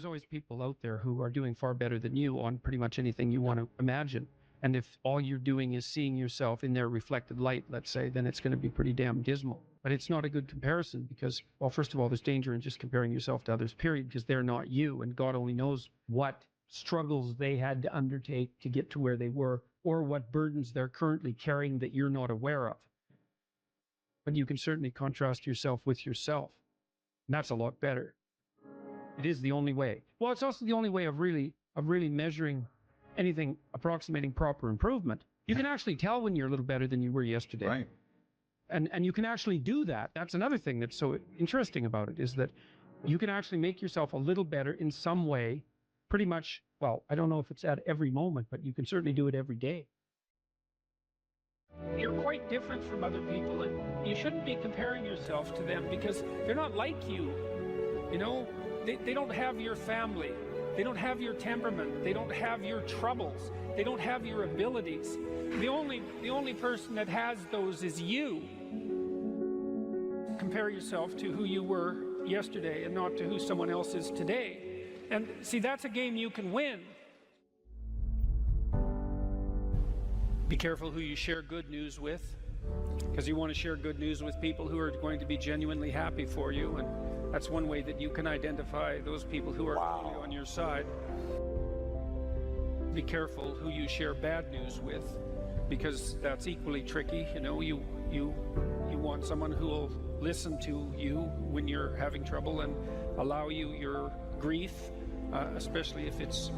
There's always people out there who are doing far better than you on pretty much anything you want to imagine. And if all you're doing is seeing yourself in their reflected light, let's say, then it's going to be pretty damn dismal. But it's not a good comparison because, well, first of all, there's danger in just comparing yourself to others, period, because they're not you. And God only knows what struggles they had to undertake to get to where they were, or what burdens they're currently carrying that you're not aware of. But you can certainly contrast yourself with yourself. And that's a lot better. It is the only way. Well, it's also the only way of really measuring anything approximating proper improvement. You can actually tell when you're a little better than you were yesterday. Right. And you can actually do that. That's another thing that's so interesting about it, is that you can actually make yourself a little better in some way, pretty much, well, I don't know if it's at every moment, but you can certainly do it every day. You're quite different from other people, and you shouldn't be comparing yourself to them because they're not like you. You know, they don't have your family. They don't have your temperament. They don't have your troubles. They don't have your abilities. The only person that has those is you. Compare yourself to who you were yesterday and not to who someone else is today. And see, that's a game you can win. Be careful who you share good news with, because you want to share good news with people who are going to be genuinely happy for you, and that's one way that you can identify those people who are really on your side. Be careful who you share bad news with, because that's equally tricky. You know, you want someone who will listen to you when you're having trouble and allow you your grief, especially if it's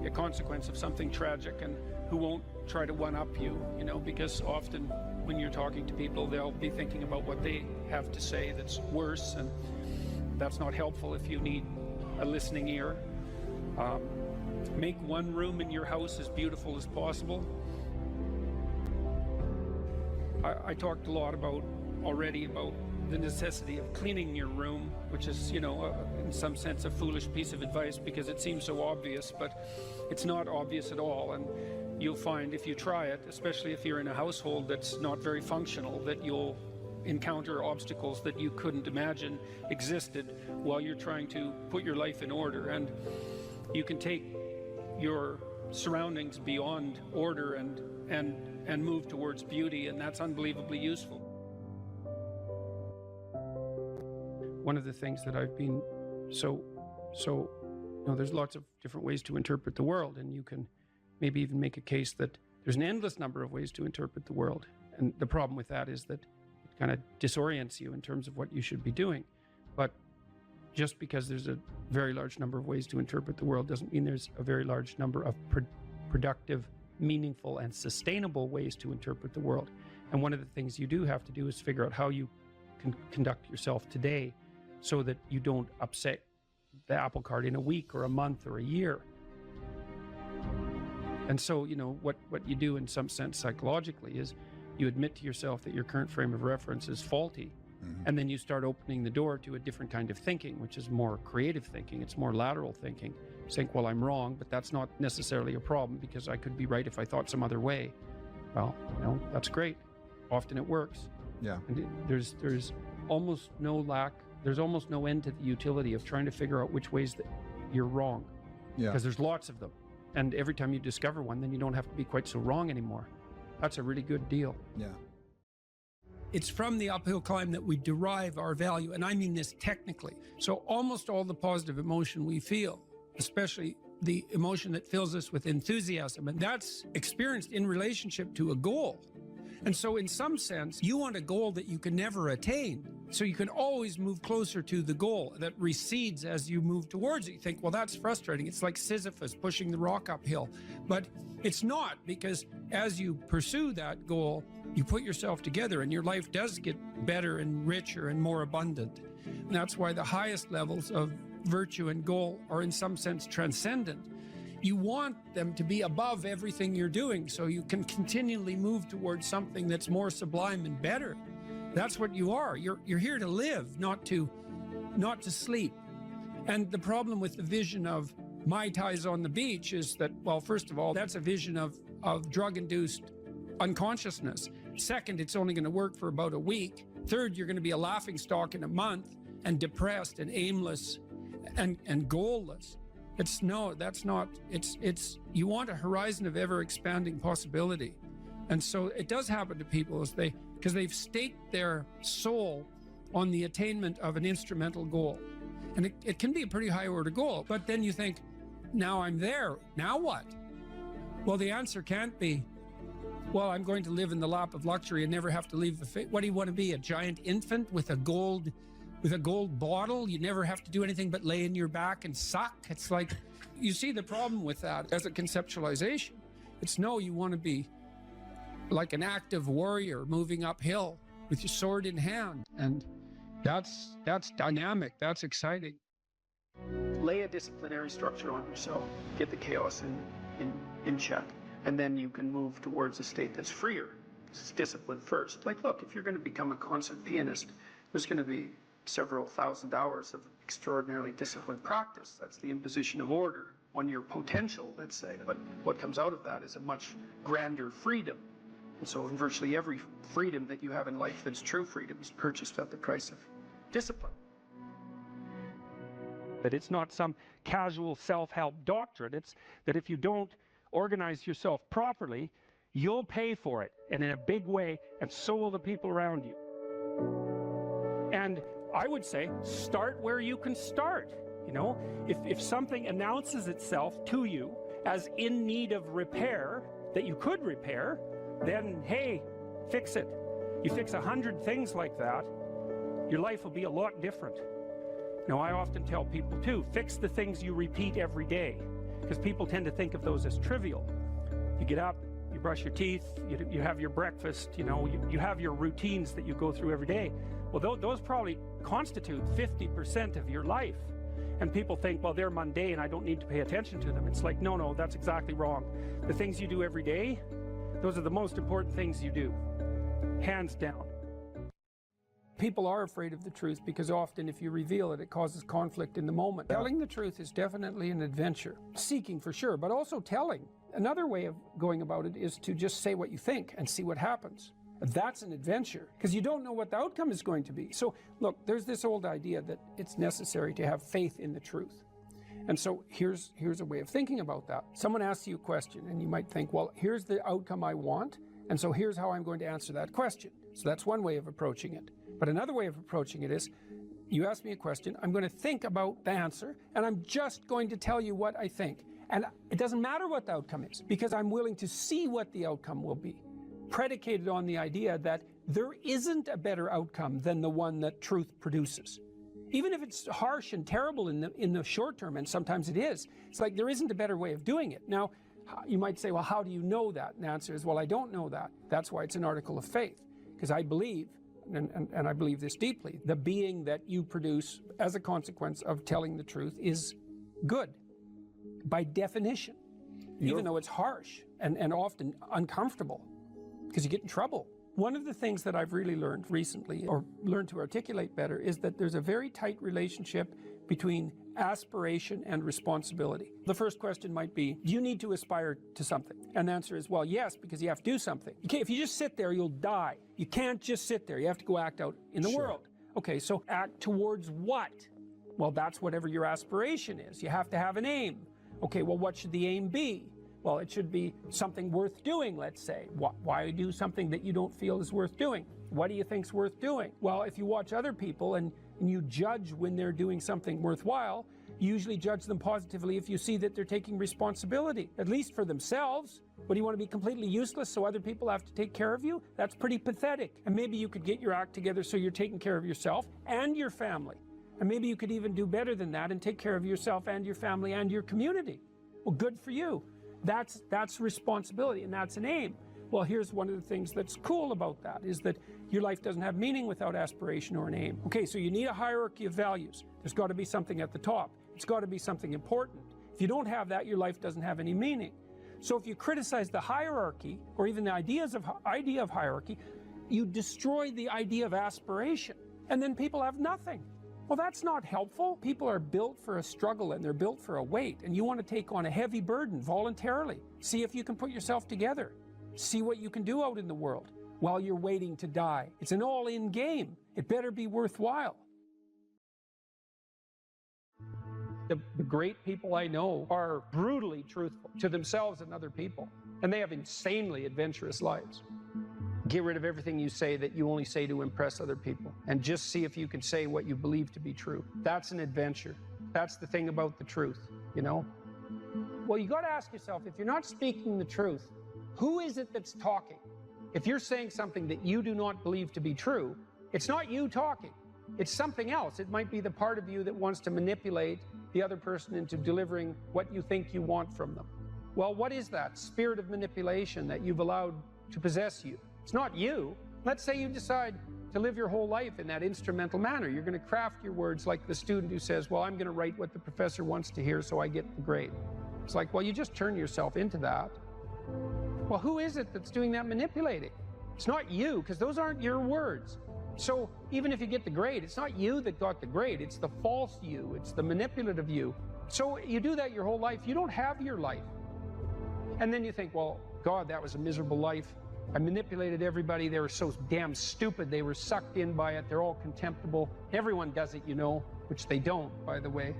a consequence of something tragic, and who won't try to one-up you, you know, because often when you're talking to people, they'll be thinking about what they have to say that's worse, and that's not helpful if you need a listening ear. Make one room in your house as beautiful as possible. I talked a lot already about the necessity of cleaning your room, which is, you know, in some sense a foolish piece of advice because it seems so obvious, but it's not obvious at all. And you'll find if you try it, especially if you're in a household that's not very functional, that you'll encounter obstacles that you couldn't imagine existed while you're trying to put your life in order. And you can take your surroundings beyond order and move towards beauty, and that's unbelievably useful. One of the things that I've been you know, there's lots of different ways to interpret the world, and you can maybe even make a case that there's an endless number of ways to interpret the world. And the problem with that is that it kind of disorients you in terms of what you should be doing. But just because there's a very large number of ways to interpret the world doesn't mean there's a very large number of productive, meaningful, and sustainable ways to interpret the world. And one of the things you do have to do is figure out how you can conduct yourself today so that you don't upset the apple cart in a week or a month or a year. And so, you know, what you do in some sense psychologically is you admit to yourself that your current frame of reference is faulty. And then you start opening the door to a different kind of thinking, which is more creative thinking. It's more lateral thinking. Saying, well, I'm wrong, but that's not necessarily a problem because I could be right if I thought some other way. Well, you know, that's great. Often it works. Yeah. And there's almost no end to the utility of trying to figure out which ways that you're wrong. Yeah. Because there's lots of them. And every time you discover one, then you don't have to be quite so wrong anymore. That's a really good deal. Yeah. It's from the uphill climb that we derive our value, and I mean this technically. So almost all the positive emotion we feel, especially the emotion that fills us with enthusiasm, and that's experienced in relationship to a goal. And so in some sense, you want a goal that you can never attain. So you can always move closer to the goal that recedes as you move towards it. You think, well, that's frustrating. It's like Sisyphus pushing the rock uphill. But it's not, because as you pursue that goal, you put yourself together and your life does get better and richer and more abundant. And that's why the highest levels of virtue and goal are in some sense transcendent. You want them to be above everything you're doing so you can continually move towards something that's more sublime and better. That's what you are. You're here to live, not to sleep. And the problem with the vision of Mai Tais on the beach is that, well, first of all, that's a vision of drug-induced unconsciousness. Second, it's only going to work for about a week. Third, you're going to be a laughingstock in a month and depressed and aimless and goalless. That's not, it's, you want a horizon of ever expanding possibility. And so it does happen to people because they've staked their soul on the attainment of an instrumental goal. And it can be a pretty high order goal, but then you think, now I'm there, now what? Well, the answer can't be, well, I'm going to live in the lap of luxury and never have to leave what do you want to be, a giant infant with a gold bottle? You never have to do anything but lay in your back and suck. It's like, you see the problem with that as a conceptualization. It's no, you want to be like an active warrior moving uphill with your sword in hand. And that's dynamic, that's exciting. Lay a disciplinary structure on yourself, get the chaos in check, and then you can move towards a state that's freer. It's discipline first. Like, look, if you're going to become a concert pianist, there's going to be several thousand hours of extraordinarily disciplined practice. That's the imposition of order on your potential, let's say. But what comes out of that is a much grander freedom. And so virtually every freedom that you have in life that's true freedom is purchased at the price of discipline. That it's not some casual self-help doctrine. It's that if you don't organize yourself properly, you'll pay for it, and in a big way, and so will the people around you. And I would say, start where you can start. You know, if something announces itself to you as in need of repair, that you could repair, then hey, fix it. You fix 100 things like that, your life will be a lot different. Now, I often tell people too, fix the things you repeat every day, because people tend to think of those as trivial. You get up, you brush your teeth, you have your breakfast, you know, you have your routines that you go through every day. Well, those probably constitute 50% of your life. And people think, well, they're mundane, I don't need to pay attention to them. It's like, no, that's exactly wrong. The things you do every day, those are the most important things you do, hands down. People are afraid of the truth because often if you reveal it, it causes conflict in the moment. Telling the truth is definitely an adventure. Seeking for sure, but also telling. Another way of going about it is to just say what you think and see what happens. That's an adventure because you don't know what the outcome is going to be. So look, there's this old idea that it's necessary to have faith in the truth. And so here's a way of thinking about that. Someone asks you a question and you might think, well, here's the outcome I want, and so here's how I'm going to answer that question. So that's one way of approaching it. But another way of approaching it is, you ask me a question, I'm going to think about the answer, and I'm just going to tell you what I think. And it doesn't matter what the outcome is, because I'm willing to see what the outcome will be, predicated on the idea that there isn't a better outcome than the one that truth produces. Even if it's harsh and terrible in the short term, and sometimes it is, it's like there isn't a better way of doing it. Now, you might say, well, how do you know that? And the answer is, well, I don't know that. That's why it's an article of faith, because I believe, and I believe this deeply, the being that you produce as a consequence of telling the truth is good, by definition, even though it's harsh and often uncomfortable, because you get in trouble. One of the things that I've really learned recently, or learned to articulate better, is that there's a very tight relationship between aspiration and responsibility. The first question might be, do you need to aspire to something? And the answer is, well, yes, because you have to do something. If you just sit there, you'll die. You can't just sit there. You have to go act out in the world. Okay, so act towards what? Well, that's whatever your aspiration is. You have to have an aim. Okay, well, what should the aim be? Well, it should be something worth doing, let's say. Why do something that you don't feel is worth doing? What do you think's worth doing? Well, if you watch other people and you judge when they're doing something worthwhile, you usually judge them positively if you see that they're taking responsibility, at least for themselves. What, do you want to be completely useless so other people have to take care of you? That's pretty pathetic. And maybe you could get your act together so you're taking care of yourself and your family. And maybe you could even do better than that and take care of yourself and your family and your community. Well, good for you. That's responsibility, and that's an aim. Well, here's one of the things that's cool about that, is that your life doesn't have meaning without aspiration or an aim. Okay, so you need a hierarchy of values. There's got to be something at the top. It's got to be something important. If you don't have that, your life doesn't have any meaning. So if you criticize the hierarchy, or even the idea of hierarchy, you destroy the idea of aspiration, and then people have nothing. Well, that's not helpful. People are built for a struggle and they're built for a weight, and you want to take on a heavy burden voluntarily. See if you can put yourself together. See what you can do out in the world while you're waiting to die. It's an all-in game. It better be worthwhile. The great people I know are brutally truthful to themselves and other people, and they have insanely adventurous lives. Get rid of everything you say that you only say to impress other people, and just see if you can say what you believe to be true. That's an adventure. That's the thing about the truth, you know? Well, you got to ask yourself, if you're not speaking the truth, who is it that's talking? If you're saying something that you do not believe to be true, it's not you talking. It's something else. It might be the part of you that wants to manipulate the other person into delivering what you think you want from them. Well, what is that spirit of manipulation that you've allowed to possess you? It's not you. Let's say you decide to live your whole life in that instrumental manner. You're going to craft your words like the student who says, well, I'm going to write what the professor wants to hear so I get the grade. It's like, well, you just turn yourself into that. Well, who is it that's doing that manipulating? It's not you, because those aren't your words. So even if you get the grade, it's not you that got the grade. It's the false you. It's the manipulative you. So you do that your whole life. You don't have your life. And then you think, well, God, that was a miserable life. I manipulated everybody. They were so damn stupid. They were sucked in by it. They're all contemptible. Everyone does it, you know, which they don't, by the way.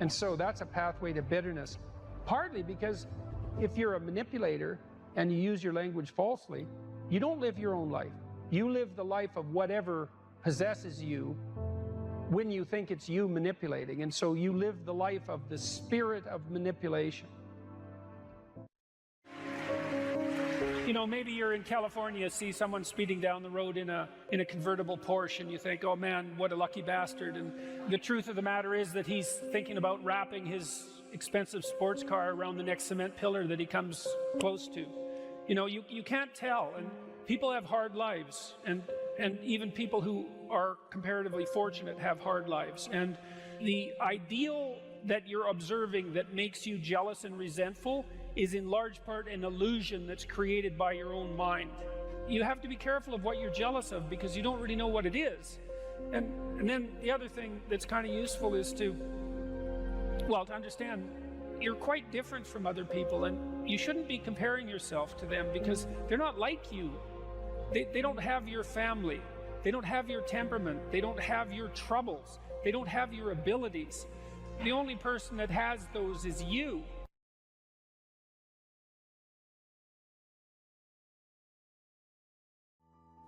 And so that's a pathway to bitterness. Partly because if you're a manipulator and you use your language falsely, you don't live your own life. You live the life of whatever possesses you when you think it's you manipulating. And so you live the life of the spirit of manipulation. You know, maybe you're in California, see someone speeding down the road in a convertible Porsche, and you think, oh man, what a lucky bastard. And the truth of the matter is that he's thinking about wrapping his expensive sports car around the next cement pillar that he comes close to. You know, you can't tell. And people have hard lives, and even people who are comparatively fortunate have hard lives. And the ideal that you're observing that makes you jealous and resentful is in large part an illusion that's created by your own mind. You have to be careful of what you're jealous of because you don't really know what it is. And then the other thing that's kind of useful is to understand you're quite different from other people, and you shouldn't be comparing yourself to them because they're not like you. They don't have your family. They don't have your temperament. They don't have your troubles. They don't have your abilities. The only person that has those is you.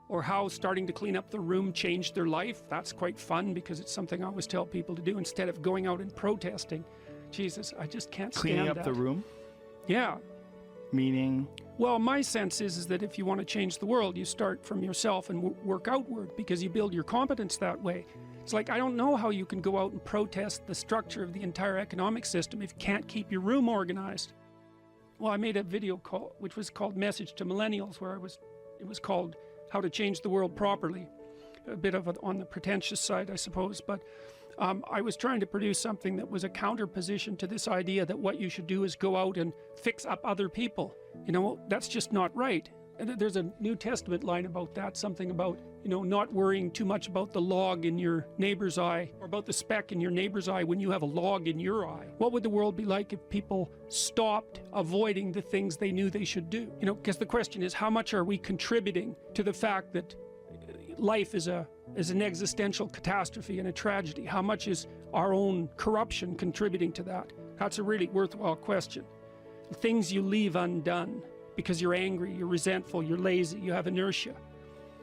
Or how starting to clean up the room changed their life. That's quite fun because it's something I always tell people to do instead of going out and protesting. Jesus, I just can't stand Cleaning up that. the room? Yeah. Meaning? Well, my sense is that if you want to change the world, you start from yourself and work outward because you build your competence that way. It's like, I don't know how you can go out and protest the structure of the entire economic system if you can't keep your room organized. Well, I made a video call, which was called Message to Millennials, where it was called How to Change the World Properly. A bit of on the pretentious side, I suppose, but I was trying to produce something that was a counterposition to this idea that what you should do is go out and fix up other people. You know, that's just not right. And there's a New Testament line about that, something about, you know, not worrying too much about the log in your neighbor's eye or about the speck in your neighbor's eye when you have a log in your eye. What would the world be like if people stopped avoiding the things they knew they should do? You know, because the question is, how much are we contributing to the fact that life is an existential catastrophe and a tragedy? How much is our own corruption contributing to that? That's a really worthwhile question. Things you leave undone because you're angry, you're resentful, you're lazy, you have inertia.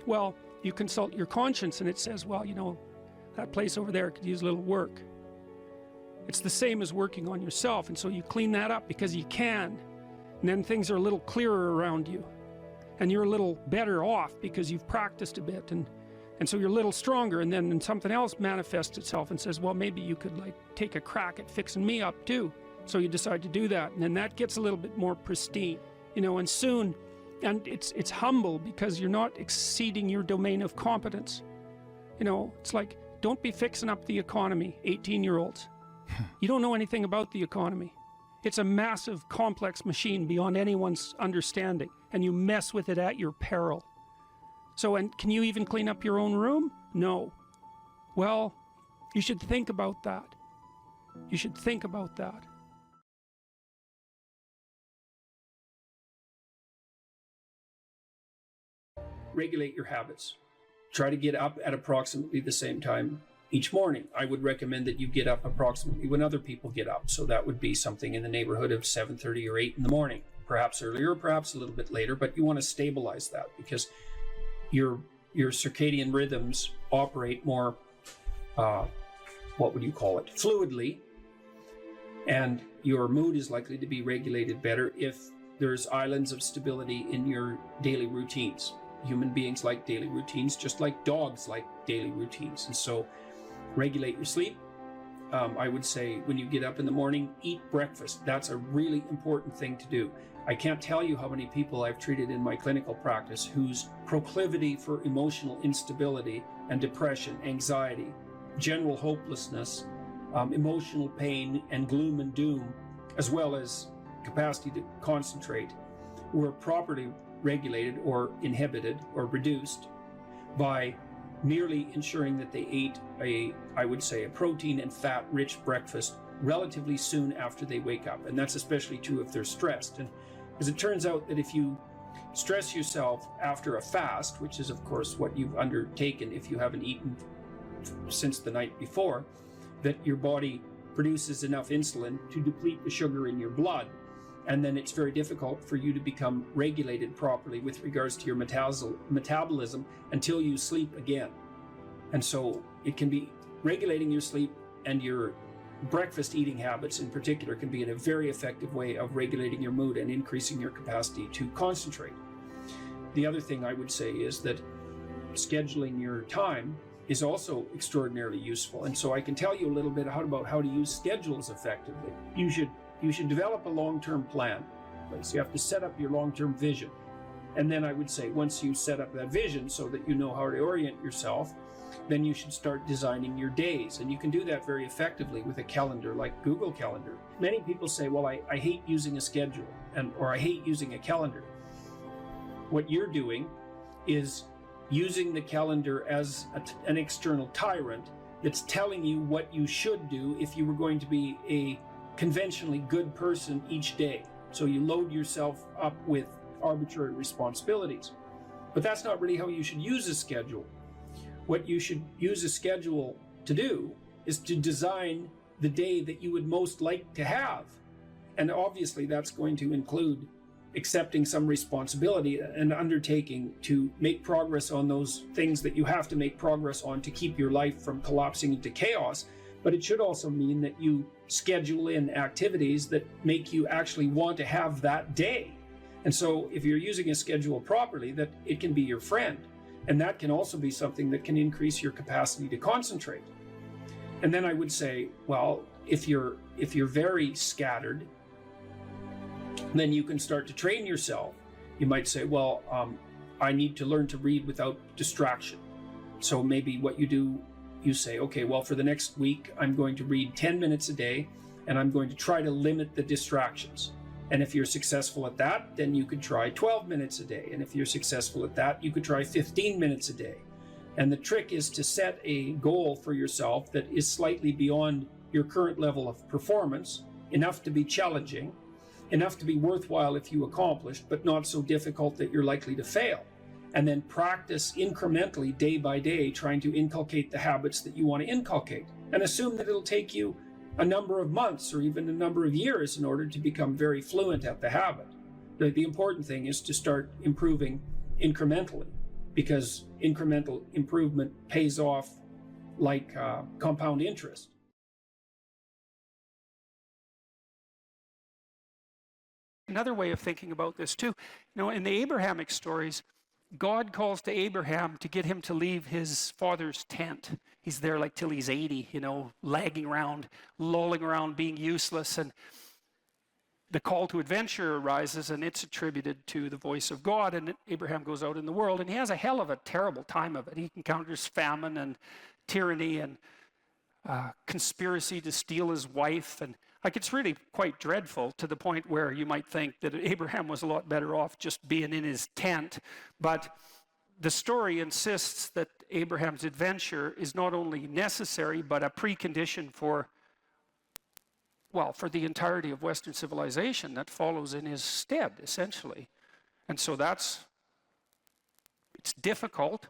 Well, you consult your conscience and it says, well, you know, that place over there could use a little work. It's the same as working on yourself, and so you clean that up because you can. And then things are a little clearer around you. And you're a little better off because you've practiced a bit, and so you're a little stronger, and then something else manifests itself and says, well, maybe you could like take a crack at fixing me up too. So you decide to do that, and then that gets a little bit more pristine, you know, and soon, and it's humble because you're not exceeding your domain of competence. You know, it's like, don't be fixing up the economy, 18-year-olds. You don't know anything about the economy. It's a massive, complex machine beyond anyone's understanding, and you mess with it at your peril. So, and can you even clean up your own room? No. Well, you should think about that. You should think about that. Regulate your habits. Try to get up at approximately the same time each morning. I would recommend that you get up approximately when other people get up. So that would be something in the neighborhood of 7:30 or 8 in the morning, perhaps earlier, perhaps a little bit later, but you want to stabilize that because your circadian rhythms operate more, what would you call it, fluidly, and your mood is likely to be regulated better if there's islands of stability in your daily routines. Human beings like daily routines, just like dogs like daily routines. And so regulate your sleep. I would say when you get up in the morning, eat breakfast. That's a really important thing to do. I can't tell you how many people I've treated in my clinical practice whose proclivity for emotional instability and depression, anxiety, general hopelessness, emotional pain and gloom and doom, as well as capacity to concentrate, were properly regulated or inhibited or reduced by merely ensuring that they ate I would say, a protein and fat-rich breakfast relatively soon after they wake up. And that's especially true if they're stressed. And as it turns out that if you stress yourself after a fast, which is of course what you've undertaken if you haven't eaten since the night before, that your body produces enough insulin to deplete the sugar in your blood. And then it's very difficult for you to become regulated properly with regards to your metabolism until you sleep again. And so it can be regulating your sleep, and your breakfast eating habits in particular can be in a very effective way of regulating your mood and increasing your capacity to concentrate. The other thing I would say is that scheduling your time is also extraordinarily useful. And so I can tell you a little bit about how to use schedules effectively. You should develop a long-term plan. So you have to set up your long-term vision. And then I would say once you set up that vision so that you know how to orient yourself, then you should start designing your days. And you can do that very effectively with a calendar like Google Calendar. Many people say, well, I hate using a schedule or I hate using a calendar. What you're doing is using the calendar as an external tyrant that's telling you what you should do if you were going to be a conventionally good person each day. So you load yourself up with arbitrary responsibilities. But that's not really how you should use a schedule. What you should use a schedule to do is to design the day that you would most like to have. And obviously that's going to include accepting some responsibility and undertaking to make progress on those things that you have to make progress on to keep your life from collapsing into chaos. But it should also mean that you schedule in activities that make you actually want to have that day. And so if you're using a schedule properly, that it can be your friend. And that can also be something that can increase your capacity to concentrate. And then I would say, well, if you're very scattered, then you can start to train yourself. You might say, well, I need to learn to read without distraction. So maybe what you do, you say, okay, well, for the next week, I'm going to read 10 minutes a day, and I'm going to try to limit the distractions. And if you're successful at that, then you could try 12 minutes a day. And if you're successful at that, you could try 15 minutes a day. And the trick is to set a goal for yourself that is slightly beyond your current level of performance, enough to be challenging, enough to be worthwhile if you accomplish, but not so difficult that you're likely to fail. And then practice incrementally, day by day, trying to inculcate the habits that you want to inculcate. And assume that it'll take you a number of months or even a number of years in order to become very fluent at the habit. The important thing is to start improving incrementally, because incremental improvement pays off like compound interest. Another way of thinking about this too, in the Abrahamic stories, God calls to Abraham to get him to leave his father's tent. He's there like till he's 80, lagging around, lolling around, being useless. And the call to adventure arises, and it's attributed to the voice of God. And Abraham goes out in the world, and he has a hell of a terrible time of it. He encounters famine and tyranny and conspiracy to steal his wife. And it's really quite dreadful, to the point where you might think that Abraham was a lot better off just being in his tent. But the story insists that Abraham's adventure is not only necessary, but a precondition for the entirety of Western civilization that follows in his stead, essentially. And so it's difficult.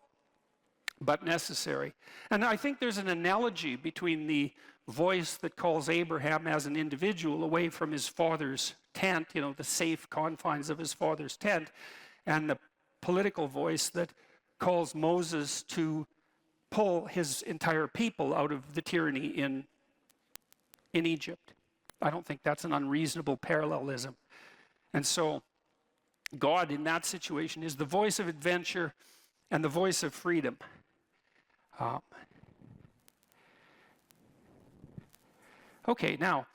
but necessary. And I think there's an analogy between the voice that calls Abraham as an individual away from his father's tent, you know, the safe confines of his father's tent, and the political voice that calls Moses to pull his entire people out of the tyranny in Egypt. I don't think that's an unreasonable parallelism. And so God in that situation is the voice of adventure and the voice of freedom. Okay, now,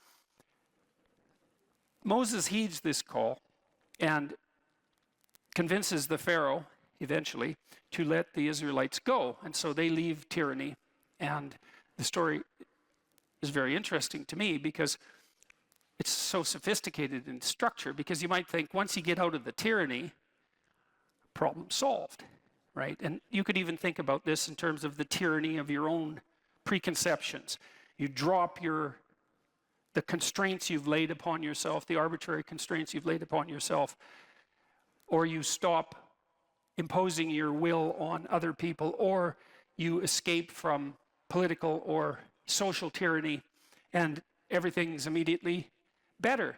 Moses heeds this call and convinces the Pharaoh, eventually, to let the Israelites go. And so they leave tyranny. And the story is very interesting to me because it's so sophisticated in structure, because you might think once you get out of the tyranny, problem solved, right? And you could even think about this in terms of the tyranny of your own preconceptions. You drop the constraints you've laid upon yourself, the arbitrary constraints you've laid upon yourself, or you stop imposing your will on other people, or you escape from political or social tyranny, and everything's immediately better.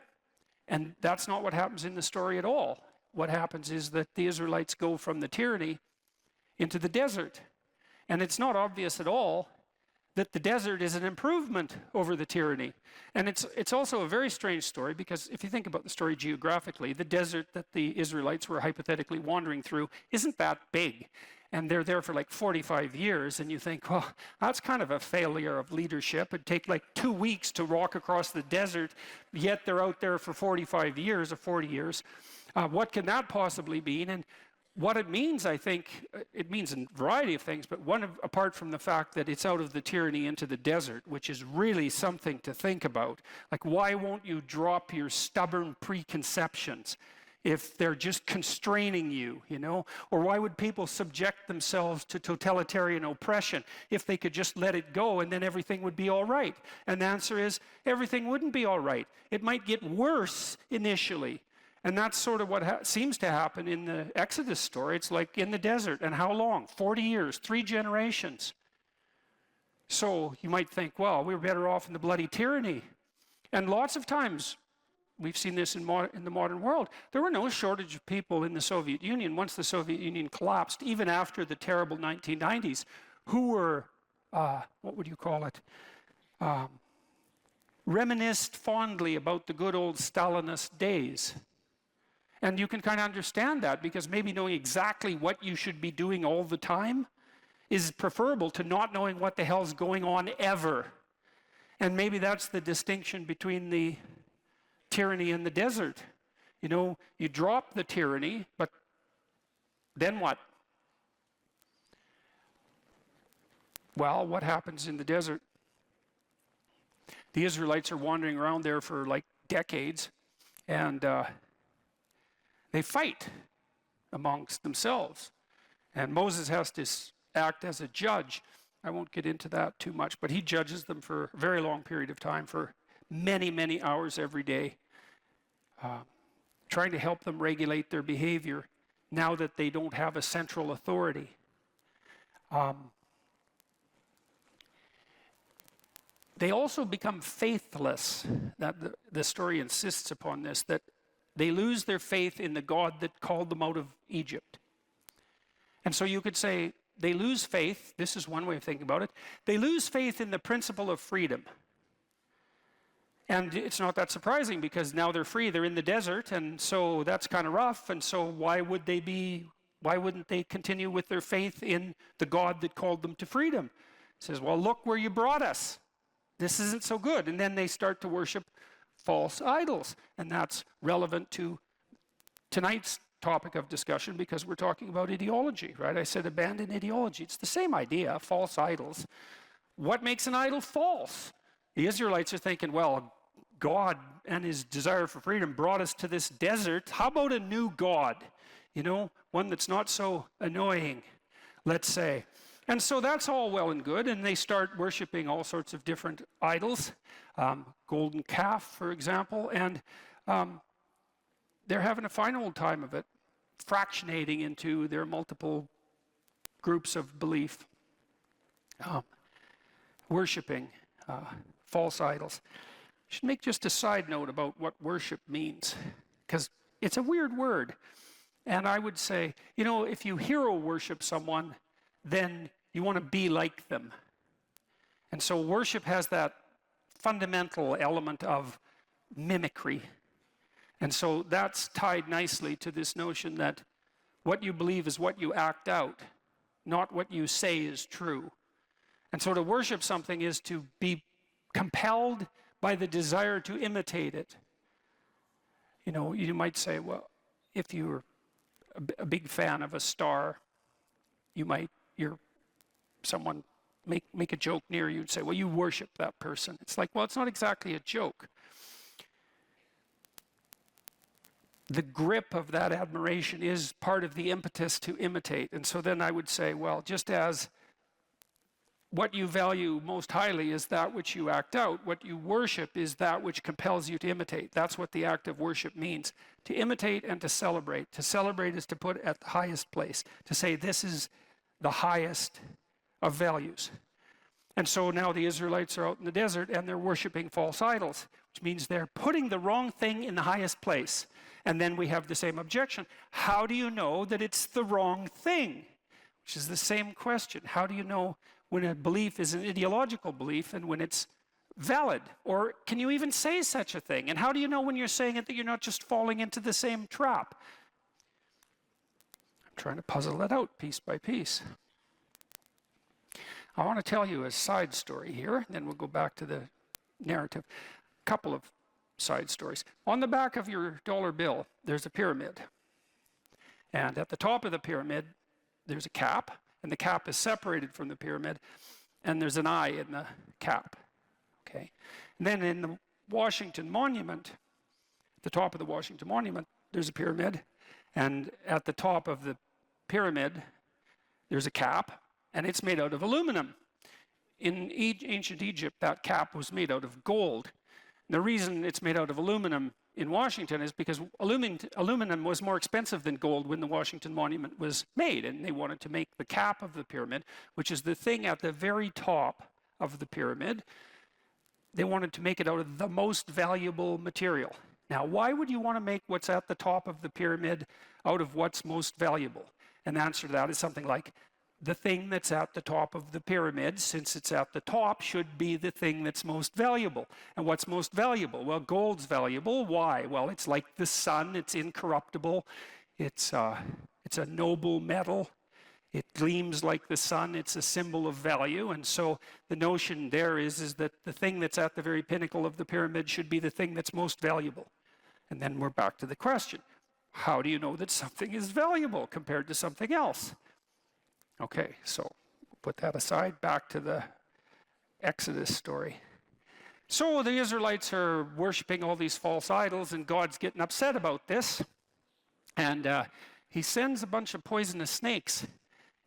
And that's not what happens in the story at all. What happens is that the Israelites go from the tyranny into the desert. And it's not obvious at all that the desert is an improvement over the tyranny. And it's also a very strange story, because if you think about the story geographically, the desert that the Israelites were hypothetically wandering through isn't that big. And they're there for like 45 years, and you think, well, that's kind of a failure of leadership. It'd take like 2 weeks to walk across the desert, yet they're out there for 45 years or 40 years. What can that possibly mean? And what it means, I think, it means a variety of things, but apart from the fact that it's out of the tyranny into the desert, which is really something to think about. Like, why won't you drop your stubborn preconceptions if they're just constraining you, you know? Or why would people subject themselves to totalitarian oppression if they could just let it go and then everything would be all right? And the answer is, everything wouldn't be all right. It might get worse initially. And that's sort of what seems to happen in the Exodus story. It's like in the desert. And how long? 40 years, 3 generations. So you might think, well, we're better off in the bloody tyranny. And lots of times, we've seen this in the modern world. There were no shortage of people in the Soviet Union once the Soviet Union collapsed, even after the terrible 1990s, who were, what would you call it, reminisced fondly about the good old Stalinist days. And you can kind of understand that, because maybe knowing exactly what you should be doing all the time is preferable to not knowing what the hell's going on ever. And maybe that's the distinction between the tyranny and the desert. You know, you drop the tyranny, but then what? Well, what happens in the desert? The Israelites are wandering around there for like decades, and they fight amongst themselves. And Moses has to act as a judge. I won't get into that too much, but he judges them for a very long period of time, for many, many hours every day, trying to help them regulate their behavior now that they don't have a central authority. They also become faithless. That the story insists upon this, that they lose their faith in the God that called them out of Egypt. And so you could say they lose faith. This is one way of thinking about it. They lose faith in the principle of freedom. And it's not that surprising, because now they're free. They're in the desert, and so that's kind of rough. And so why wouldn't they continue with their faith in the God that called them to freedom? It says, well, look where you brought us. This isn't so good. And then they start to worship false idols. And that's relevant to tonight's topic of discussion, because we're talking about ideology, right? I said abandon ideology. It's the same idea, false idols. What makes an idol false? The Israelites are thinking, well, God and his desire for freedom brought us to this desert. How about a new God? You know, one that's not so annoying, let's say. And so that's all well and good, and they start worshiping all sorts of different idols, golden calf, for example, and they're having a fine old time of it, fractionating into their multiple groups of belief. worshiping false idols. I should make just a side note about what worship means, because it's a weird word. And I would say, you know, if you hero worship someone, then you want to be like them. And so worship has that fundamental element of mimicry. And so that's tied nicely to this notion that what you believe is what you act out, not what you say is true. And so to worship something is to be compelled by the desire to imitate it. You know, you might say, well, if you're a big fan of a star, someone make a joke near you and say, well, you worship that person. It's like, well, it's not exactly a joke. The grip of that admiration is part of the impetus to imitate. And so then I would say, well, just as what you value most highly is that which you act out, what you worship is that which compels you to imitate. That's what the act of worship means. To imitate and to celebrate. To celebrate is to put at the highest place. To say this is the highest of values. And so now the Israelites are out in the desert and they're worshiping false idols, which means they're putting the wrong thing in the highest place. And then we have the same objection. How do you know that it's the wrong thing? Which is the same question. How do you know when a belief is an ideological belief and when it's valid? Or can you even say such a thing? And how do you know when you're saying it that you're not just falling into the same trap? I'm trying to puzzle that out piece by piece. I want to tell you a side story here, then we'll go back to the narrative. A couple of side stories. On the back of your dollar bill, there's a pyramid. And at the top of the pyramid, there's a cap, and the cap is separated from the pyramid, and there's an eye in the cap. Okay. And then in the Washington Monument, at the top of the Washington Monument, there's a pyramid, and at the top of the pyramid, there's a cap, and it's made out of aluminum. In ancient Egypt, that cap was made out of gold. And the reason it's made out of aluminum in Washington is because aluminum was more expensive than gold when the Washington Monument was made, and they wanted to make the cap of the pyramid, which is the thing at the very top of the pyramid. They wanted to make it out of the most valuable material. Now, why would you want to make what's at the top of the pyramid out of what's most valuable? And the answer to that is something like, the thing that's at the top of the pyramid, since it's at the top, should be the thing that's most valuable. And what's most valuable? Well, gold's valuable. Why? Well, it's like the sun. It's incorruptible. It's a noble metal. It gleams like the sun. It's a symbol of value. And so the notion there is that the thing that's at the very pinnacle of the pyramid should be the thing that's most valuable. And then we're back to the question. How do you know that something is valuable compared to something else? Okay, so put that aside, back to the Exodus story. So the Israelites are worshiping all these false idols, and God's getting upset about this. And he sends a bunch of poisonous snakes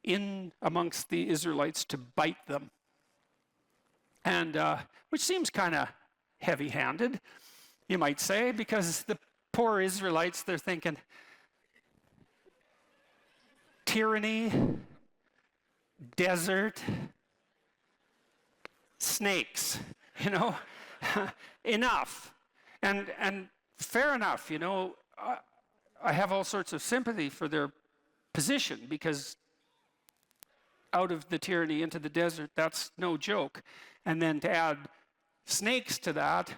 in amongst the Israelites to bite them. And which seems kind of heavy-handed, you might say, because the poor Israelites, they're thinking, tyranny, desert, snakes, you know, enough. And fair enough, you know, I have all sorts of sympathy for their position, because out of the tyranny into the desert, that's no joke. And then to add snakes to that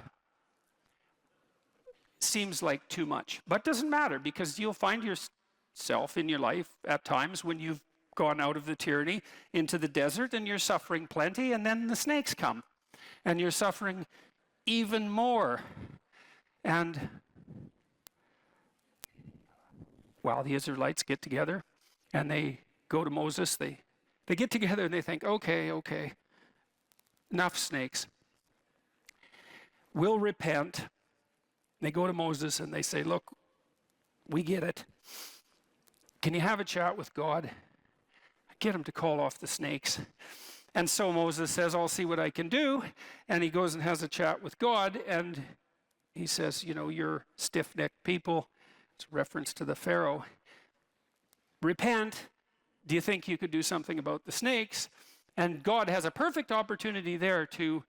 seems like too much. But doesn't matter, because you'll find yourself in your life at times when you've gone out of the tyranny into the desert and you're suffering plenty, and then the snakes come and you're suffering even more. And well, the Israelites get together and they go to Moses. They get together and they think, okay, enough snakes. We'll repent. They go to Moses and they say, look, we get it. Can you have a chat with God? Get him to call off the snakes. And so Moses says, I'll see what I can do. And he goes and has a chat with God. And he says, you know, you're stiff-necked people. It's a reference to the Pharaoh. Repent. Do you think you could do something about the snakes? And God has a perfect opportunity there to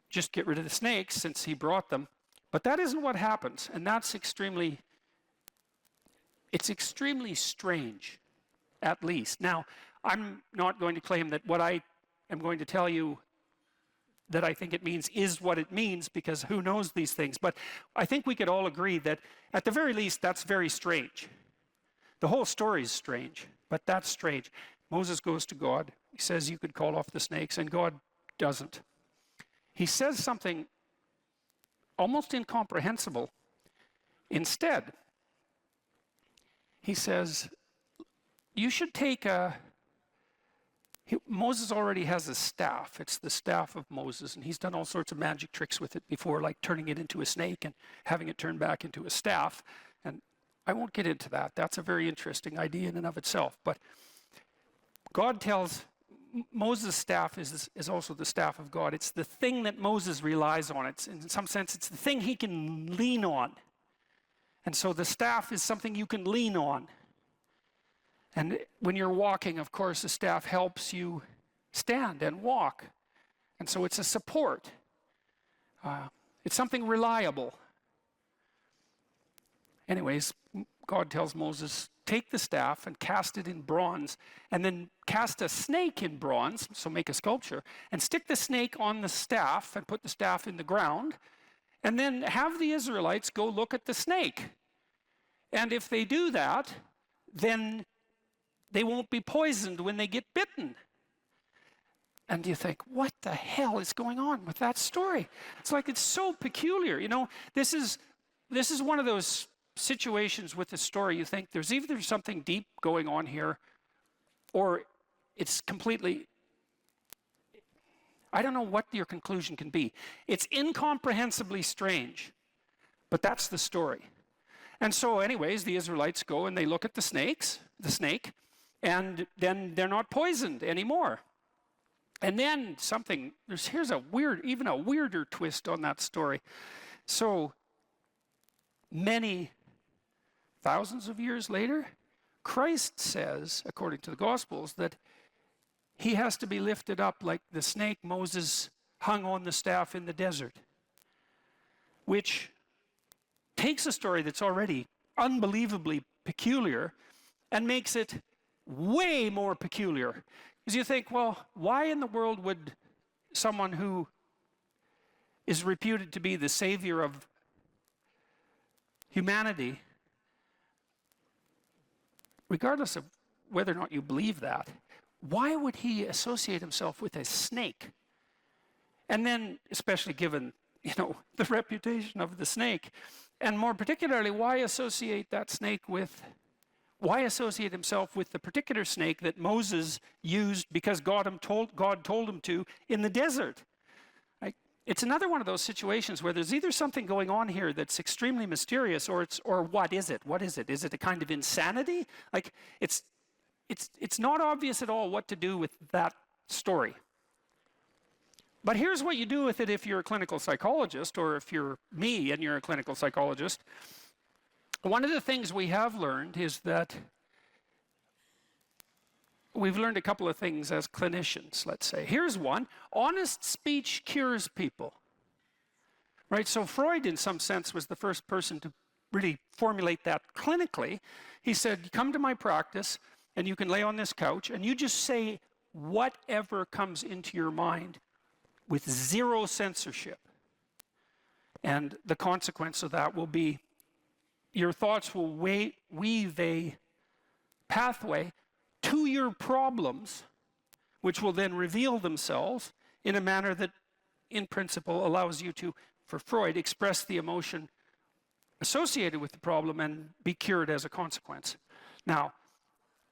just get rid of the snakes since he brought them. But that isn't what happens. And that's extremely strange, at least. Now, I'm not going to claim that what I am going to tell you that I think it means is what it means, because who knows these things. But I think we could all agree that at the very least, that's very strange. The whole story is strange, but that's strange. Moses goes to God. He says, you could call off the snakes, and God doesn't. He says something almost incomprehensible. Instead, he says, you should take Moses already has a staff. It's the staff of Moses, and he's done all sorts of magic tricks with it before, like turning it into a snake and having it turn back into a staff. And I won't get into that. That's a very interesting idea in and of itself. But God tells Moses' staff is also the staff of God. It's the thing that Moses relies on. It's, in some sense, it's the thing he can lean on. And so the staff is something you can lean on. And when you're walking, of course, the staff helps you stand and walk. And so it's a support. It's something reliable. Anyways, God tells Moses, take the staff and cast it in bronze, and then cast a snake in bronze, so make a sculpture, and stick the snake on the staff and put the staff in the ground, and then have the Israelites go look at the snake. And if they do that, then they won't be poisoned when they get bitten. And you think, what the hell is going on with that story? It's like, it's so peculiar. You know, this is one of those situations with the story, you think there's either something deep going on here, or it's completely, I don't know what your conclusion can be. It's incomprehensibly strange, but that's the story. And so anyways, the Israelites go and they look at the snake, and then they're not poisoned anymore. And then here's even a weirder twist on that story. So many thousands of years later, Christ says, according to the Gospels, that he has to be lifted up like the snake Moses hung on the staff in the desert, which takes a story that's already unbelievably peculiar and makes it way more peculiar. Because you think, well, why in the world would someone who is reputed to be the savior of humanity, regardless of whether or not you believe that, why would he associate himself with a snake? And then, especially given, the reputation of the snake, and more particularly, why associate himself with the particular snake that Moses used because God told him to in the desert? It's another one of those situations where there's either something going on here that's extremely mysterious, or what is it? What is it? Is it a kind of insanity? It's not obvious at all what to do with that story. But here's what you do with it if you're a clinical psychologist, or if you're me and you're a clinical psychologist. One of the things we have learned is that we've learned a couple of things as clinicians, let's say. Here's one: honest speech cures people. Right? So Freud, in some sense, was the first person to really formulate that clinically. He said, come to my practice, and you can lay on this couch, and you just say whatever comes into your mind with zero censorship. And the consequence of that will be your thoughts will weave a pathway to your problems, which will then reveal themselves in a manner that, in principle, allows you to, for Freud, express the emotion associated with the problem and be cured as a consequence. Now,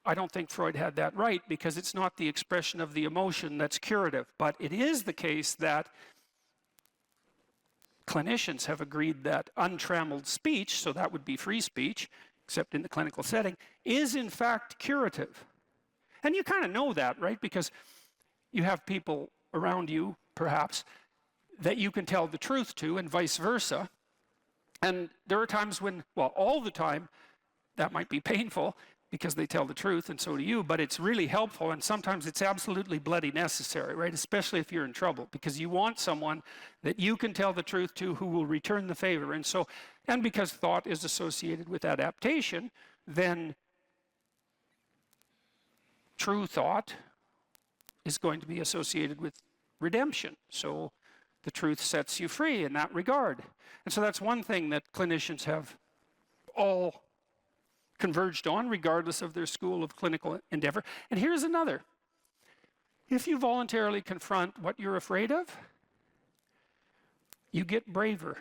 I don't think Freud had that right, because it's not the expression of the emotion that's curative, but it is the case that clinicians have agreed that untrammeled speech, so that would be free speech, except in the clinical setting, is in fact curative. And you kind of know that, right? Because you have people around you, perhaps, that you can tell the truth to, and vice versa. And there are times when, well, all the time, that might be painful, because they tell the truth, and so do you, but it's really helpful, and sometimes it's absolutely bloody necessary, right? Especially if you're in trouble, because you want someone that you can tell the truth to who will return the favor. And so, and because thought is associated with adaptation, then true thought is going to be associated with redemption. So the truth sets you free in that regard. And so that's one thing that clinicians have all converged on, regardless of their school of clinical endeavor. And here's another. If you voluntarily confront what you're afraid of, you get braver.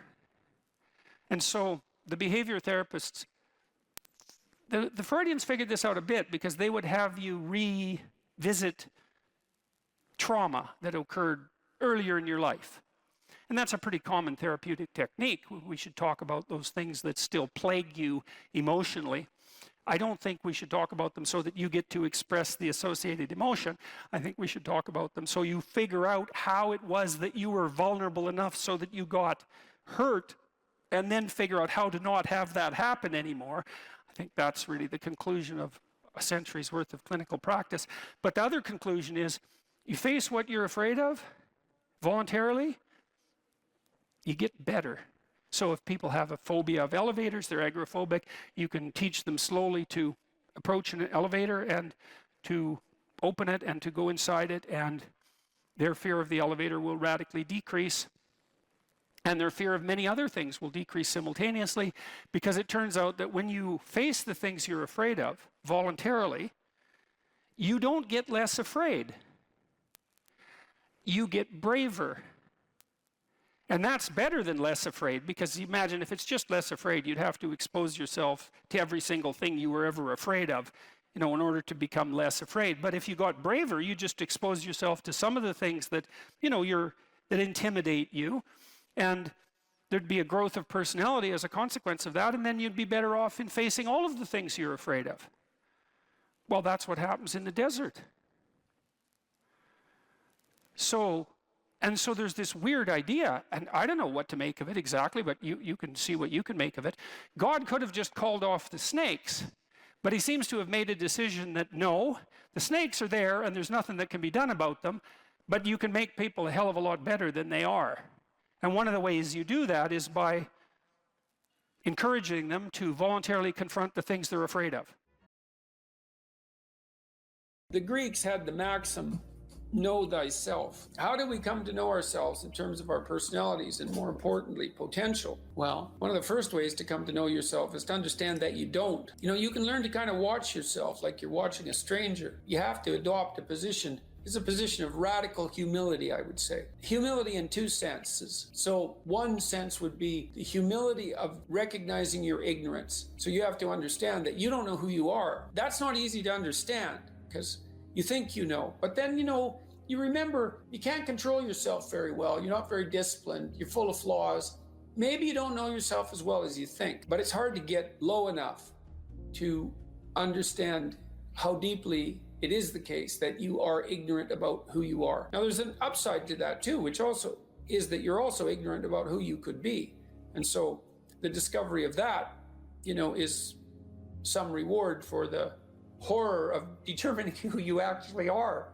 And so the behavior therapists, the Freudians figured this out a bit, because they would have you revisit trauma that occurred earlier in your life. And that's a pretty common therapeutic technique. We should talk about those things that still plague you emotionally. I don't think we should talk about them so that you get to express the associated emotion. I think we should talk about them so you figure out how it was that you were vulnerable enough so that you got hurt, and then figure out how to not have that happen anymore. I think that's really the conclusion of a century's worth of clinical practice. But the other conclusion is, you face what you're afraid of voluntarily, you get better. So if people have a phobia of elevators, they're agoraphobic, you can teach them slowly to approach an elevator and to open it and to go inside it, and their fear of the elevator will radically decrease. And their fear of many other things will decrease simultaneously, because it turns out that when you face the things you're afraid of voluntarily, you don't get less afraid. You get braver. And that's better than less afraid, because imagine if it's just less afraid, you'd have to expose yourself to every single thing you were ever afraid of, in order to become less afraid. But if you got braver, you just expose yourself to some of the things that, that intimidate you, and there'd be a growth of personality as a consequence of that, and then you'd be better off in facing all of the things you're afraid of. Well, that's what happens in the desert. So there's this weird idea, and I don't know what to make of it exactly, but you can see what you can make of it. God could have just called off the snakes, but he seems to have made a decision that no, the snakes are there and there's nothing that can be done about them, but you can make people a hell of a lot better than they are. And one of the ways you do that is by encouraging them to voluntarily confront the things they're afraid of. The Greeks had the maxim, know thyself. How do we come to know ourselves in terms of our personalities and, more importantly, potential? Well, one of the first ways to come to know yourself is to understand that you don't. You can learn to kind of watch yourself like you're watching a stranger. You have to adopt a position. It's a position of radical humility, I would say. Humility in two senses. So one sense would be the humility of recognizing your ignorance. So you have to understand that you don't know who you are. That's not easy to understand, because you think you know, but then you remember you can't control yourself very well. You're not very disciplined. You're full of flaws. Maybe you don't know yourself as well as you think, but it's hard to get low enough to understand how deeply it is the case that you are ignorant about who you are. Now, there's an upside to that too, which also is that you're also ignorant about who you could be. And so the discovery of that, is some reward for the horror of determining who you actually are.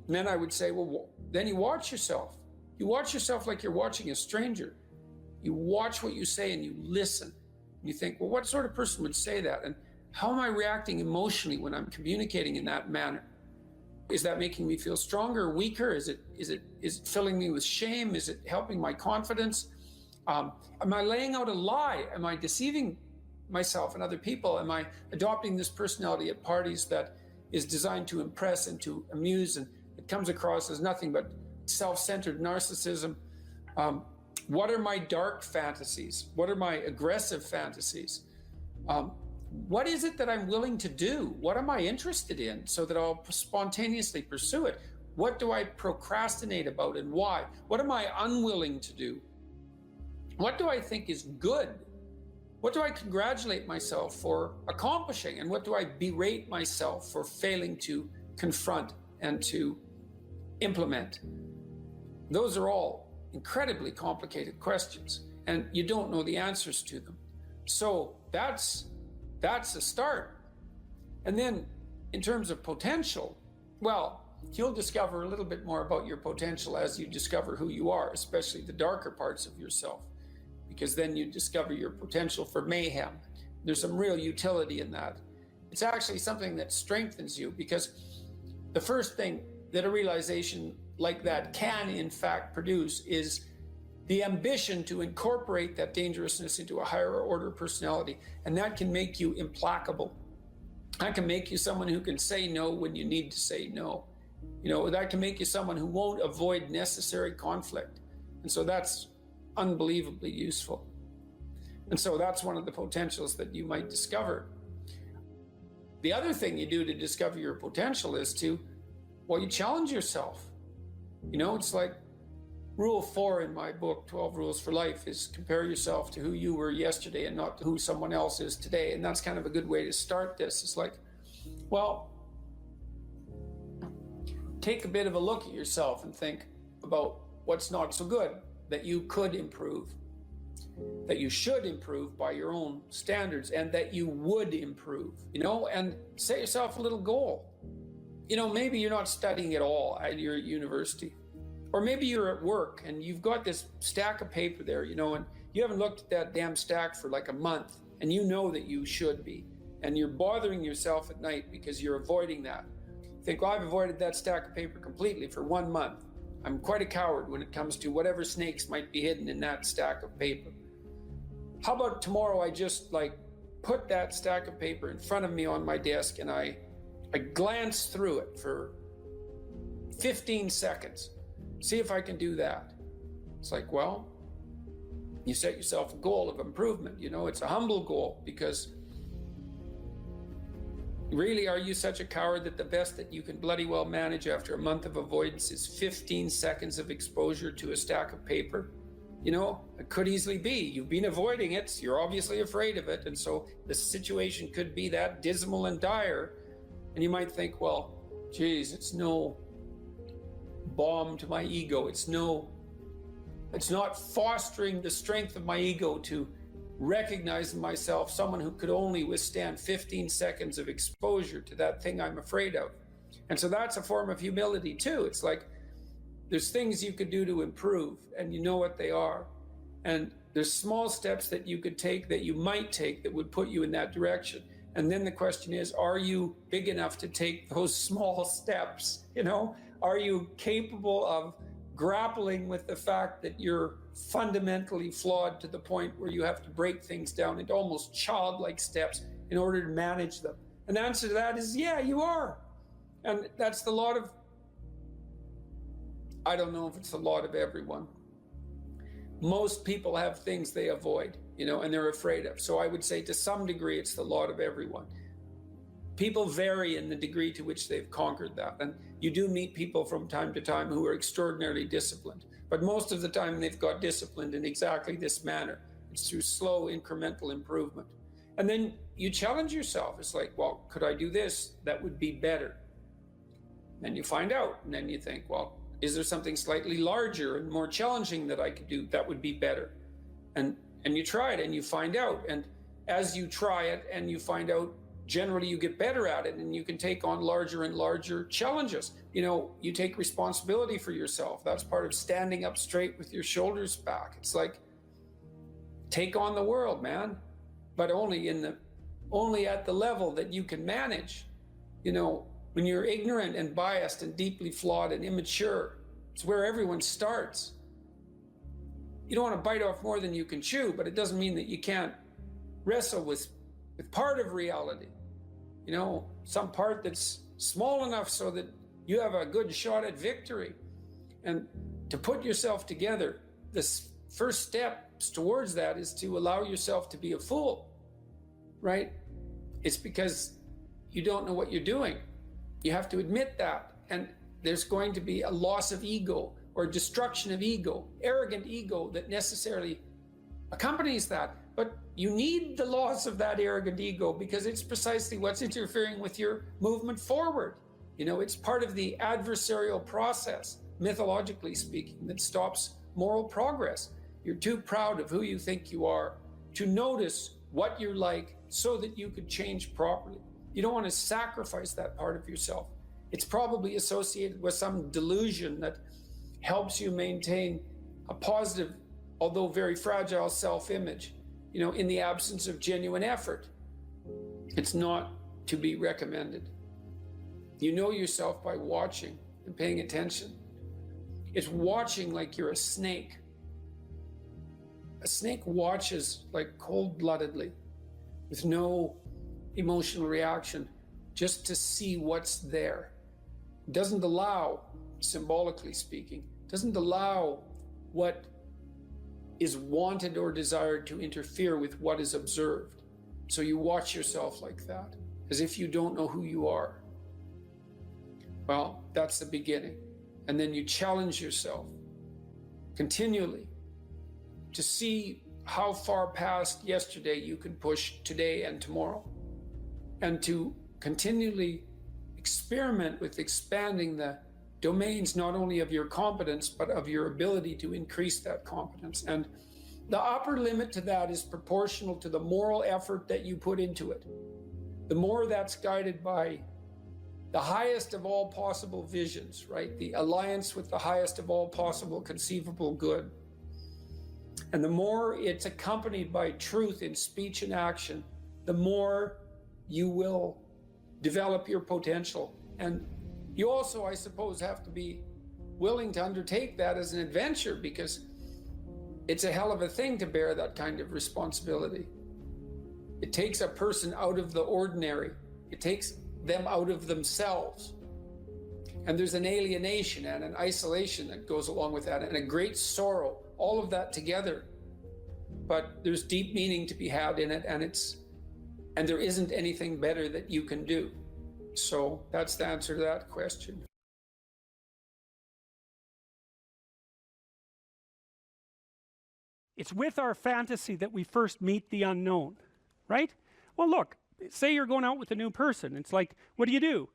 And then I would say, well, then you watch yourself. You watch yourself like you're watching a stranger. You watch what you say and you listen. And you think, well, what sort of person would say that? And how am I reacting emotionally when I'm communicating in that manner? Is that making me feel stronger or weaker? Is it filling me with shame? Is it helping my confidence? Am I laying out a lie? Am I deceiving myself and other people? Am I adopting this personality at parties that is designed to impress and to amuse, and it comes across as nothing but self-centered narcissism? What are my dark fantasies? What are my aggressive fantasies? What is it that I'm willing to do? What am I interested in so that I'll spontaneously pursue it? What do I procrastinate about and why? What am I unwilling to do? What do I think is good? What do I congratulate myself for accomplishing? And what do I berate myself for failing to confront and to implement? Those are all incredibly complicated questions, and you don't know the answers to them. So that's a start. And then in terms of potential, well, you'll discover a little bit more about your potential as you discover who you are, especially the darker parts of yourself, because then you discover your potential for mayhem. There's some real utility in that. It's actually something that strengthens you, because the first thing that a realization like that can in fact produce is the ambition to incorporate that dangerousness into a higher order personality. And that can make you implacable. That can make you someone who can say no when you need to say no. You know, that can make you someone who won't avoid necessary conflict. And so that's unbelievably useful. And so that's one of the potentials that you might discover. The other thing you do to discover your potential is to, well, you challenge yourself. You know, it's like rule 4 in my book, 12 Rules for Life, is compare yourself to who you were yesterday and not to who someone else is today. And that's kind of a good way to start this. It's like, well, take a bit of a look at yourself and think about what's not so good that you could improve, that you should improve by your own standards, and that you would improve, you know, and set yourself a little goal. You know, maybe you're not studying at all at your university, or maybe you're at work and you've got this stack of paper there, you know, and you haven't looked at that damn stack for like a month, and you know that you should be, and you're bothering yourself at night because you're avoiding that. You think, well, I've avoided that stack of paper completely for 1 month. I'm quite a coward when it comes to whatever snakes might be hidden in that stack of paper. How about tomorrow I just like put that stack of paper in front of me on my desk and I glance through it for 15 seconds. See if I can do that. It's like, well, you set yourself a goal of improvement. You know, it's a humble goal, because really, are you such a coward that the best that you can bloody well manage after a month of avoidance is 15 seconds of exposure to a stack of paper? You know, it could easily be. You've been avoiding it. You're obviously afraid of it. And so the situation could be that dismal and dire. And you might think, well, geez, it's no balm to my ego. It's not fostering the strength of my ego to recognize in myself someone who could only withstand 15 seconds of exposure to that thing I'm afraid of. And so that's a form of humility too. It's like, there's things you could do to improve, and you know what they are. And there's small steps that you could take, that you might take, that would put you in that direction. And then the question is, are you big enough to take those small steps? You know, are you capable of grappling with the fact that you're fundamentally flawed to the point where you have to break things down into almost childlike steps in order to manage them? And the answer to that is, yeah, you are. And that's the lot of, I don't know if it's the lot of everyone. Most people have things they avoid, you know, and they're afraid of. So I would say to some degree, it's the lot of everyone. People vary in the degree to which they've conquered that. And you do meet people from time to time who are extraordinarily disciplined. But most of the time they've got disciplined in exactly this manner. It's through slow incremental improvement. And then you challenge yourself. It's like, well, could I do this? That would be better. And you find out, and then you think, well, is there something slightly larger and more challenging that I could do that would be better? And you try it and you find out. And as you try it and you find out, generally you get better at it, and you can take on larger and larger challenges. You know, you take responsibility for yourself. That's part of standing up straight with your shoulders back. It's like, take on the world, man, but only at the level that you can manage. You know, when you're ignorant and biased and deeply flawed and immature, it's where everyone starts. You don't want to bite off more than you can chew, but it doesn't mean that you can't wrestle with part of reality. You know, some part that's small enough so that you have a good shot at victory. And to put yourself together, this first steps towards that is to allow yourself to be a fool, right? It's because you don't know what you're doing. You have to admit that. And there's going to be a loss of ego or destruction of ego, arrogant ego that necessarily accompanies that. But you need the loss of that arrogant ego, because it's precisely what's interfering with your movement forward. You know, it's part of the adversarial process, mythologically speaking, that stops moral progress. You're too proud of who you think you are to notice what you're like so that you could change properly. You don't want to sacrifice that part of yourself. It's probably associated with some delusion that helps you maintain a positive, although very fragile self-image, in the absence of genuine effort. It's not to be recommended. You know yourself by watching and paying attention. It's watching like you're a snake. A snake watches like cold-bloodedly, with no emotional reaction, just to see what's there. It doesn't allow, symbolically speaking, doesn't allow what is wanted or desired to interfere with what is observed. So you watch yourself like that, as if you don't know who you are. Well, that's the beginning. And then you challenge yourself continually to see how far past yesterday you can push today and tomorrow, and to continually experiment with expanding the domains not only of your competence but of your ability to increase that competence. And the upper limit to that is proportional to the moral effort that you put into it. The more that's guided by the highest of all possible visions, right? The alliance with the highest of all possible conceivable good. And the more it's accompanied by truth in speech and action, the more you will develop your potential. And you also, I suppose, have to be willing to undertake that as an adventure, because it's a hell of a thing to bear that kind of responsibility. It takes a person out of the ordinary. It takes them out of themselves. And there's an alienation and an isolation that goes along with that, and a great sorrow, all of that together. But there's deep meaning to be had in it, and there isn't anything better that you can do. So that's the answer to that question. It's with our fantasy that we first meet the unknown, right? Well, look, say you're going out with a new person. It's like, what do?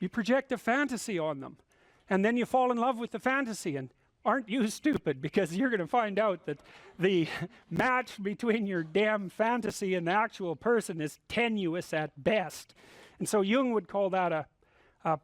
You project a fantasy on them, and then you fall in love with the fantasy. And aren't you stupid? Because you're going to find out that the match between your damn fantasy and the actual person is tenuous at best. And so Jung would call that a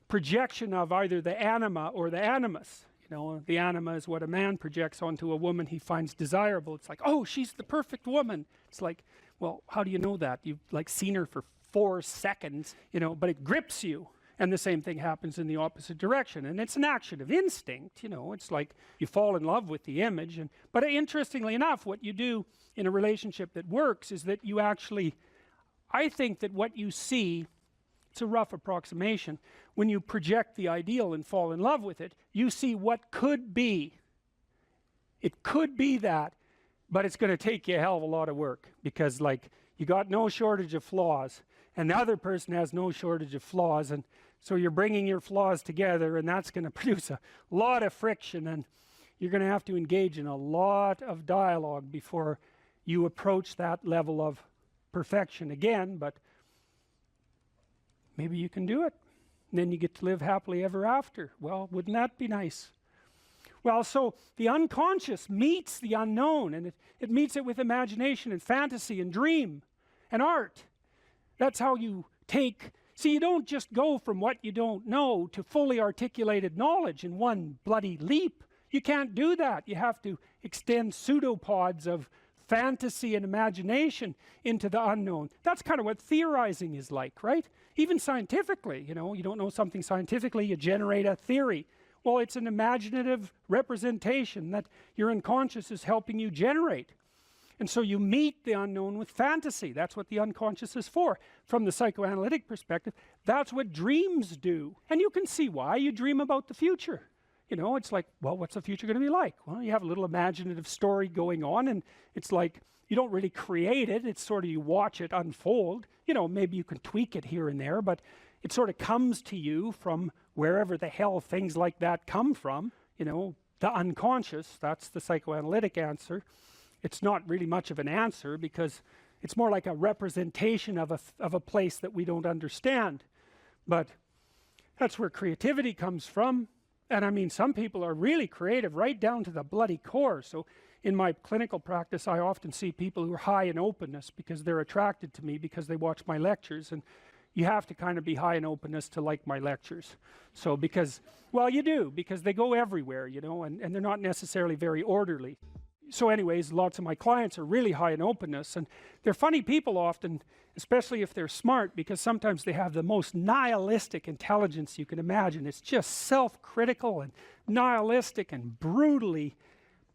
projection of either the anima or the animus. The anima is what a man projects onto a woman he finds desirable. It's like, oh, she's the perfect woman. It's like, well, how do you know that? You've seen her for 4 seconds, but it grips you. And the same thing happens in the opposite direction. And it's an action of instinct, it's like you fall in love with the image. But interestingly enough, what you do in a relationship that works is that you actually, I think that what you see, it's a rough approximation, when you project the ideal and fall in love with it, you see what could be. It could be that, but it's going to take you a hell of a lot of work, because you got no shortage of flaws, and the other person has no shortage of flaws, and so you're bringing your flaws together, and that's going to produce a lot of friction, and you're going to have to engage in a lot of dialogue before you approach that level of perfection again. But maybe you can do it, and then you get to live happily ever after. Well, wouldn't that be nice? Well, so the unconscious meets the unknown, and it meets it with imagination and fantasy and dream and art. That's how you see, you don't just go from what you don't know to fully articulated knowledge in one bloody leap. You can't do that. You have to extend pseudopods of fantasy and imagination into the unknown. That's kind of what theorizing is like, right? Even scientifically, you don't know something scientifically, you generate a theory. Well, it's an imaginative representation that your unconscious is helping you generate. And so you meet the unknown with fantasy. That's what the unconscious is for. From the psychoanalytic perspective, that's what dreams do. And you can see why. You dream about the future. It's like, well, what's the future going to be like? Well, you have a little imaginative story going on, and it's like, you don't really create it. It's sort of, you watch it unfold. Maybe you can tweak it here and there, but it sort of comes to you from wherever the hell things like that come from. The unconscious, that's the psychoanalytic answer. It's not really much of an answer, because it's more like a representation of a place that we don't understand. But that's where creativity comes from. And I mean, some people are really creative right down to the bloody core. So in my clinical practice, I often see people who are high in openness because they're attracted to me because they watch my lectures, and you have to kind of be high in openness to like my lectures. So because, well, you do, because they go everywhere, you know, and they're not necessarily very orderly. So anyways, lots of my clients are really high in openness, and they're funny people often, especially if they're smart, because sometimes they have the most nihilistic intelligence you can imagine. It's just self-critical and nihilistic and brutally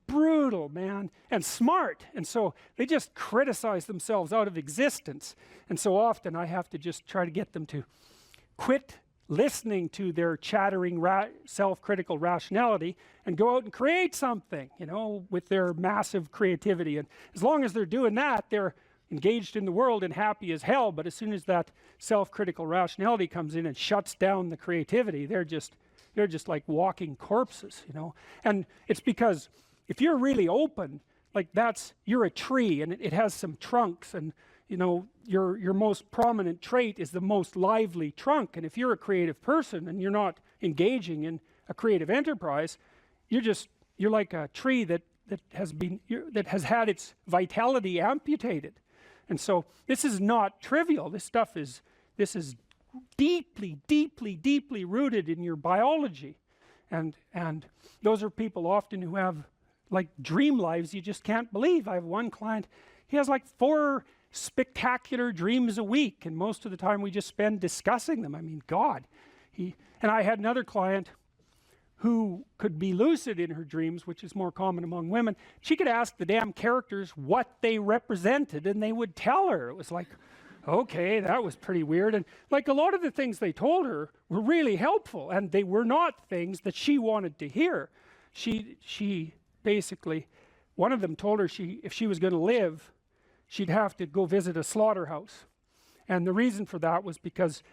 brutal, man, and smart, and so they just criticize themselves out of existence. And so often I have to just try to get them to quit listening to their chattering self-critical rationality and go out and create something, you know, with their massive creativity. And as long as they're doing that, they're engaged in the world and happy as hell. But as soon as that self-critical rationality comes in and shuts down the creativity, they're just like walking corpses, you know. And it's because if you're really open, like you're a tree, and it has some trunks, and you know, your most prominent trait is the most lively trunk. And if you're a creative person and you're not engaging in a creative enterprise, you're like a tree that has had its vitality amputated. And so this is not trivial. This is deeply, deeply, deeply rooted in your biology. And those are people often who have like dream lives you just can't believe. I have one client, he has like 4 spectacular dreams a week, and most of the time we just spend discussing them. I mean, God. And I had another client who could be lucid in her dreams, which is more common among women. She could ask the damn characters what they represented, and they would tell her. It was like, okay, that was pretty weird. And like a lot of the things they told her were really helpful, and they were not things that she wanted to hear. She basically, one of them told her if she was going to live, she'd have to go visit a slaughterhouse. And the reason for that was because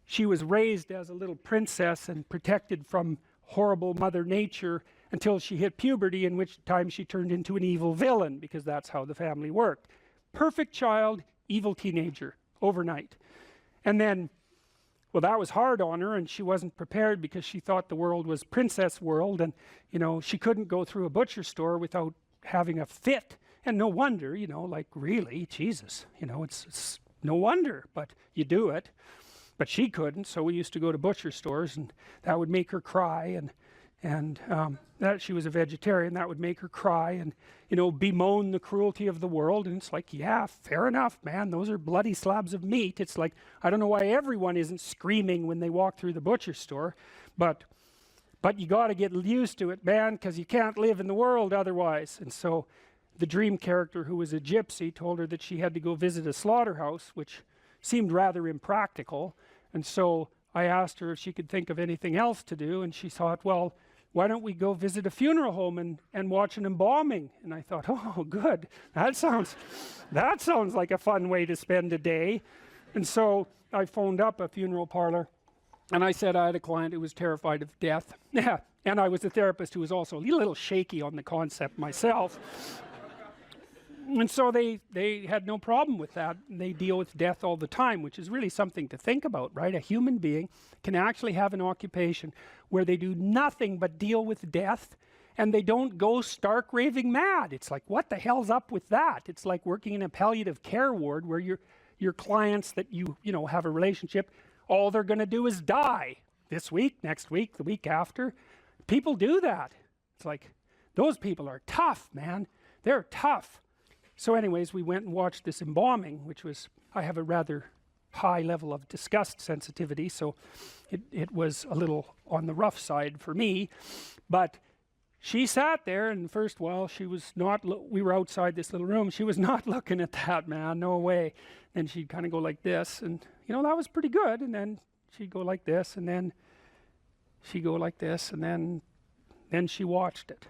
she was raised as a little princess and protected from horrible Mother Nature until she hit puberty, in which time she turned into an evil villain, because that's how the family worked. Perfect child, evil teenager, overnight. And then, well, that was hard on her, and she wasn't prepared because she thought the world was princess world, and you know, she couldn't go through a butcher store without having a fit. And no wonder, you know, like really, Jesus, you know, it's no wonder, but you do it. But she couldn't, so we used to go to butcher stores, and that would make her cry, and that she was a vegetarian, that would make her cry, and you know, bemoan the cruelty of the world. And it's like, yeah, fair enough, man, those are bloody slabs of meat. It's like, I don't know why everyone isn't screaming when they walk through the butcher store, but you got to get used to it, man, because you can't live in the world otherwise. And so the dream character, who was a gypsy, told her that she had to go visit a slaughterhouse, which seemed rather impractical. And so I asked her if she could think of anything else to do, and she thought, well, why don't we go visit a funeral home and watch an embalming? And I thought, oh, good, that sounds like a fun way to spend a day. And so I phoned up a funeral parlor, and I said I had a client who was terrified of death. Yeah, and I was a therapist who was also a little shaky on the concept myself. And so they had no problem with that. They deal with death all the time, which is really something to think about, right? A human being can actually have an occupation where they do nothing but deal with death, and they don't go stark raving mad. It's like, what the hell's up with that? It's like working in a palliative care ward where your clients that you know have a relationship, all they're going to do is die this week, next week, the week after. People do that. It's like, those people are tough, man. They're tough. So anyways, we went and watched this embalming, which was, I have a rather high level of disgust sensitivity, so it was a little on the rough side for me. But she sat there, and first while she was not, we were outside this little room, she was not looking at that, man, no way. And she'd kind of go like this, and you know, that was pretty good. And then she'd go like this, and then she'd go like this, and then she watched it.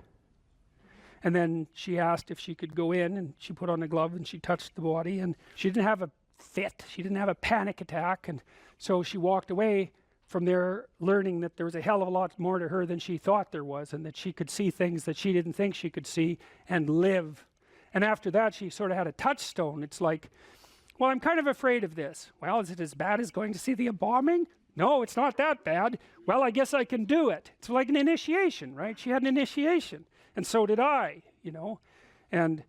And then she asked if she could go in, and she put on a glove and she touched the body, and she didn't have a fit, she didn't have a panic attack. And so she walked away from there learning that there was a hell of a lot more to her than she thought there was, and that she could see things that she didn't think she could see and live. And after that, she sort of had a touchstone. It's like, well, I'm kind of afraid of this. Well, is it as bad as going to see the embalming? No, it's not that bad. Well, I guess I can do it. It's like an initiation, right? She had an initiation. And so did I, you know. And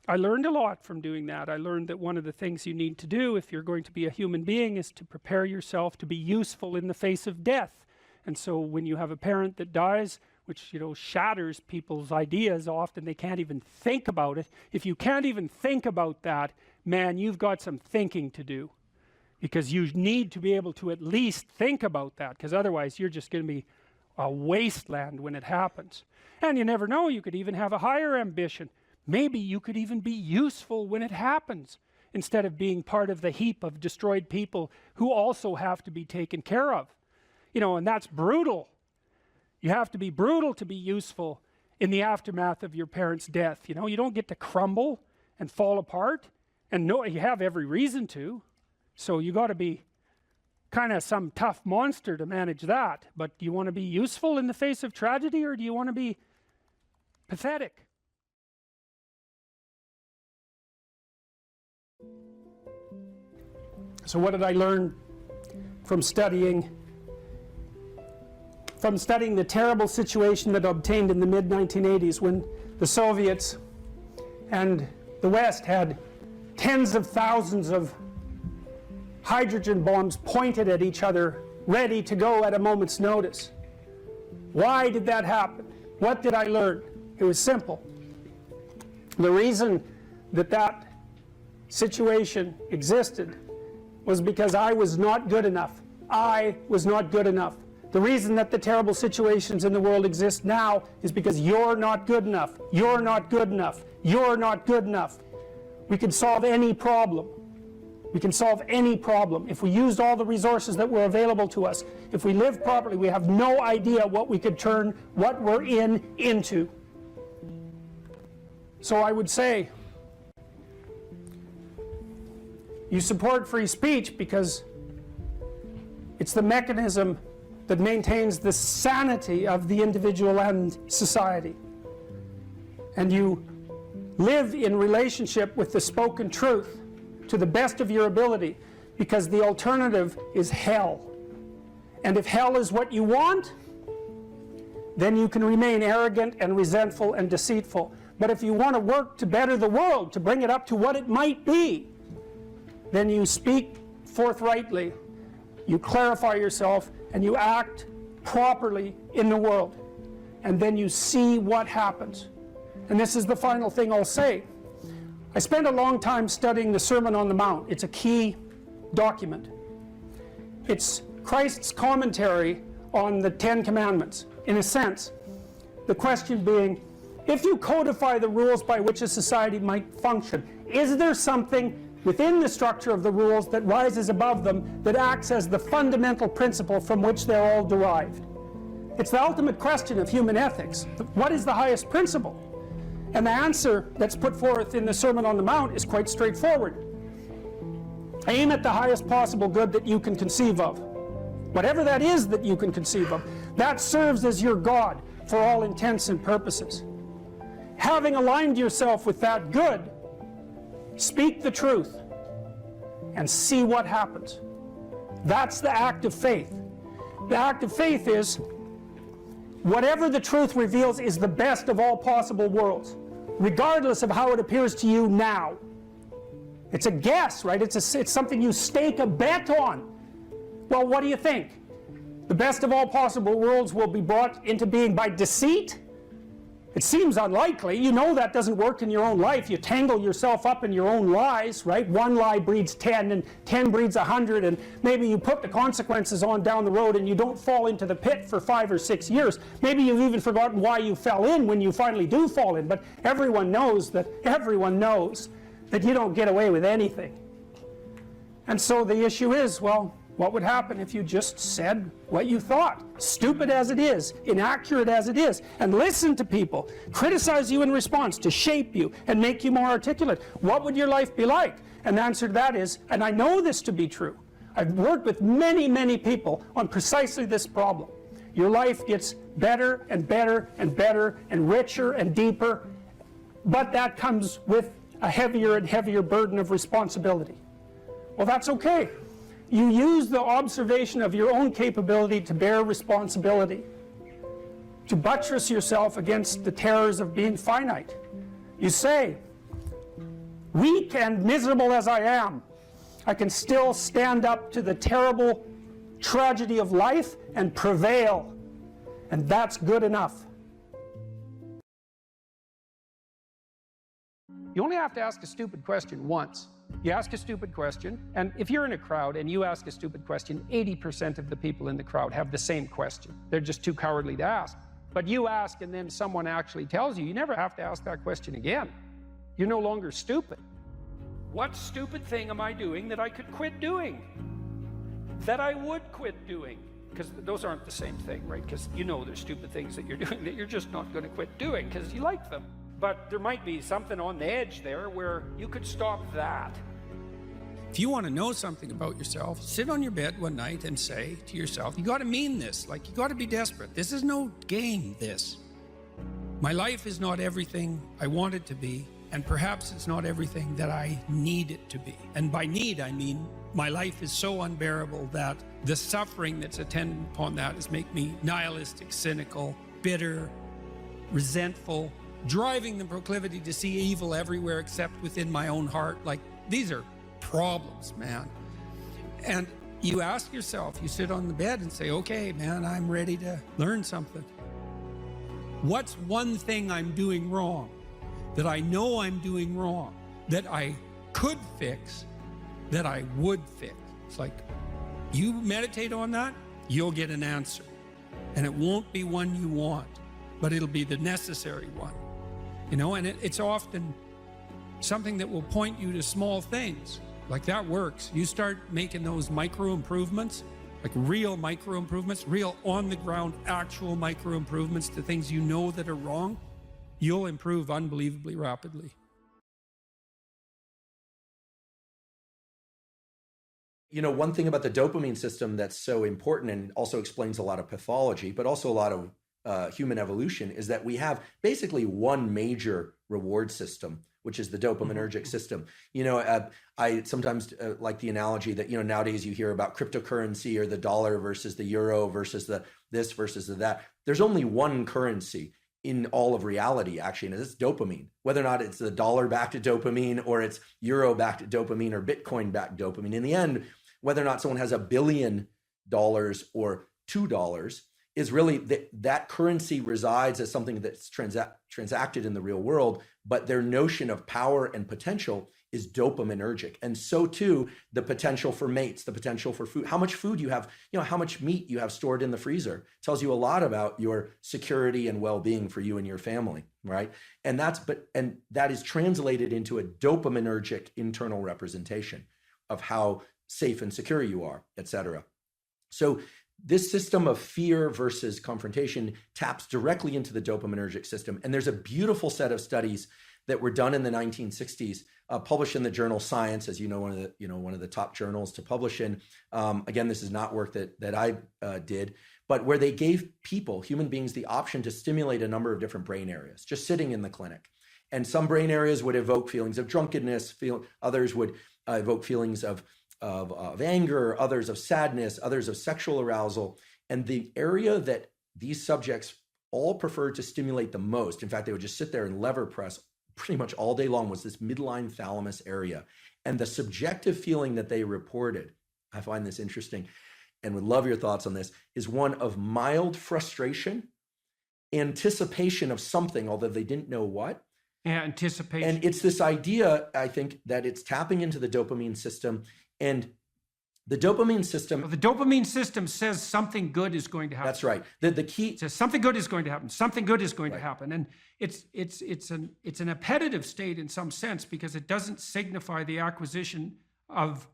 I learned a lot from doing that. I learned that one of the things you need to do if you're going to be a human being is to prepare yourself to be useful in the face of death. And so when you have a parent that dies, which, you know, shatters people's ideas, often they can't even think about it. If you can't even think about that, man, you've got some thinking to do, because you need to be able to at least think about that, because otherwise you're just going to be a wasteland when it happens. And you never know, you could even have a higher ambition. Maybe you could even be useful when it happens, instead of being part of the heap of destroyed people who also have to be taken care of. You know, and that's brutal. You have to be brutal to be useful in the aftermath of your parents' death. You know, you don't get to crumble and fall apart, and no, you have every reason to. So you got to be kind of some tough monster to manage that. But do you want to be useful in the face of tragedy, or do you want to be pathetic? So what did I learn from studying the terrible situation that obtained in the mid-1980s, when the Soviets and the West had tens of thousands of hydrogen bombs pointed at each other, ready to go at a moment's notice? Why did that happen? What did I learn? It was simple. The reason that that situation existed was because I was not good enough. I was not good enough. The reason that the terrible situations in the world exist now is because you're not good enough. You're not good enough. You're not good enough. We can solve any problem. We can solve any problem if we used all the resources that were available to us. If we live properly, we have no idea what we could turn what we're in into. So I would say, you support free speech because it's the mechanism that maintains the sanity of the individual and society. And you live in relationship with the spoken truth to the best of your ability, because the alternative is hell. And if hell is what you want, then you can remain arrogant and resentful and deceitful. But if you want to work to better the world, to bring it up to what it might be, then you speak forthrightly, you clarify yourself, and you act properly in the world. And then you see what happens. And this is the final thing I'll say. I spent a long time studying the Sermon on the Mount. It's a key document. It's Christ's commentary on the Ten Commandments, in a sense. The question being, if you codify the rules by which a society might function, is there something within the structure of the rules that rises above them, that acts as the fundamental principle from which they're all derived? It's the ultimate question of human ethics. What is the highest principle? And the answer that's put forth in the Sermon on the Mount is quite straightforward. Aim at the highest possible good that you can conceive of. Whatever that is that you can conceive of, that serves as your God for all intents and purposes. Having aligned yourself with that good, speak the truth and see what happens. That's the act of faith. The act of faith is, whatever the truth reveals is the best of all possible worlds, regardless of how it appears to you now. It's a guess, right? It's something you stake a bet on. Well, what do you think? The best of all possible worlds will be brought into being by deceit? It seems unlikely. You know that doesn't work in your own life. You tangle yourself up in your own lies, right? One lie breeds 10, and 10 breeds 100, and maybe you put the consequences on down the road and you don't fall into the pit for 5 or 6 years. Maybe you've even forgotten why you fell in when you finally do fall in, but everyone knows that you don't get away with anything. And so the issue is, well, what would happen if you just said what you thought? Stupid as it is, inaccurate as it is, and listen to people, criticize you in response to shape you and make you more articulate. What would your life be like? And the answer to that is, and I know this to be true, I've worked with many, many people on precisely this problem. Your life gets better and better and better and richer and deeper, but that comes with a heavier and heavier burden of responsibility. Well, that's okay. You use the observation of your own capability to bear responsibility, to buttress yourself against the terrors of being finite. You say, weak and miserable as I am, I can still stand up to the terrible tragedy of life and prevail. And that's good enough. You only have to ask a stupid question once. You ask a stupid question, and if you're in a crowd and you ask a stupid question, 80% of the people in the crowd have the same question. They're just too cowardly to ask. But you ask and then someone actually tells you, you never have to ask that question again. You're no longer stupid. What stupid thing am I doing that I could quit doing? That I would quit doing? Because those aren't the same thing, right? Because you know there's stupid things that you're doing that you're just not going to quit doing because you like them. But there might be something on the edge there where you could stop that. If you want to know something about yourself, sit on your bed one night and say to yourself, you got to mean this. Like, you got to be desperate. This is no game, this. My life is not everything I want it to be, and perhaps it's not everything that I need it to be. And by need, I mean my life is so unbearable that the suffering that's attendant upon that is make me nihilistic, cynical, bitter, resentful, driving the proclivity to see evil everywhere except within my own heart. Like, these are problems, man. And you ask yourself, you sit on the bed and say, okay, man, I'm ready to learn something. What's one thing I'm doing wrong that I know I'm doing wrong, that I could fix, that I would fix? It's like, you meditate on that, you'll get an answer. And it won't be one you want, but it'll be the necessary one. You know, and it's often something that will point you to small things. Like, that works. You start making those micro improvements, like real micro improvements, real on the ground, actual micro improvements to things you know that are wrong, you'll improve unbelievably rapidly. You know, one thing about the dopamine system that's so important and also explains a lot of pathology, but also a lot of human evolution, is that we have basically one major reward system, which is the dopaminergic system. You know, I sometimes like the analogy that, you know, nowadays you hear about cryptocurrency or the dollar versus the euro versus the this versus the that. There's only one currency in all of reality, actually, and it's dopamine. Whether or not it's the dollar backed to dopamine or it's euro backed to dopamine or Bitcoin backed dopamine, in the end, whether or not someone has $1 billion or $2 is really that currency resides as something that's transacted in the real world, but their notion of power and potential is dopaminergic. And so too, the potential for mates, the potential for food, how much food you have, you know, how much meat you have stored in the freezer tells you a lot about your security and well-being for you and your family, right? And that is translated into a dopaminergic internal representation of how safe and secure you are, et cetera. So this system of fear versus confrontation taps directly into the dopaminergic system. And there's a beautiful set of studies that were done in the 1960s, published in the journal Science, as you know, one of the top journals to publish in. Again, this is not work that I did, but where they gave people, human beings, the option to stimulate a number of different brain areas, just sitting in the clinic. And some brain areas would evoke feelings of drunkenness, others would evoke feelings of anger, others of sadness, others of sexual arousal. And the area that these subjects all preferred to stimulate the most, in fact, they would just sit there and lever press pretty much all day long, was this midline thalamus area. And the subjective feeling that they reported, I find this interesting and would love your thoughts on this, is one of mild frustration, anticipation of something, although they didn't know what. Yeah, anticipation. And it's this idea, I think, that it's tapping into the dopamine system. And the dopamine system... Well, the dopamine system says something good is going to happen. That's right. The key... It says something good is going to happen. Something good is going to happen. And it's an appetitive state in some sense, because it doesn't signify the acquisition of...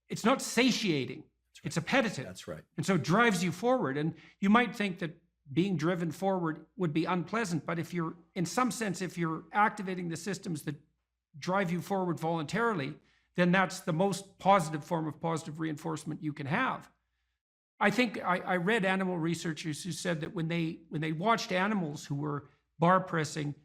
It's not satiating. Right. It's appetitive. That's right. And so it drives you forward. And you might think that being driven forward would be unpleasant, but if you're, in some sense, if you're activating the systems that drive you forward voluntarily, then that's the most positive form of positive reinforcement you can have. I think I read animal researchers who said that when they watched animals who were bar pressing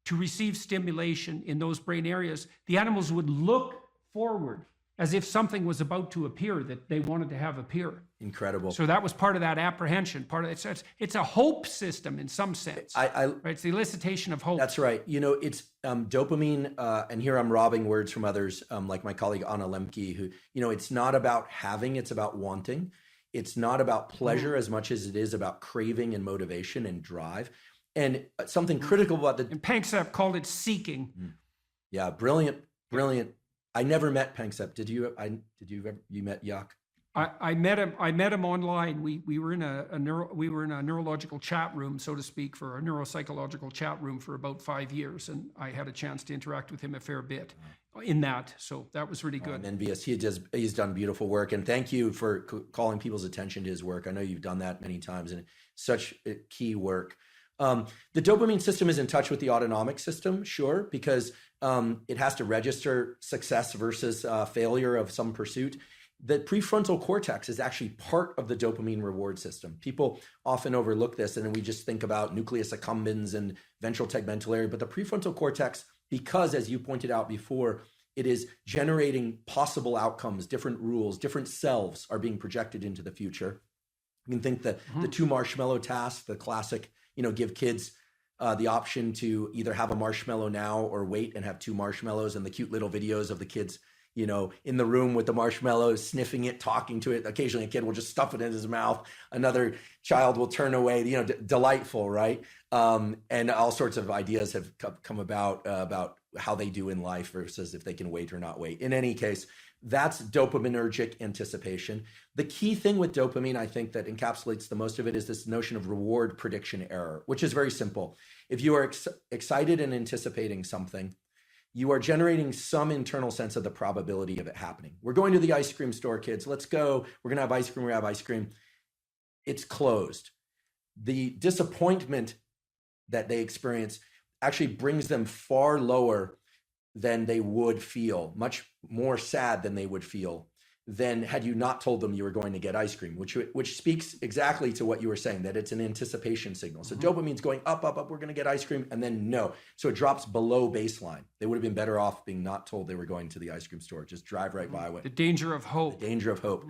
to receive stimulation in those brain areas, the animals would look forward as if something was about to appear that they wanted to have appear. Incredible. So that was part of that apprehension. Part of it. So it's a hope system in some sense. Right? It's the elicitation of hope. That's right. You know, it's dopamine, and here I'm robbing words from others, like my colleague Anna Lemke, who, you know, it's not about having, it's about wanting. It's not about pleasure as much as it is about craving and motivation and drive. And something critical about and Panksepp called it seeking. Yeah, brilliant. I never met Panksepp. Did you? You met Yak? I met him online. We were in a neurological chat room, so to speak, for a neuropsychological chat room for about 5 years, and I had a chance to interact with him a fair bit in that. So that was really good. I'm envious. He's done beautiful work, and thank you for calling people's attention to his work. I know you've done that many times, and such key work. The dopamine system is in touch with the autonomic system, sure, because it has to register success versus failure of some pursuit. The prefrontal cortex is actually part of the dopamine reward system. People often overlook this, and then we just think about nucleus accumbens and ventral tegmental area. But the prefrontal cortex, because as you pointed out before, it is generating possible outcomes, different rules, different selves are being projected into the future. You can think that the 2 marshmallow task, the classic, you know, give kids the option to either have a marshmallow now or wait and have 2 marshmallows, and the cute little videos of the kids, you know, in the room with the marshmallows, sniffing it, talking to it. Occasionally a kid will just stuff it in his mouth. Another child will turn away, you know, delightful, right? And all sorts of ideas have come about how they do in life versus if they can wait or not wait. In any case, that's dopaminergic anticipation. The key thing with dopamine, I think, that encapsulates the most of it is this notion of reward prediction error, which is very simple. If you are excited and anticipating something, you are generating some internal sense of the probability of it happening. We're going to the ice cream store, kids. Let's go. We're going to have ice cream. We have ice cream. It's closed. The disappointment that they experience actually brings them far lower than they would feel, much more sad than they would feel than had you not told them you were going to get ice cream, which speaks exactly to what you were saying, that it's an anticipation signal. So dopamine's going up, we're going to get ice cream, and then no. So it drops below baseline. They would have been better off being not told they were going to the ice cream store. Just drive right by it. The danger of hope. The danger of hope.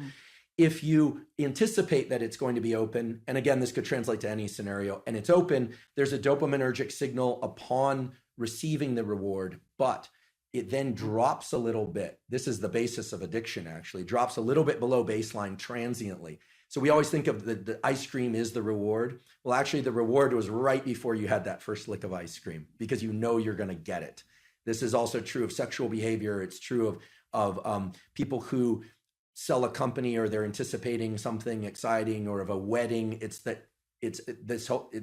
If you anticipate that it's going to be open, and again, this could translate to any scenario, and it's open, there's a dopaminergic signal upon receiving the reward, but it then drops a little bit. This is the basis of addiction, actually. Drops a little bit below baseline transiently. So we always think of the ice cream is the reward. Well, actually, the reward was right before you had that first lick of ice cream because you know you're going to get it. This is also true of sexual behavior. It's true of people who sell a company or they're anticipating something exciting, or of a wedding. It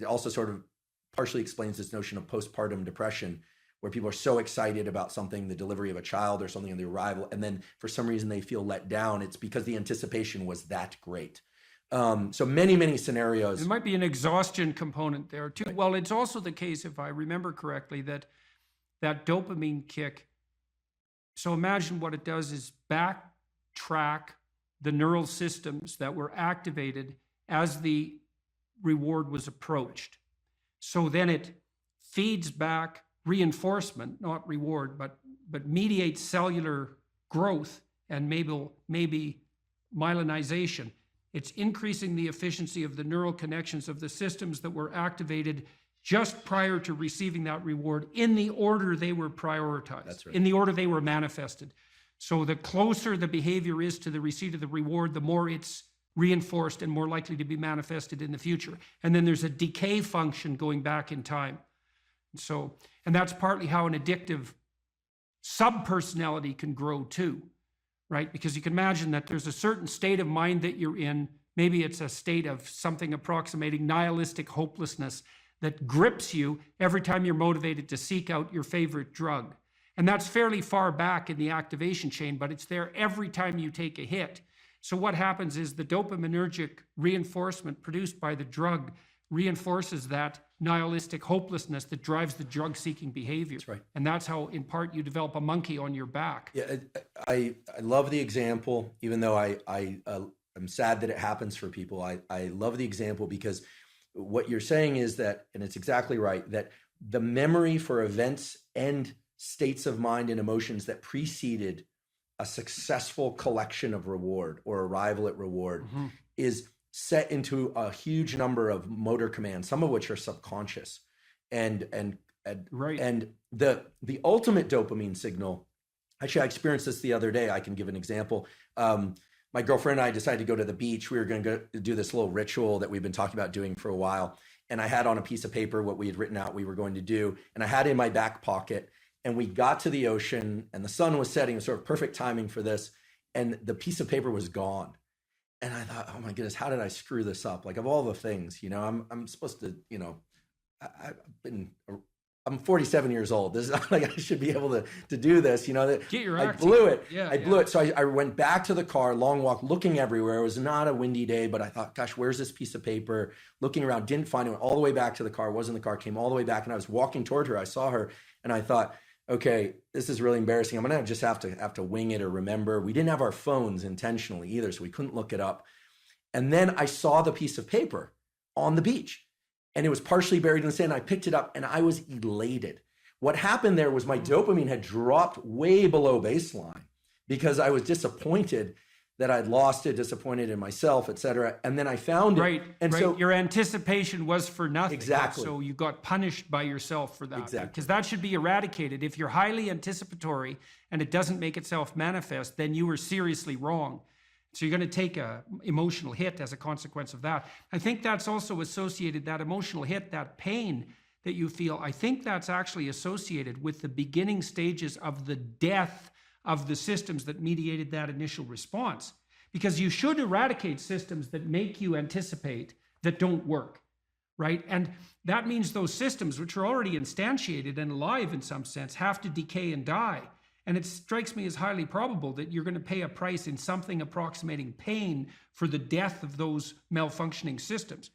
also sort of partially explains this notion of postpartum depression, where people are so excited about something, the delivery of a child or something, the arrival, and then for some reason they feel let down. It's because the anticipation was that great. So many scenarios. There might be an exhaustion component there too. Right. Well, it's also the case, if I remember correctly, that dopamine kick. So imagine what it does is backtrack the neural systems that were activated as the reward was approached. So then it feeds back reinforcement, not reward, but mediates cellular growth and maybe myelinization. It's increasing the efficiency of the neural connections of the systems that were activated just prior to receiving that reward in the order they were prioritized. That's right. In the order they were manifested. So the closer the behavior is to the receipt of the reward, the more it's reinforced and more likely to be manifested in the future. And then there's a decay function going back in time. So, and that's partly how an addictive subpersonality can grow too, right? Because you can imagine that there's a certain state of mind that you're in. Maybe it's a state of something approximating nihilistic hopelessness that grips you every time you're motivated to seek out your favorite drug. And that's fairly far back in the activation chain, but it's there every time you take a hit. So what happens is the dopaminergic reinforcement produced by the drug reinforces that nihilistic hopelessness that drives the drug-seeking behavior. That's right. And that's how, in part, you develop a monkey on your back. Yeah, I love the example, even though I'm sad that it happens for people. I love the example because what you're saying is that, and it's exactly right, that the memory for events and states of mind and emotions that preceded a successful collection of reward or arrival at reward is set into a huge number of motor commands, some of which are subconscious. And the ultimate dopamine signal, actually, I experienced this the other day. I can give an example. My girlfriend and I decided to go to the beach. We were going to go do this little ritual that we've been talking about doing for a while. And I had on a piece of paper what we had written out we were going to do. And I had it in my back pocket. And we got to the ocean and the sun was setting, sort of perfect timing for this. And the piece of paper was gone. And I thought, oh my goodness, how did I screw this up? Like, of all the things, I'm supposed to, I'm 47 years old. This is not like I should be able to do this, Get your I act blew it. Yeah, I blew it. So I went back to the car, long walk, looking everywhere. It was not a windy day, but I thought, gosh, where's this piece of paper? Looking around, didn't find it. Went all the way back to the car, wasn't in the car, came all the way back. And I was walking toward her. I saw her and I thought, okay, this is really embarrassing. I'm going to just have to wing it or remember. We didn't have our phones intentionally either, so we couldn't look it up. And then I saw the piece of paper on the beach and it was partially buried in the sand. I picked it up and I was elated. What happened there was my dopamine had dropped way below baseline because I was disappointed that I'd lost it, disappointed in myself, et cetera. And then I found it. And so your anticipation was for nothing. Exactly. So you got punished by yourself for that. Exactly. Because that should be eradicated. If you're highly anticipatory and it doesn't make itself manifest, then you were seriously wrong. So you're going to take a emotional hit as a consequence of that. I think that's also associated, that emotional hit, that pain that you feel, I think that's actually associated with the beginning stages of the death of the systems that mediated that initial response. Because you should eradicate systems that make you anticipate that don't work, right? And that means those systems, which are already instantiated and alive in some sense, have to decay and die. And it strikes me as highly probable that you're going to pay a price in something approximating pain for the death of those malfunctioning systems.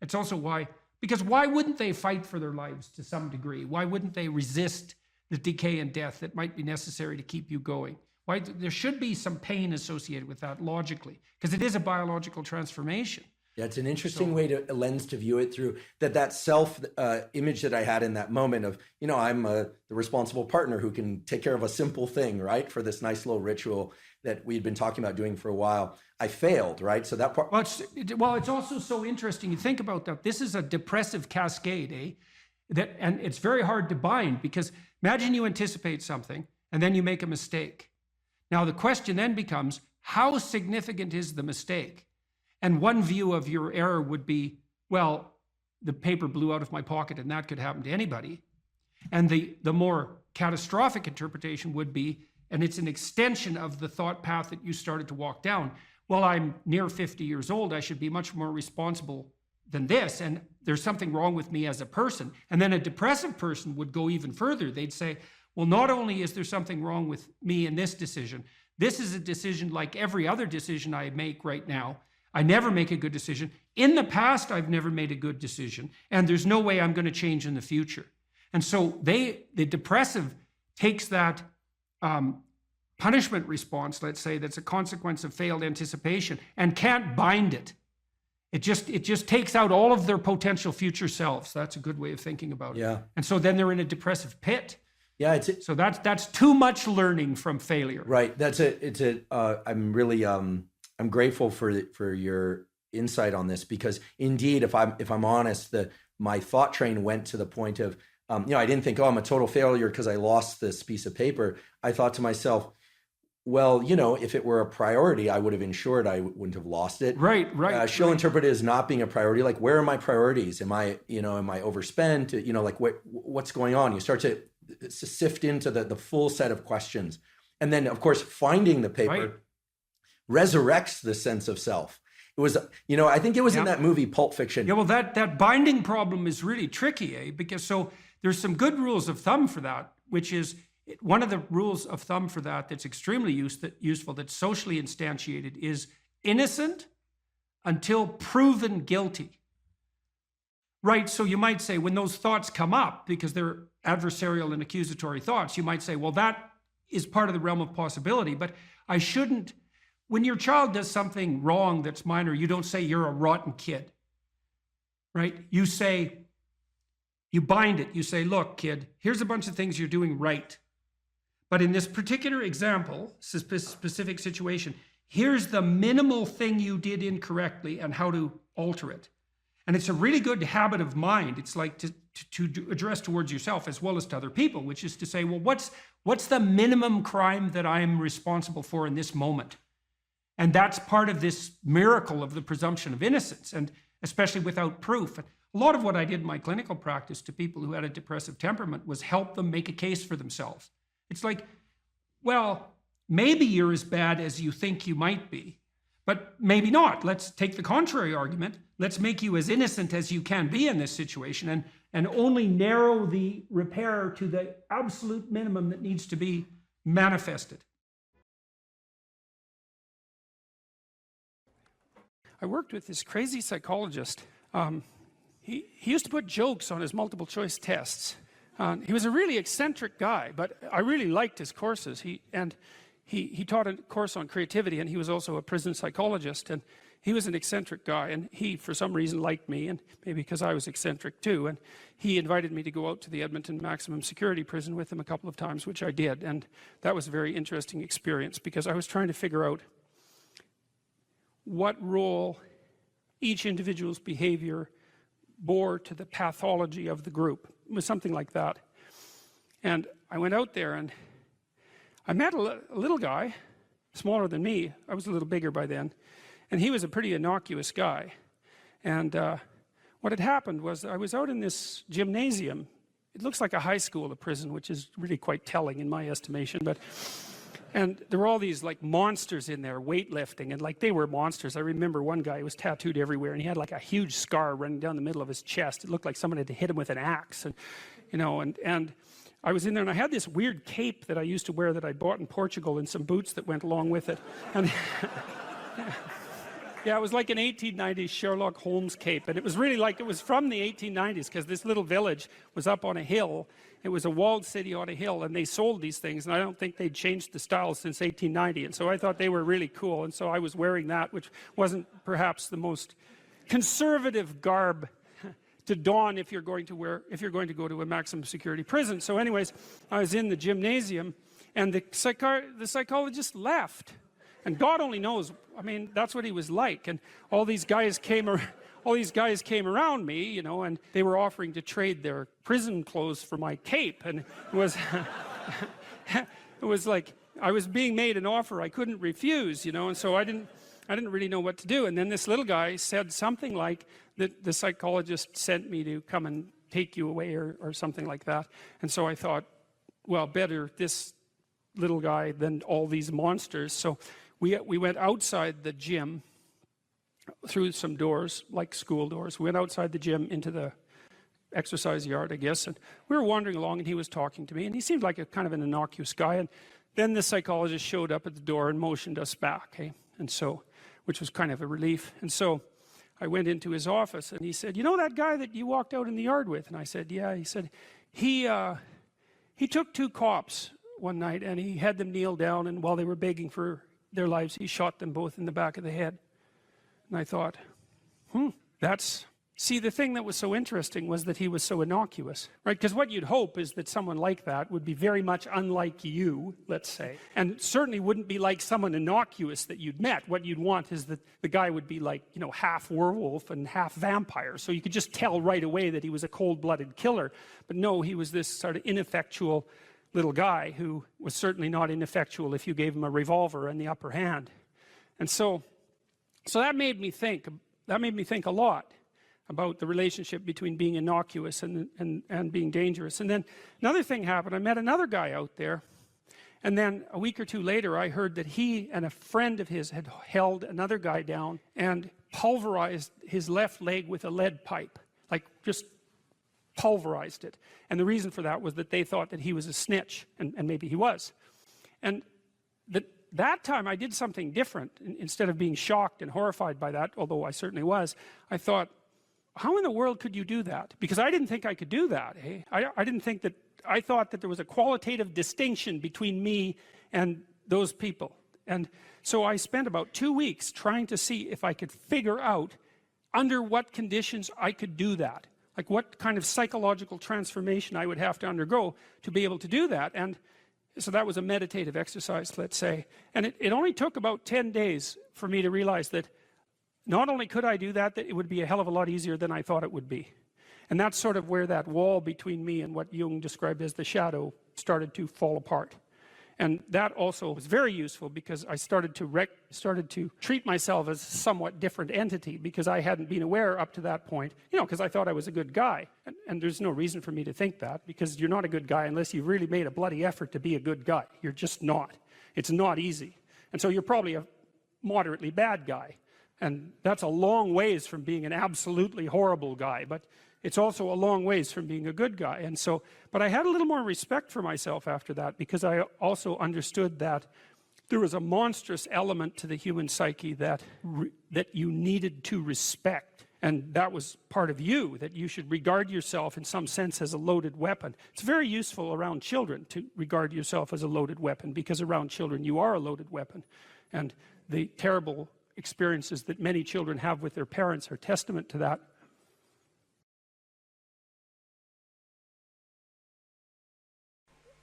It's also why, because why wouldn't they fight for their lives to some degree? Why wouldn't they resist the decay and death that might be necessary to keep you going? Why? There should be some pain associated with that logically, because it is a biological transformation. Yeah, it's an interesting a lens to view it through. That self image that I had in that moment of, I'm the responsible partner who can take care of a simple thing, right? For this nice little ritual that we'd been talking about doing for a while. I failed, right? So that part. Well, it's also so interesting. You think about that. This is a depressive cascade, and it's very hard to bind, because imagine you anticipate something and then you make a mistake. Now the question then becomes, how significant is the mistake? And one view of your error would be, well, the paper blew out of my pocket and that could happen to anybody. And the more catastrophic interpretation would be, and it's an extension of the thought path that you started to walk down, well, I'm near 50 years old, I should be much more responsible than this, and there's something wrong with me as a person. And then a depressive person would go even further. They'd say, well, not only is there something wrong with me in this decision, this is a decision like every other decision I make right now. I never make a good decision. In the past, I've never made a good decision, and there's no way I'm going to change in the future. And so the depressive takes that punishment response, let's say, that's a consequence of failed anticipation, and can't bind it. It just takes out all of their potential future selves. That's a good way of thinking about it. Yeah. And so then they're in a depressive pit. Yeah. So that's too much learning from failure. Right. I'm really I'm grateful for your insight on this, because indeed, if I'm honest, my thought train went to the point of, I didn't think, I'm a total failure because I lost this piece of paper. I thought to myself, well, if it were a priority, I would have ensured I wouldn't have lost it. Right. She'll interpret it as not being a priority. Like, where are my priorities? Am I overspent? Like what's going on? You start to sift into the full set of questions. And then, of course, finding the paper resurrects the sense of self. It was, I think it was in that movie, Pulp Fiction. Yeah, well, that binding problem is really tricky, because so there's some good rules of thumb for that, which is one of the rules of thumb for that that's extremely useful, that's socially instantiated, is innocent until proven guilty. Right? So you might say, when those thoughts come up, because they're adversarial and accusatory thoughts, you might say, well, that is part of the realm of possibility, but I shouldn't. When your child does something wrong that's minor, you don't say you're a rotten kid, right? You bind it. You say, look, kid, here's a bunch of things you're doing right, But in this particular example, specific situation, here's the minimal thing you did incorrectly and how to alter it. And it's a really good habit of mind. It's like to address towards yourself as well as to other people, which is to say, well, what's the minimum crime that I'm responsible for in this moment? And that's part of this miracle of the presumption of innocence, and especially without proof. A lot of what I did in my clinical practice to people who had a depressive temperament was help them make a case for themselves. It's like, well, maybe you're as bad as you think you might be, but maybe not. Let's take the contrary argument. Let's make you as innocent as you can be in this situation, and only narrow the repair to the absolute minimum that needs to be manifested. I worked with this crazy psychologist. He used to put jokes on his multiple choice tests. He was a really eccentric guy, but I really liked his courses. He taught a course on creativity, and he was also a prison psychologist, and he was an eccentric guy, and he for some reason liked me, and maybe because I was eccentric too, and he invited me to go out to the Edmonton maximum security prison with him a couple of times, which I did, and that was a very interesting experience because I was trying to figure out what role each individual's behavior bore to the pathology of the group. It was something like that. And I went out there and I met a little guy, smaller than me. I was a little bigger by then. And he was a pretty innocuous guy. And what had happened was I was out in this gymnasium. It looks like a high school, a prison, which is really quite telling in my estimation. And there were all these like monsters in there weightlifting, and like they were monsters. I remember one guy who was tattooed everywhere, and he had like a huge scar running down the middle of his chest. It looked like someone had hit him with an axe, and you know, and I was in there, and I had this weird cape that I used to wear that I bought in Portugal, and some boots that went along with it. And yeah, it was like an 1890s Sherlock Holmes cape, and it was really like it was from the 1890s because this little village was up on a hill. It was a walled city on a hill, and they sold these things, and I don't think they'd changed the style since 1890, and so I thought they were really cool, and so I was wearing that, which wasn't perhaps the most conservative garb to don if you're going to go to a maximum security prison. So anyways, I was in the gymnasium, and the psychologist left, and God only knows, I mean, that's what he was like, and all these guys came around me, you know, and they were offering to trade their prison clothes for my cape, and it was it was like I was being made an offer I couldn't refuse, you know, and so I didn't really know what to do. And then this little guy said something like that the psychologist sent me to come and take you away or something like that. And so I thought, well, better this little guy than all these monsters. So we went outside the gym through some doors, like school doors. We went outside the gym into the exercise yard, I guess, and we were wandering along, and he was talking to me, and he seemed like a kind of an innocuous guy. And then the psychologist showed up at the door and motioned us back, okay? And so, which was kind of a relief. And so I went into his office, and he said, you know that guy that you walked out in the yard with? And I said, yeah. He said, he took two cops one night, and he had them kneel down, and while they were begging for their lives, he shot them both in the back of the head. And I thought, see, the thing that was so interesting was that he was so innocuous, right? Because what you'd hope is that someone like that would be very much unlike you, let's say, and certainly wouldn't be like someone innocuous that you'd met. What you'd want is that the guy would be like, you know, half werewolf and half vampire, so you could just tell right away that he was a cold-blooded killer. But no, he was this sort of ineffectual little guy who was certainly not ineffectual if you gave him a revolver and the upper hand. And so that made me think a lot about the relationship between being innocuous and being dangerous. And then another thing happened. I met another guy out there, and then a week or two later I heard that he and a friend of his had held another guy down and pulverized his left leg with a lead pipe, like just pulverized it. And the reason for that was that they thought that he was a snitch, and maybe he was. And that time I did something different. Instead of being shocked and horrified by that, although I certainly was, I thought, how in the world could you do that? Because I didn't think I could do that. Eh? I thought that there was a qualitative distinction between me and those people. And so I spent about 2 weeks trying to see if I could figure out under what conditions I could do that. Like what kind of psychological transformation I would have to undergo to be able to do that. And So that was a meditative exercise, let's say. And it only took about 10 days for me to realize that not only could I do that, that it would be a hell of a lot easier than I thought it would be. And that's sort of where that wall between me and what Jung described as the shadow started to fall apart. And that also was very useful because I started to treat myself as a somewhat different entity, because I hadn't been aware up to that point, you know, because I thought I was a good guy. And there's no reason for me to think that, because you're not a good guy unless you've really made a bloody effort to be a good guy. You're just not. It's not easy. And so you're probably a moderately bad guy. And that's a long ways from being an absolutely horrible guy. But it's also a long ways from being a good guy. And so, but I had a little more respect for myself after that, because I also understood that there was a monstrous element to the human psyche that you needed to respect. And that was part of you, that you should regard yourself in some sense as a loaded weapon. It's very useful around children to regard yourself as a loaded weapon, because around children you are a loaded weapon. And the terrible experiences that many children have with their parents are testament to that.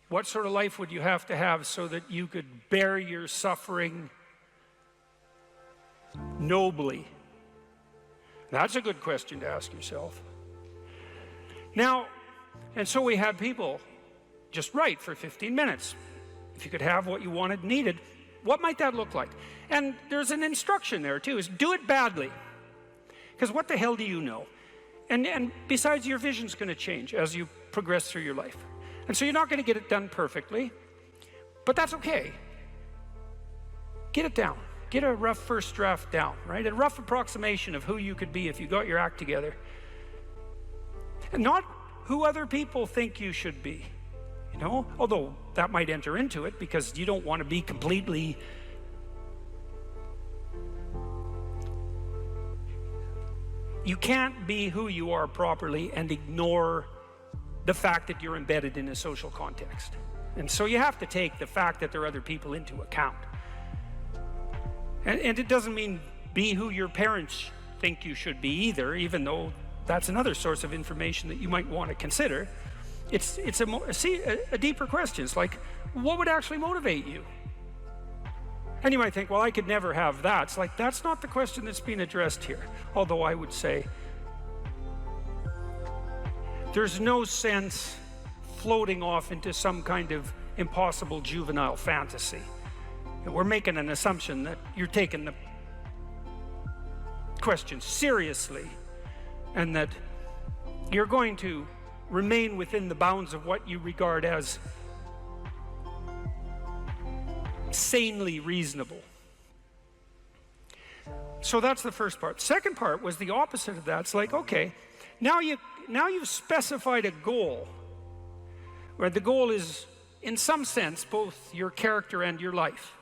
What sort of life would you have to have so that you could bear your suffering nobly? That's a good question to ask yourself. Now, and so we had people just write for 15 minutes. If you could have what you wanted and needed, what might that look like? And there's an instruction there too, is do it badly. Because what the hell do you know? And besides, your vision's going to change as you progress through your life. And so you're not going to get it done perfectly, but that's okay. Get it down. Get a rough first draft down, right? A rough approximation of who you could be if you got your act together. And not who other people think you should be, you know? Although that might enter into it, because you don't want to be completely you can't be who you are properly and ignore the fact that you're embedded in a social context. And so you have to take the fact that there are other people into account. And it doesn't mean be who your parents think you should be either, even though that's another source of information that you might want to consider. It's a deeper question. It's like, what would actually motivate you? And you might think, well, I could never have that. It's like, that's not the question that's being addressed here. Although I would say, there's no sense floating off into some kind of impossible juvenile fantasy. We're making an assumption that you're taking the question seriously, and that you're going to remain within the bounds of what you regard as sanely reasonable. So that's the first part. Second part was the opposite of that. It's like, okay, now you've specified a goal, where the goal is, in some sense, both your character and your life.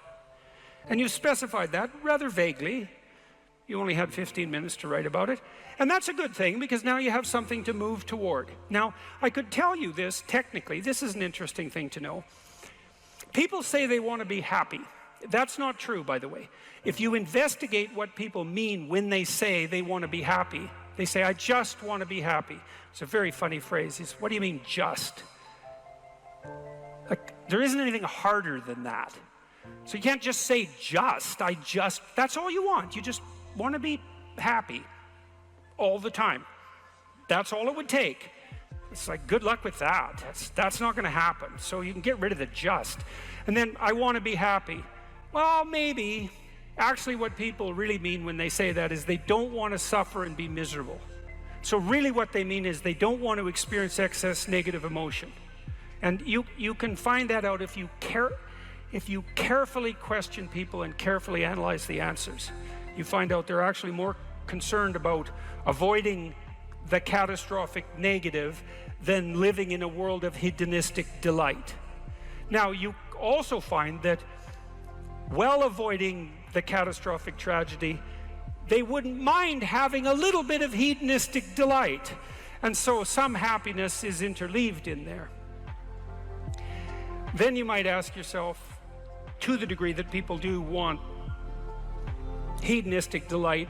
And you've specified that rather vaguely. You only had 15 minutes to write about it. And that's a good thing, because now you have something to move toward. Now, I could tell you this technically. This is an interesting thing to know. People say they want to be happy. That's not true, by the way. If you investigate what people mean when they say they want to be happy, they say, I just want to be happy. It's a very funny phrase. It's, what do you mean, just? Like, there isn't anything harder than that. So you can't just say that's all you want. You just want to be happy all the time. That's all it would take. It's like, good luck with that. That's not going to happen. So you can get rid of the just. And then, I want to be happy. Well, maybe. Actually, what people really mean when they say that is they don't want to suffer and be miserable. So really what they mean is they don't want to experience excess negative emotion. And you can find that out if you carefully question people and carefully analyze the answers. You find out they're actually more concerned about avoiding the catastrophic negative than living in a world of hedonistic delight. Now, you also find that while avoiding the catastrophic tragedy, they wouldn't mind having a little bit of hedonistic delight. And so some happiness is interleaved in there. Then you might ask yourself, to the degree that people do want hedonistic delight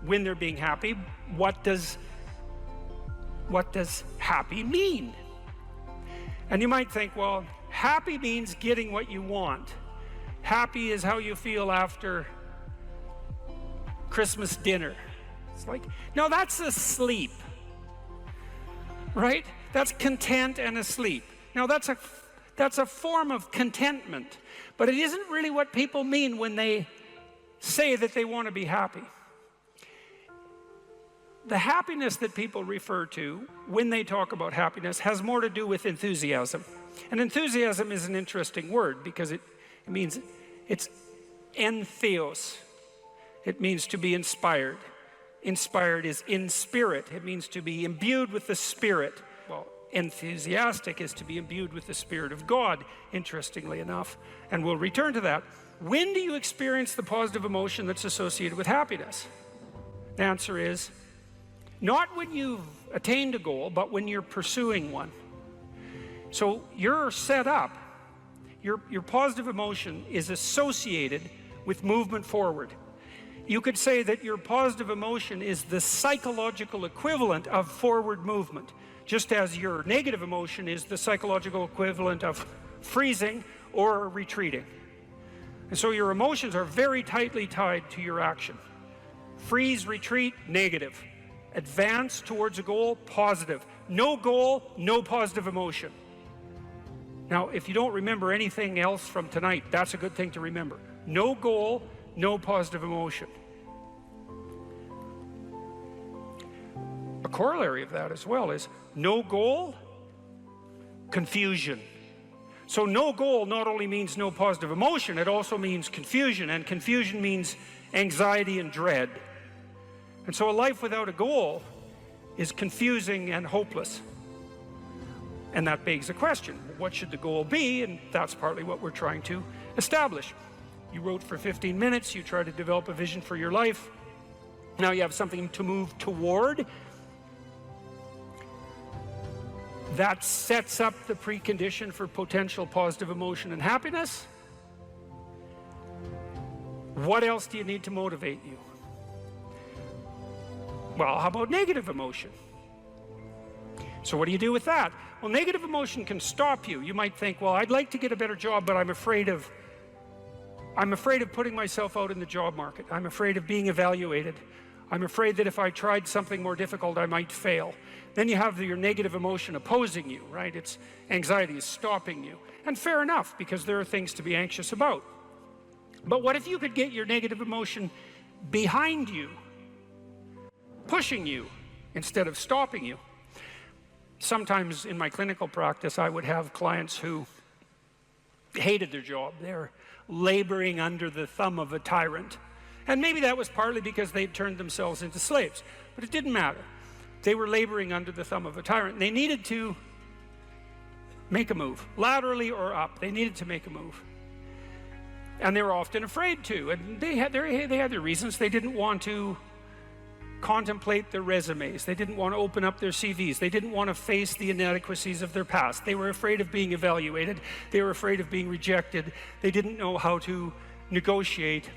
when they're being happy, what does happy mean? And you might think, well, happy means getting what you want. Happy is how you feel after Christmas dinner. It's like, no, that's asleep, right? That's content and asleep. Now that's a form of contentment, but it isn't really what people mean when they say that they want to be happy. The happiness that people refer to when they talk about happiness has more to do with enthusiasm. And enthusiasm is an interesting word because it means, it's entheos. It means to be inspired. Inspired is in spirit. It means to be imbued with the Spirit. Well, enthusiastic is to be imbued with the Spirit of God, interestingly enough. And we'll return to that. When do you experience the positive emotion that's associated with happiness? The answer is, not when you've attained a goal, but when you're pursuing one. So you're set up, your positive emotion is associated with movement forward. You could say that your positive emotion is the psychological equivalent of forward movement, just as your negative emotion is the psychological equivalent of freezing or retreating. And so your emotions are very tightly tied to your action. Freeze, retreat, negative. Advance towards a goal, positive. No goal, no positive emotion. Now, if you don't remember anything else from tonight, that's a good thing to remember. No goal, no positive emotion. A corollary of that as well is no goal, confusion. So no goal not only means no positive emotion, it also means confusion, and confusion means anxiety and dread. And so a life without a goal is confusing and hopeless. And that begs a question, what should the goal be? And that's partly what we're trying to establish. You wrote for 15 minutes, you try to develop a vision for your life. Now you have something to move toward. That sets up the precondition for potential positive emotion and happiness. What else do you need to motivate you? Well, how about negative emotion? So what do you do with that? Well, negative emotion can stop you. You might think, well, I'd like to get a better job, but I'm afraid of putting myself out in the job market. I'm afraid of being evaluated. I'm afraid that if I tried something more difficult, I might fail. Then you have your negative emotion opposing you, right? It's anxiety is stopping you. And fair enough, because there are things to be anxious about. But what if you could get your negative emotion behind you, pushing you instead of stopping you? Sometimes in my clinical practice, I would have clients who hated their job. They're laboring under the thumb of a tyrant. And maybe that was partly because they'd turned themselves into slaves, but it didn't matter. They were laboring under the thumb of a tyrant. They needed to make a move, laterally or up. They needed to make a move. And they were often afraid to, and they had their reasons. They didn't want to contemplate their resumes. They didn't want to open up their CVs. They didn't want to face the inadequacies of their past. They were afraid of being evaluated. They were afraid of being rejected. They didn't know how to negotiate.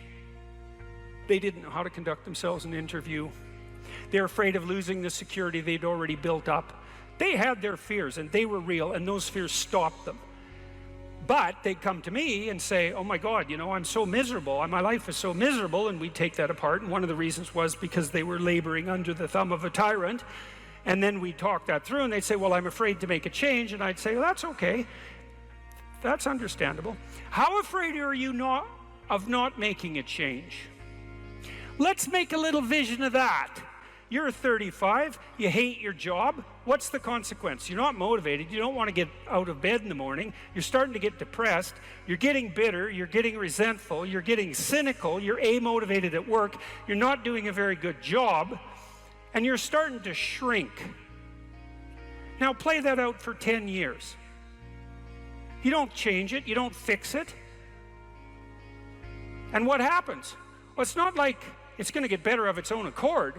They didn't know how to conduct themselves in an interview. They're afraid of losing the security they'd already built up. They had their fears, and they were real, and those fears stopped them. But they'd come to me and say, oh my God, you know, I'm so miserable. My life is so miserable. And we'd take that apart. And one of the reasons was because they were laboring under the thumb of a tyrant. And then we'd talk that through, and they'd say, well, I'm afraid to make a change. And I'd say, well, that's okay. That's understandable. How afraid are you of not making a change? Let's make a little vision of that. You're 35, you hate your job. What's the consequence? You're not motivated. You don't want to get out of bed in the morning. You're starting to get depressed. You're getting bitter. You're getting resentful. You're getting cynical. You're amotivated at work. You're not doing a very good job. And you're starting to shrink. Now play that out for 10 years. You don't change it. You don't fix it. And what happens? Well, it's not like it's going to get better of its own accord.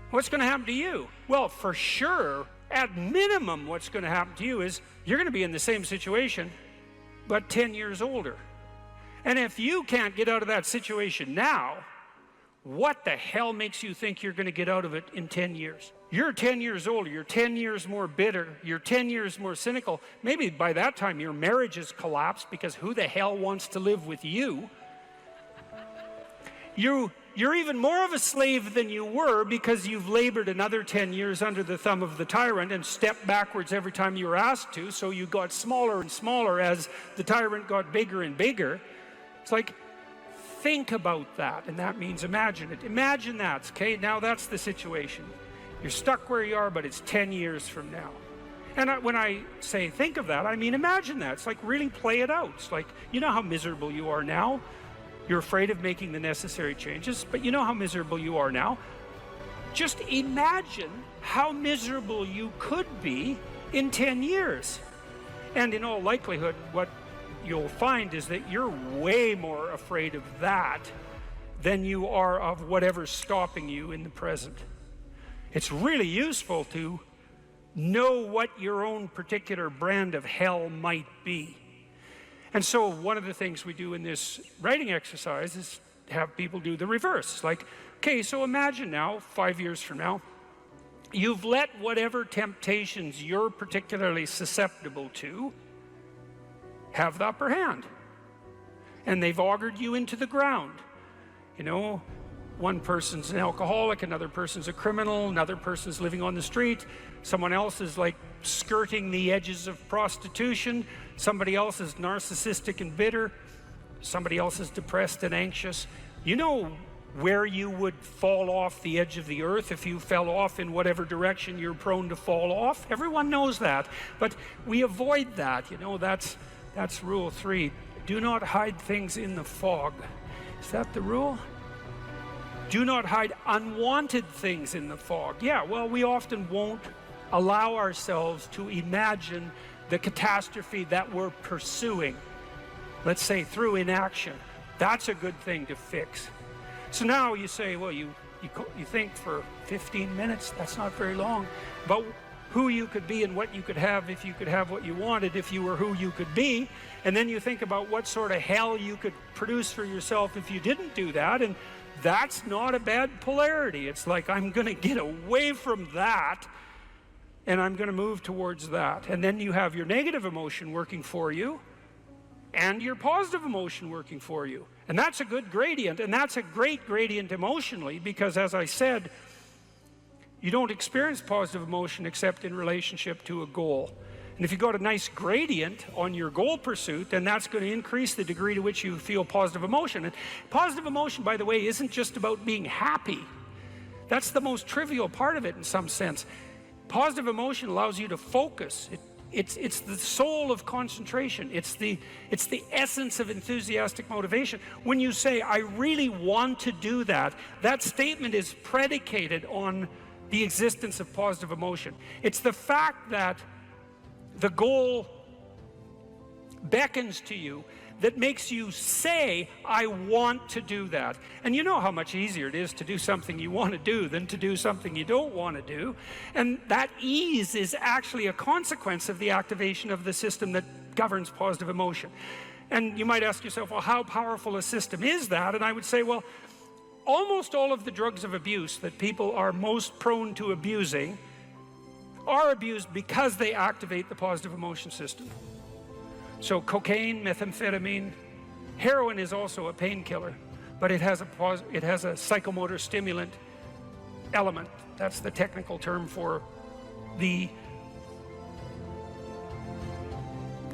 What's going to happen to you? Well, for sure, at minimum, what's going to happen to you is you're going to be in the same situation, but 10 years older. And if you can't get out of that situation now, What the hell makes you think you're going to get out of it in 10 years? You're 10 years older, you're 10 years more bitter, you're 10 years more cynical. Maybe by that time your marriage has collapsed because who the hell wants to live with you? You're even more of a slave than you were because you've labored another 10 years under the thumb of the tyrant and stepped backwards every time you were asked to, so you got smaller and smaller as the tyrant got bigger and bigger. It's like, think about that, and that means imagine it. Imagine that, okay? Now that's the situation. You're stuck where you are, but it's 10 years from now. And when I say think of that, I mean imagine that. It's like really play it out. It's like, you know how miserable you are now? You're afraid of making the necessary changes, but you know how miserable you are now. Just imagine how miserable you could be in 10 years. And in all likelihood, what you'll find is that you're way more afraid of that than you are of whatever's stopping you in the present. It's really useful to know what your own particular brand of hell might be. And so one of the things we do in this writing exercise is have people do the reverse. It's like, okay, so imagine now, 5 years from now, you've let whatever temptations you're particularly susceptible to have the upper hand. And they've augured you into the ground. You know, one person's an alcoholic, another person's a criminal, another person's living on the street, someone else is like skirting the edges of prostitution, somebody else is narcissistic and bitter, somebody else is depressed and anxious. You know where you would fall off the edge of the earth if you fell off in whatever direction you're prone to fall off. Everyone knows that, but we avoid that. You know, that's rule 3. Do not hide things in the fog. Is that the rule? Do not hide unwanted things in the fog. Yeah, well, we often won't allow ourselves to imagine the catastrophe that we're pursuing, let's say through inaction. That's a good thing to fix. So now you say, well, you think for 15 minutes, that's not very long, about who you could be and what you could have if you could have what you wanted, if you were who you could be. And then you think about what sort of hell you could produce for yourself if you didn't do that. And that's not a bad polarity. It's like, I'm going to get away from that and I'm going to move towards that. And then you have your negative emotion working for you and your positive emotion working for you. And that's a good gradient, and that's a great gradient emotionally, because as I said, you don't experience positive emotion except in relationship to a goal. And if you got a nice gradient on your goal pursuit, then that's going to increase the degree to which you feel positive emotion. And positive emotion, by the way, isn't just about being happy. That's the most trivial part of it in some sense. Positive emotion allows you to focus. It's the soul of concentration. It's the essence of enthusiastic motivation. When you say, I really want to do that, that statement is predicated on the existence of positive emotion. It's the fact that the goal beckons to you that makes you say, I want to do that. And you know how much easier it is to do something you want to do than to do something you don't want to do. And that ease is actually a consequence of the activation of the system that governs positive emotion. And you might ask yourself, well, how powerful a system is that? And I would say, well, almost all of the drugs of abuse that people are most prone to abusing are abused because they activate the positive emotion system. So cocaine, methamphetamine, heroin is also a painkiller, but it has a psychomotor stimulant element. That's the technical term for the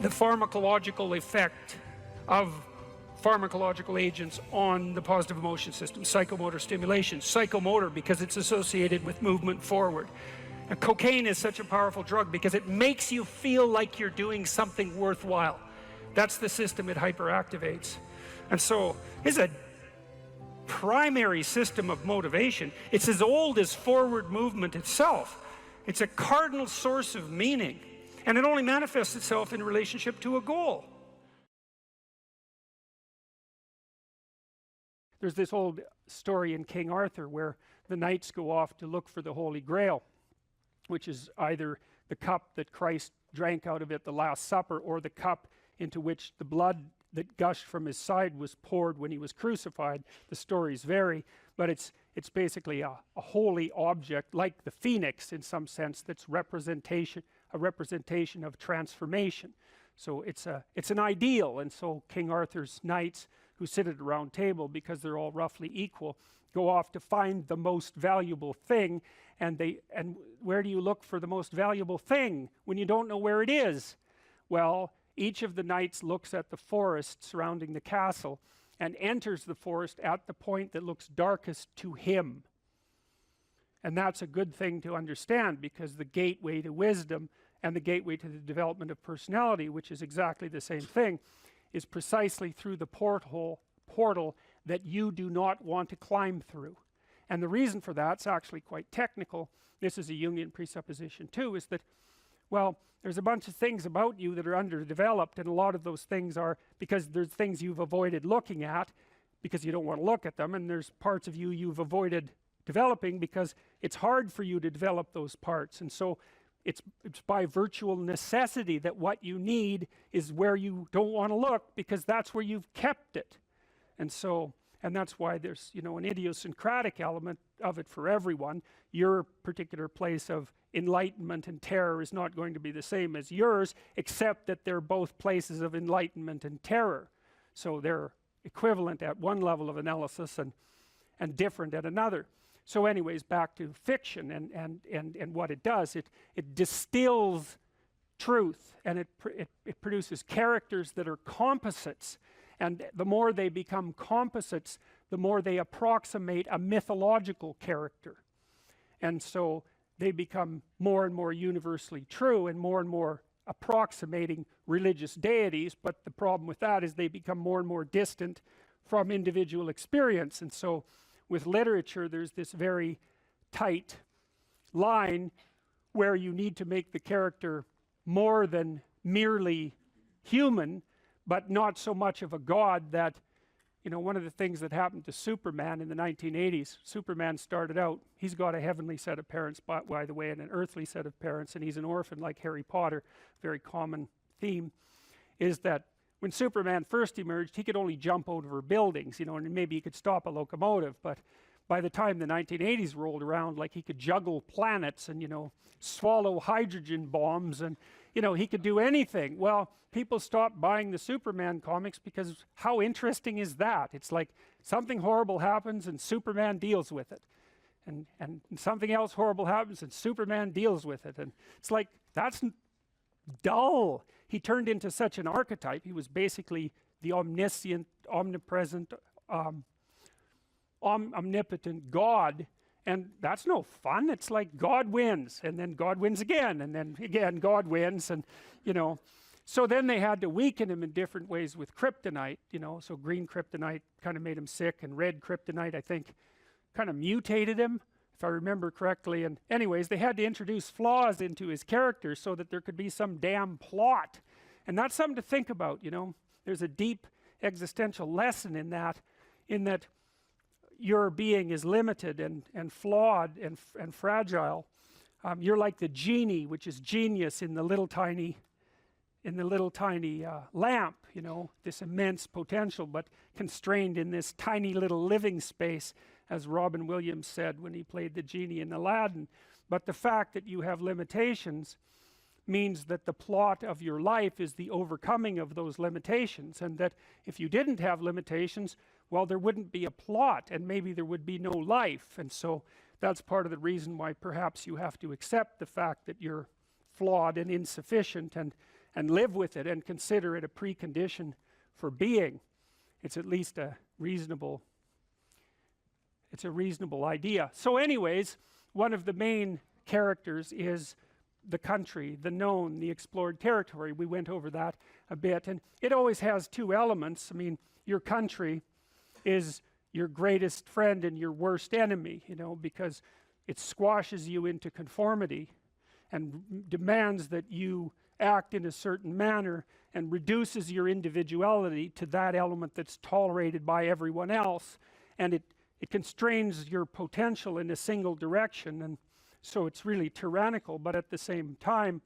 pharmacological effect of pharmacological agents on the positive emotion system. Psychomotor stimulation, psychomotor because it's associated with movement forward. And cocaine is such a powerful drug because it makes you feel like you're doing something worthwhile. That's the system it hyperactivates. And so it's a primary system of motivation. It's as old as forward movement itself. It's a cardinal source of meaning. And it only manifests itself in relationship to a goal. There's this old story in King Arthur where the knights go off to look for the Holy Grail, which is either the cup that Christ drank out of at the Last Supper or the cup into which the blood that gushed from his side was poured when he was crucified. The stories vary, but it's basically a holy object, like the phoenix in some sense, that's a representation of transformation. So it's an ideal, and so King Arthur's knights who sit at a round table, because they're all roughly equal, go off to find the most valuable thing, and where do you look for the most valuable thing when you don't know where it is? Well, each of the knights looks at the forest surrounding the castle and enters the forest at the point that looks darkest to him. And that's a good thing to understand, because the gateway to wisdom and the gateway to the development of personality, which is exactly the same thing, is precisely through the portal that you do not want to climb through. And the reason for that's actually quite technical. This is a Jungian presupposition too, is that, well, there's a bunch of things about you that are underdeveloped, and a lot of those things are because there's things you've avoided looking at because you don't want to look at them, and there's parts of you you've avoided developing because it's hard for you to develop those parts. And so it's by virtual necessity that what you need is where you don't want to look, because that's where you've kept it. And so, and that's why there's, you know, an idiosyncratic element of it for everyone. Your particular place of enlightenment and terror is not going to be the same as yours, except that they're both places of enlightenment and terror. So they're equivalent at one level of analysis and different at another. So anyways, back to fiction and what it does. It distills truth, and it produces characters that are composites. And the more they become composites, the more they approximate a mythological character. And so they become more and more universally true and more approximating religious deities. But the problem with that is they become more and more distant from individual experience. And so with literature, there's this very tight line where you need to make the character more than merely human, but not so much of a god that, you know, one of the things that happened to Superman in the 1980s, Superman started out, he's got a heavenly set of parents, by the way, and an earthly set of parents, and he's an orphan like Harry Potter. Very common theme is that when Superman first emerged, he could only jump over buildings, you know, and maybe he could stop a locomotive. But by the time the 1980s rolled around, like, he could juggle planets and, you know, swallow hydrogen bombs, and, you know, he could do anything. Well, people stopped buying the Superman comics because how interesting is that? It's like something horrible happens and Superman deals with it. And something else horrible happens and Superman deals with it. And it's like, that's dull. He turned into such an archetype. He was basically the omniscient, omnipresent, omnipotent God, and that's no fun. It's like God wins, and then God wins again, and then again God wins, and, you know. So then they had to weaken him in different ways with kryptonite, you know. So green kryptonite kind of made him sick, and red kryptonite, I think, kind of mutated him, if I remember correctly. And anyways, they had to introduce flaws into his character so that there could be some damn plot. And that's something to think about, you know. There's a deep existential lesson in that your being is limited and flawed and fragile. You're like the genie, which is genius in the little tiny lamp, you know, this immense potential, but constrained in this tiny little living space, as Robin Williams said when he played the genie in Aladdin. But the fact that you have limitations means that the plot of your life is the overcoming of those limitations, and that if you didn't have limitations, well, there wouldn't be a plot, and maybe there would be no life. And so that's part of the reason why perhaps you have to accept the fact that you're flawed and insufficient, and live with it and consider it a precondition for being. It's at least a reasonable idea. So anyways, one of the main characters is the country, the known, the explored territory. We went over that a bit, and it always has two elements. I mean, your country is your greatest friend and your worst enemy, you know, because it squashes you into conformity and demands that you act in a certain manner, and reduces your individuality to that element that's tolerated by everyone else, and it constrains your potential in a single direction. And so it's really tyrannical, but at the same time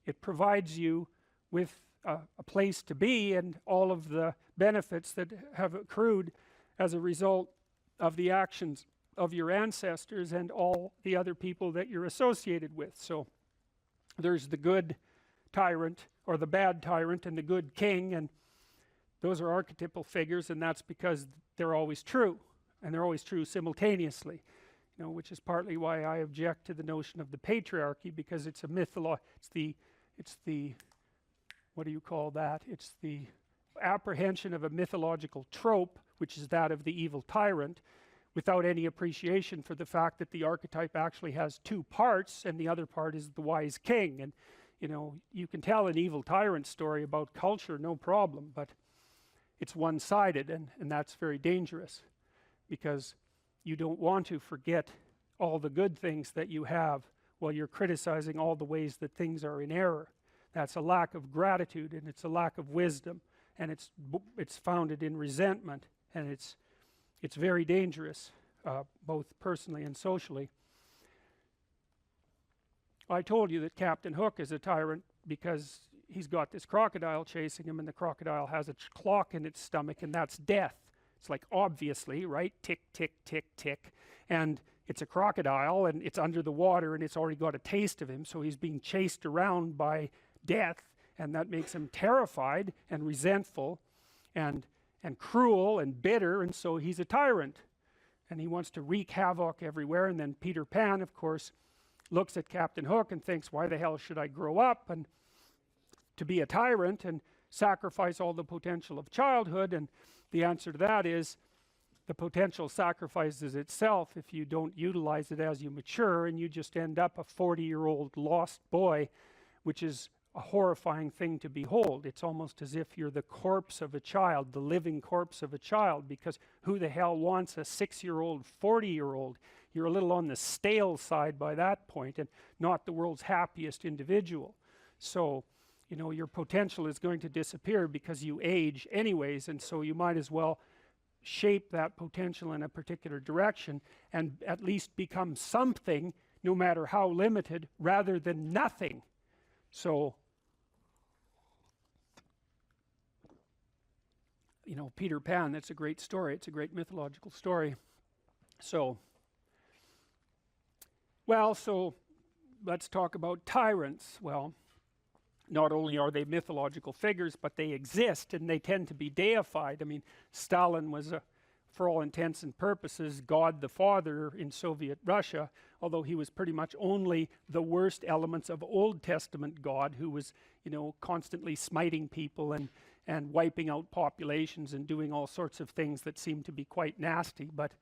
it provides you with a place to be and all of the benefits that have accrued as a result of the actions of your ancestors and all the other people that you're associated with. So there's the good tyrant or the bad tyrant and the good king, and those are archetypal figures, and that's because they're always true, and they're always true simultaneously, you know, which is partly why I object to the notion of the patriarchy, because it's a it's the what do you call that? It's the apprehension of a mythological trope, which is that of the evil tyrant, without any appreciation for the fact that the archetype actually has two parts, and the other part is the wise king. And you know, you can tell an evil tyrant story about culture, no problem, but it's one-sided, and that's very dangerous, because you don't want to forget all the good things that you have while you're criticizing all the ways that things are in error. That's a lack of gratitude, and it's a lack of wisdom, and it's founded in resentment, and it's very dangerous, both personally and socially. I told you that Captain Hook is a tyrant because he's got this crocodile chasing him, and the crocodile has a clock in its stomach, and that's death. It's like, obviously, right? Tick, tick, tick, tick. And it's a crocodile, and it's under the water, and it's already got a taste of him, so he's being chased around by death, and that makes him terrified and resentful and cruel and bitter, and so he's a tyrant. And he wants to wreak havoc everywhere. And then Peter Pan, of course, looks at Captain Hook and thinks, why the hell should I grow up and to be a tyrant and sacrifice all the potential of childhood? And the answer to that is, the potential sacrifices itself if you don't utilize it as you mature, and you just end up a 40-year-old lost boy, which is a horrifying thing to behold. It's almost as if you're the corpse of a child, the living corpse of a child, because who the hell wants a 6-year-old, 40-year-old? You're a little on the stale side by that point, and not the world's happiest individual. So, you know, your potential is going to disappear because you age anyways, and so you might as well shape that potential in a particular direction and at least become something, no matter how limited, rather than nothing. So, you know, Peter Pan, that's a great story. It's a great mythological story. So, well, so let's talk about tyrants. Well, not only are they mythological figures, but they exist, and they tend to be deified. I mean, Stalin was, for all intents and purposes, God the Father in Soviet Russia, although he was pretty much only the worst elements of Old Testament God, who was, you know, constantly smiting people and wiping out populations and doing all sorts of things that seemed to be quite nasty. But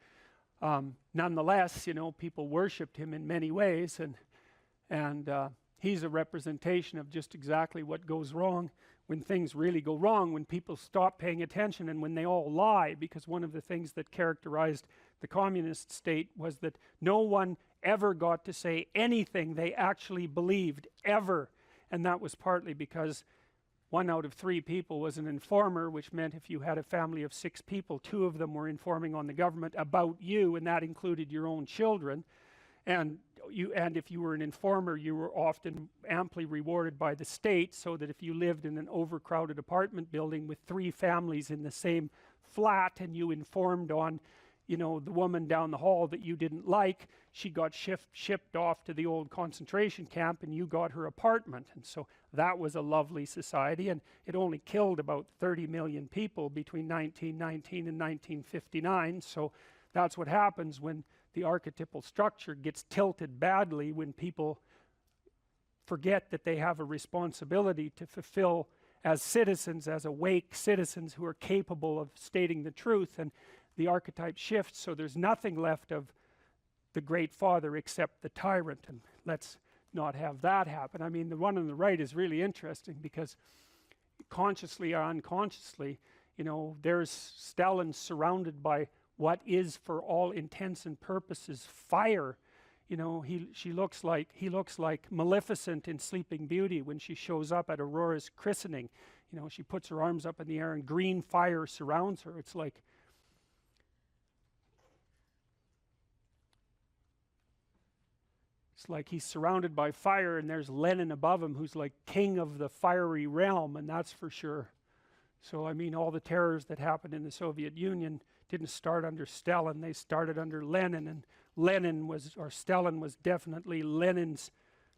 nonetheless, you know, people worshipped him in many ways, and he's a representation of just exactly what goes wrong when things really go wrong, when people stop paying attention and when they all lie. Because one of the things that characterized the communist state was that no one ever got to say anything they actually believed, ever. And that was partly because 1 out of 3 people was an informer, which meant if you had a family of 6 people, 2 of them were informing on the government about you, and that included your own children. And if you were an informer, you were often amply rewarded by the state, so that if you lived in an overcrowded apartment building with 3 families in the same flat, and you informed on, you know, the woman down the hall that you didn't like, she got shipped off to the old concentration camp, and you got her apartment. And so that was a lovely society, and it only killed about 30 million people between 1919 and 1959. So that's what happens when the archetypal structure gets tilted badly, when people forget that they have a responsibility to fulfill as citizens, as awake citizens who are capable of stating the truth, and the archetype shifts, so there's nothing left of the great father except the tyrant. And let's not have that happen. I mean, the one on the right is really interesting, because consciously or unconsciously, you know, there's Stalin surrounded by what is, for all intents and purposes, fire. You know, he looks like Maleficent in Sleeping Beauty when she shows up at Aurora's christening. You know, she puts her arms up in the air and green fire surrounds her. It's like he's surrounded by fire, and there's Lenin above him, who's like king of the fiery realm, and that's for sure So I mean, all the terrors that happened in the Soviet Union didn't start under Stalin, they started under Lenin, and Stalin was definitely Lenin's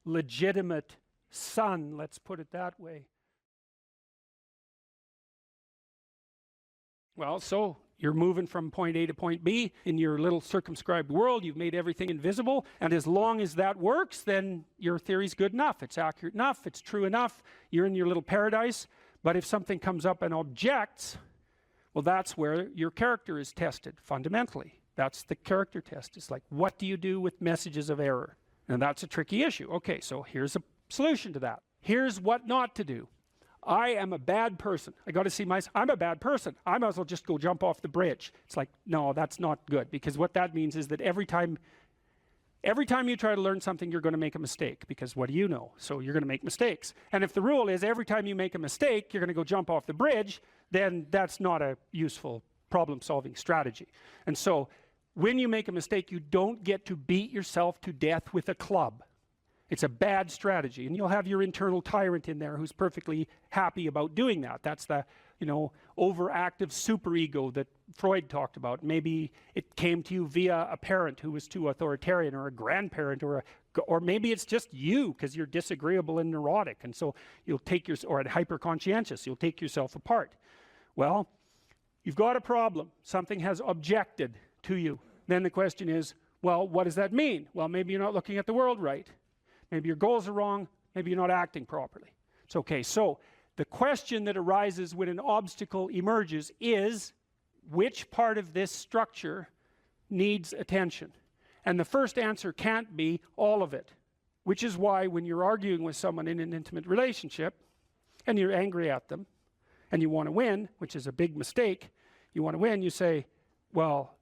legitimate son, let's put it that way. Well, so you're moving from point A to point B in your little circumscribed world. You've made everything invisible, and as long as that works, then your theory's good enough. It's accurate enough, it's true enough, you're in your little paradise. But if something comes up and objects, well, that's where your character is tested fundamentally. That's the character test. It's like, what do you do with messages of error? And that's a tricky issue. Okay, so here's a solution to that. Here's what not to do. I am a bad person. I got to see myself. I'm a bad person. I might as well just go jump off the bridge. It's like, no, that's not good, because what that means is that every time you try to learn something, you're going to make a mistake, because what do you know? So you're going to make mistakes. And if the rule is every time you make a mistake, you're going to go jump off the bridge, then that's not a useful problem-solving strategy. And so when you make a mistake, you don't get to beat yourself to death with a club. It's a bad strategy, and you'll have your internal tyrant in there who's perfectly happy about doing that. That's the, overactive superego that Freud talked about. Maybe it came to you via a parent who was too authoritarian, or a grandparent, or maybe it's just you because you're disagreeable and neurotic, and so you'll take or hyper-conscientious, you'll take yourself apart. Well, you've got a problem. Something has objected to you. Then the question is, well, what does that mean? Well, maybe you're not looking at the world right. Maybe your goals are wrong, maybe you're not acting properly. It's okay. So the question that arises when an obstacle emerges is, which part of this structure needs attention? And the first answer can't be all of it, which is why when you're arguing with someone in an intimate relationship and you're angry at them and you want to win, which is a big mistake, you want to win, you say, well,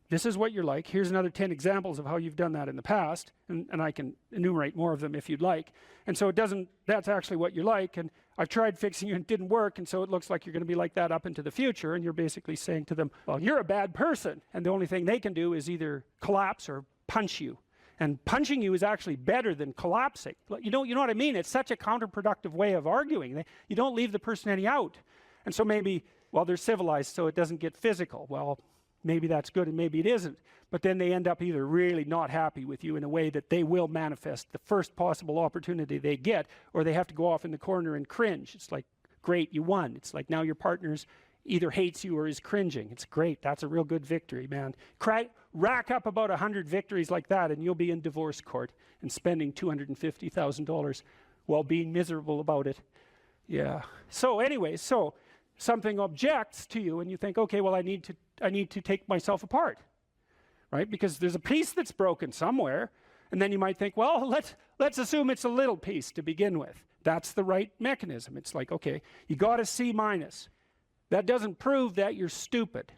this is what you're like. Here's another 10 examples of how you've done that in the past, and I can enumerate more of them if you'd like. And so that's actually what you're like, and I've tried fixing you and it didn't work, and so it looks like you're going to be like that up into the future, and you're basically saying to them, well, you're a bad person, and the only thing they can do is either collapse or punch you. And punching you is actually better than collapsing. You know what I mean? It's such a counterproductive way of arguing. You don't leave the person any out. And so maybe, well, they're civilized, so it doesn't get physical. Well, maybe that's good and maybe it isn't. But then they end up either really not happy with you in a way that they will manifest the first possible opportunity they get, or they have to go off in the corner and cringe. It's like, great, you won. It's like now your partner's either hates you or is cringing. It's great. That's a real good victory, man. Rack up about 100 victories like that and you'll be in divorce court and spending $250,000 while being miserable about it. Yeah. So anyway, something objects to you and you think, okay, well, I need to take myself apart, right? Because there's a piece that's broken somewhere, and then you might think, well, let's assume it's a little piece to begin with. That's the right mechanism. It's like, okay, you got a C-. That doesn't prove that you're stupid.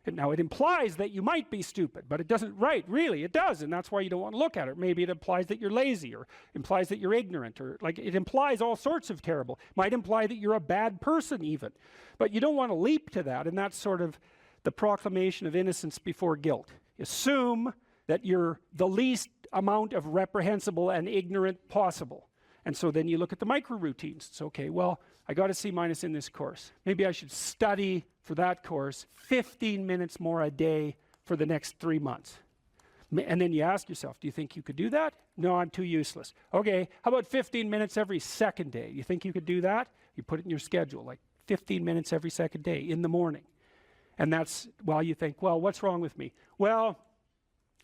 Now, it implies that you might be stupid, but it doesn't, right, really, it does, and that's why you don't want to look at it. Maybe it implies that you're lazy, or implies that you're ignorant, or like it implies all sorts of terrible. Might imply that you're a bad person even. But you don't want to leap to that, and that's sort of the proclamation of innocence before guilt. Assume that you're the least amount of reprehensible and ignorant possible. And so then you look at the micro routines. It's okay, well, I got a C- in this course. Maybe I should study for that course 15 minutes more a day for the next 3 months. And then you ask yourself, do you think you could do that? No, I'm too useless. Okay, how about 15 minutes every second day? You think you could do that? You put it in your schedule, like 15 minutes every second day in the morning. And that's while you think, well, what's wrong with me? Well,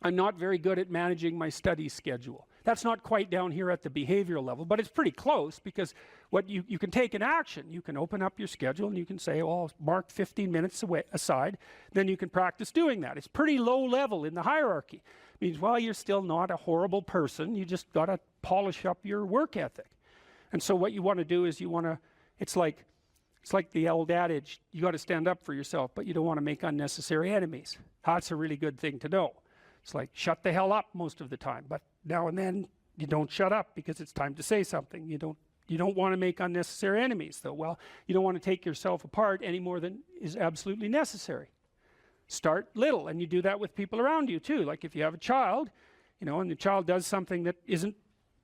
I'm not very good at managing my study schedule. That's not quite down here at the behavioral level, but it's pretty close, because what you can take an action. You can open up your schedule and you can say, oh, I'll mark 15 minutes aside. Then you can practice doing that. It's pretty low level in the hierarchy. It means, well, you're still not a horrible person. You just got to polish up your work ethic. And so what you want to do is it's like the old adage, you got to stand up for yourself, but you don't want to make unnecessary enemies. That's a really good thing to know. It's like, shut the hell up most of the time, but now and then you don't shut up because it's time to say something. You don't want to make unnecessary enemies, though. Well, you don't want to take yourself apart any more than is absolutely necessary. Start little, and you do that with people around you too. Like if you have a child, and the child does something that isn't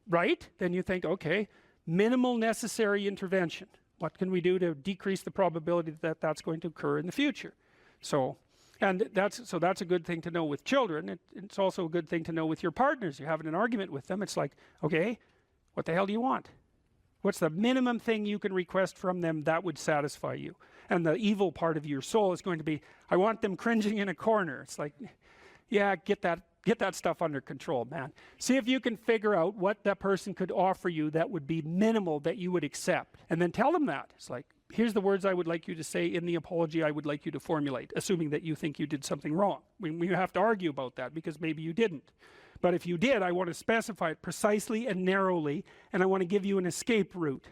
right, then you think, okay, minimal necessary intervention. What can we do to decrease the probability that that's going to occur in the future? So, and that's a good thing to know with children. It's also a good thing to know with your partners. You're having an argument with them. It's like, okay, what the hell do you want? What's the minimum thing you can request from them that would satisfy you? And the evil part of your soul is going to be, I want them cringing in a corner. It's like, yeah, get that stuff under control, man. See if you can figure out what that person could offer you that would be minimal that you would accept. And then tell them that. It's like, here's the words I would like you to say in the apology I would like you to formulate, assuming that you think you did something wrong. We have to argue about that because maybe you didn't. But if you did, I want to specify it precisely and narrowly, and I want to give you an escape route.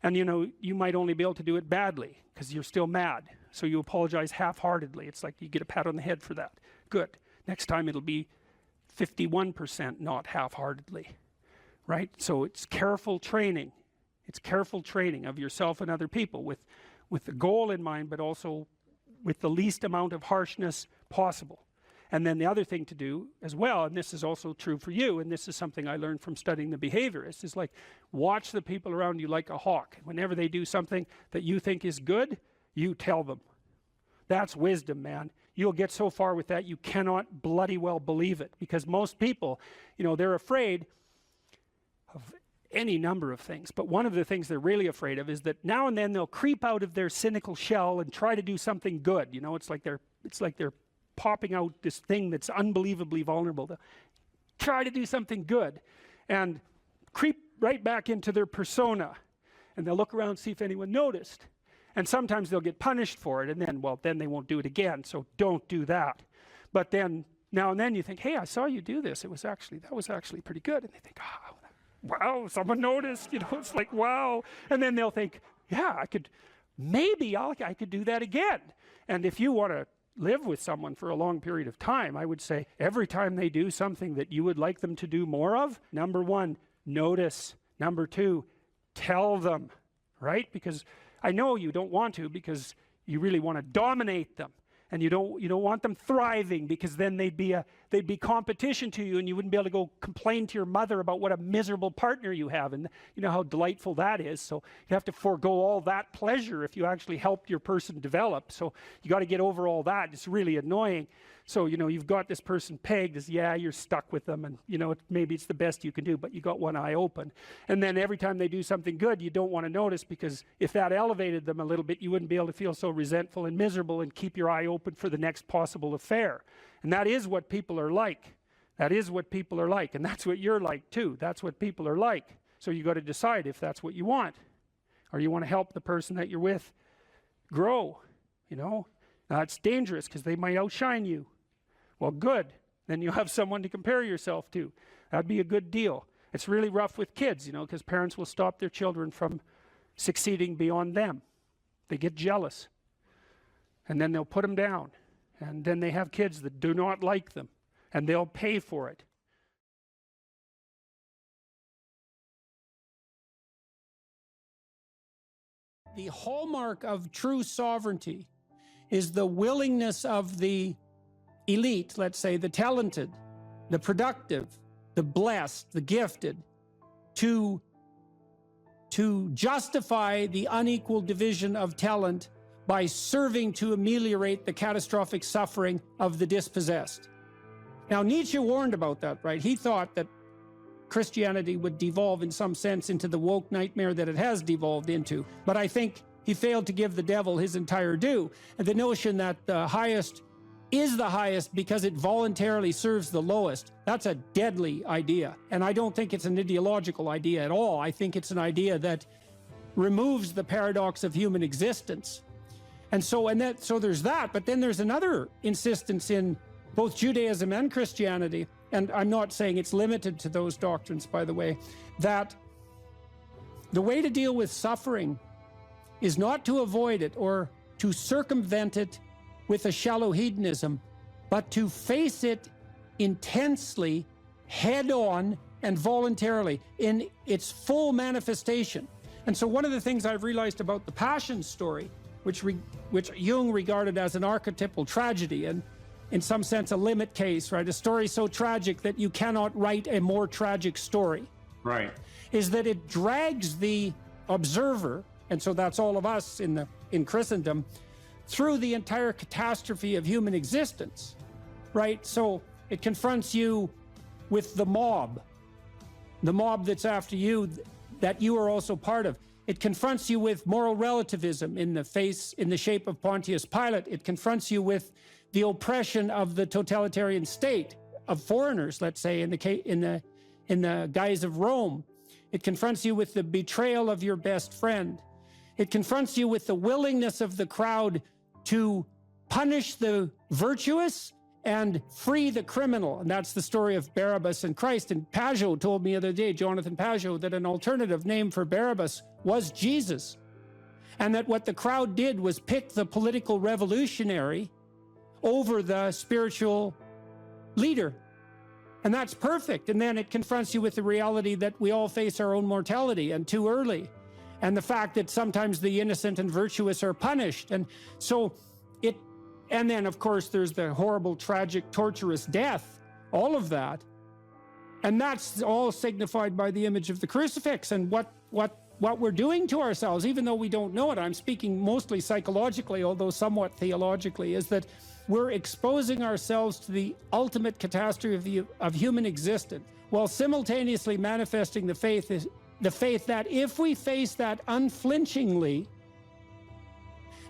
And you might only be able to do it badly because you're still mad. So you apologize half-heartedly. It's like you get a pat on the head for that. Good. Next time it'll be 51%, not half-heartedly. Right? So it's careful training. It's careful training of yourself and other people with the goal in mind, but also with the least amount of harshness possible. And then the other thing to do as well, and this is also true for you, and this is something I learned from studying the behaviorists, is like watch the people around you like a hawk. Whenever they do something that you think is good, you tell them. That's wisdom, man. You'll get so far with that you cannot bloody well believe it, because most people, they're afraid of any number of things, but one of the things they're really afraid of is that now and then they'll creep out of their cynical shell and try to do something good. It's like they're popping out this thing that's unbelievably vulnerable. They'll try to do something good and creep right back into their persona, and they'll look around and see if anyone noticed. And sometimes they'll get punished for it, and then they won't do it again. So don't do that. But then now and then you think, hey, I saw you do this. That was actually pretty good. And they think, oh, wow, someone noticed. It's like, wow. And then they'll think, yeah, I could do that again. And if you want to live with someone for a long period of time, I would say every time they do something that you would like them to do more of, number one, notice. Number two, tell them, right? Because I know you don't want to, because you really want to dominate them, and you don't want them thriving, because then they'd be competition to you, and you wouldn't be able to go complain to your mother about what a miserable partner you have, and you know how delightful that is. So you have to forego all that pleasure if you actually help your person develop. So you got to get over all that. It's really annoying. So you've got this person pegged as, yeah, you're stuck with them, and maybe it's the best you can do, but you got one eye open. And then every time they do something good, you don't want to notice, because if that elevated them a little bit, you wouldn't be able to feel so resentful and miserable and keep your eye open for the next possible affair. And that is what people are like. That is what people are like, and that's what you're like too. That's what people are like. So you got to decide if that's what you want, or you want to help the person that you're with grow. Now it's dangerous because they might outshine you. Well, good. Then you have someone to compare yourself to. That'd be a good deal. It's really rough with kids, because parents will stop their children from succeeding beyond them. They get jealous, and then they'll put them down, and then they have kids that do not like them, and they'll pay for it. The hallmark of true sovereignty is the willingness of the elite, let's say the talented, the productive, the blessed, the gifted, to justify the unequal division of talent by serving to ameliorate the catastrophic suffering of the dispossessed. Now, Nietzsche warned about that, right? He thought that Christianity would devolve in some sense into the woke nightmare that it has devolved into. But I think he failed to give the devil his entire due. And the notion that the highest is the highest because it voluntarily serves the lowest, that's a deadly idea. And I don't think it's an ideological idea at all. I think it's an idea that removes the paradox of human existence. And so there's that, but then there's another insistence in both Judaism and Christianity, and I'm not saying it's limited to those doctrines, by the way, that the way to deal with suffering is not to avoid it or to circumvent it with a shallow hedonism, but to face it intensely, head-on, and voluntarily in its full manifestation. And so one of the things I've realized about the Passion story, which Jung regarded as an archetypal tragedy, and in some sense a limit case, right? A story so tragic that you cannot write a more tragic story. Right. Is that it drags the observer and so that's all of us in Christendom, through the entire catastrophe of human existence, right? So it confronts you with the mob that's after you, that you are also part of. It confronts you with moral relativism in the shape of Pontius Pilate. It confronts you with the oppression of the totalitarian state of foreigners, let's say, in the guise of Rome. It confronts you with the betrayal of your best friend. It confronts you with the willingness of the crowd to punish the virtuous and free the criminal. And that's the story of Barabbas and Christ. And Pajot told me the other day, Jonathan Pajot, that an alternative name for Barabbas was Jesus. And that what the crowd did was pick the political revolutionary over the spiritual leader. And that's perfect. And then it confronts you with the reality that we all face our own mortality, and too early. And the fact that sometimes the innocent and virtuous are punished. And so and then of course there's the horrible, tragic, torturous death, all of that. And that's all signified by the image of the crucifix and what we're doing to ourselves, even though we don't know it. I'm speaking mostly psychologically, although somewhat theologically, is that we're exposing ourselves to the ultimate catastrophe of human existence, while simultaneously manifesting the faith that if we face that unflinchingly,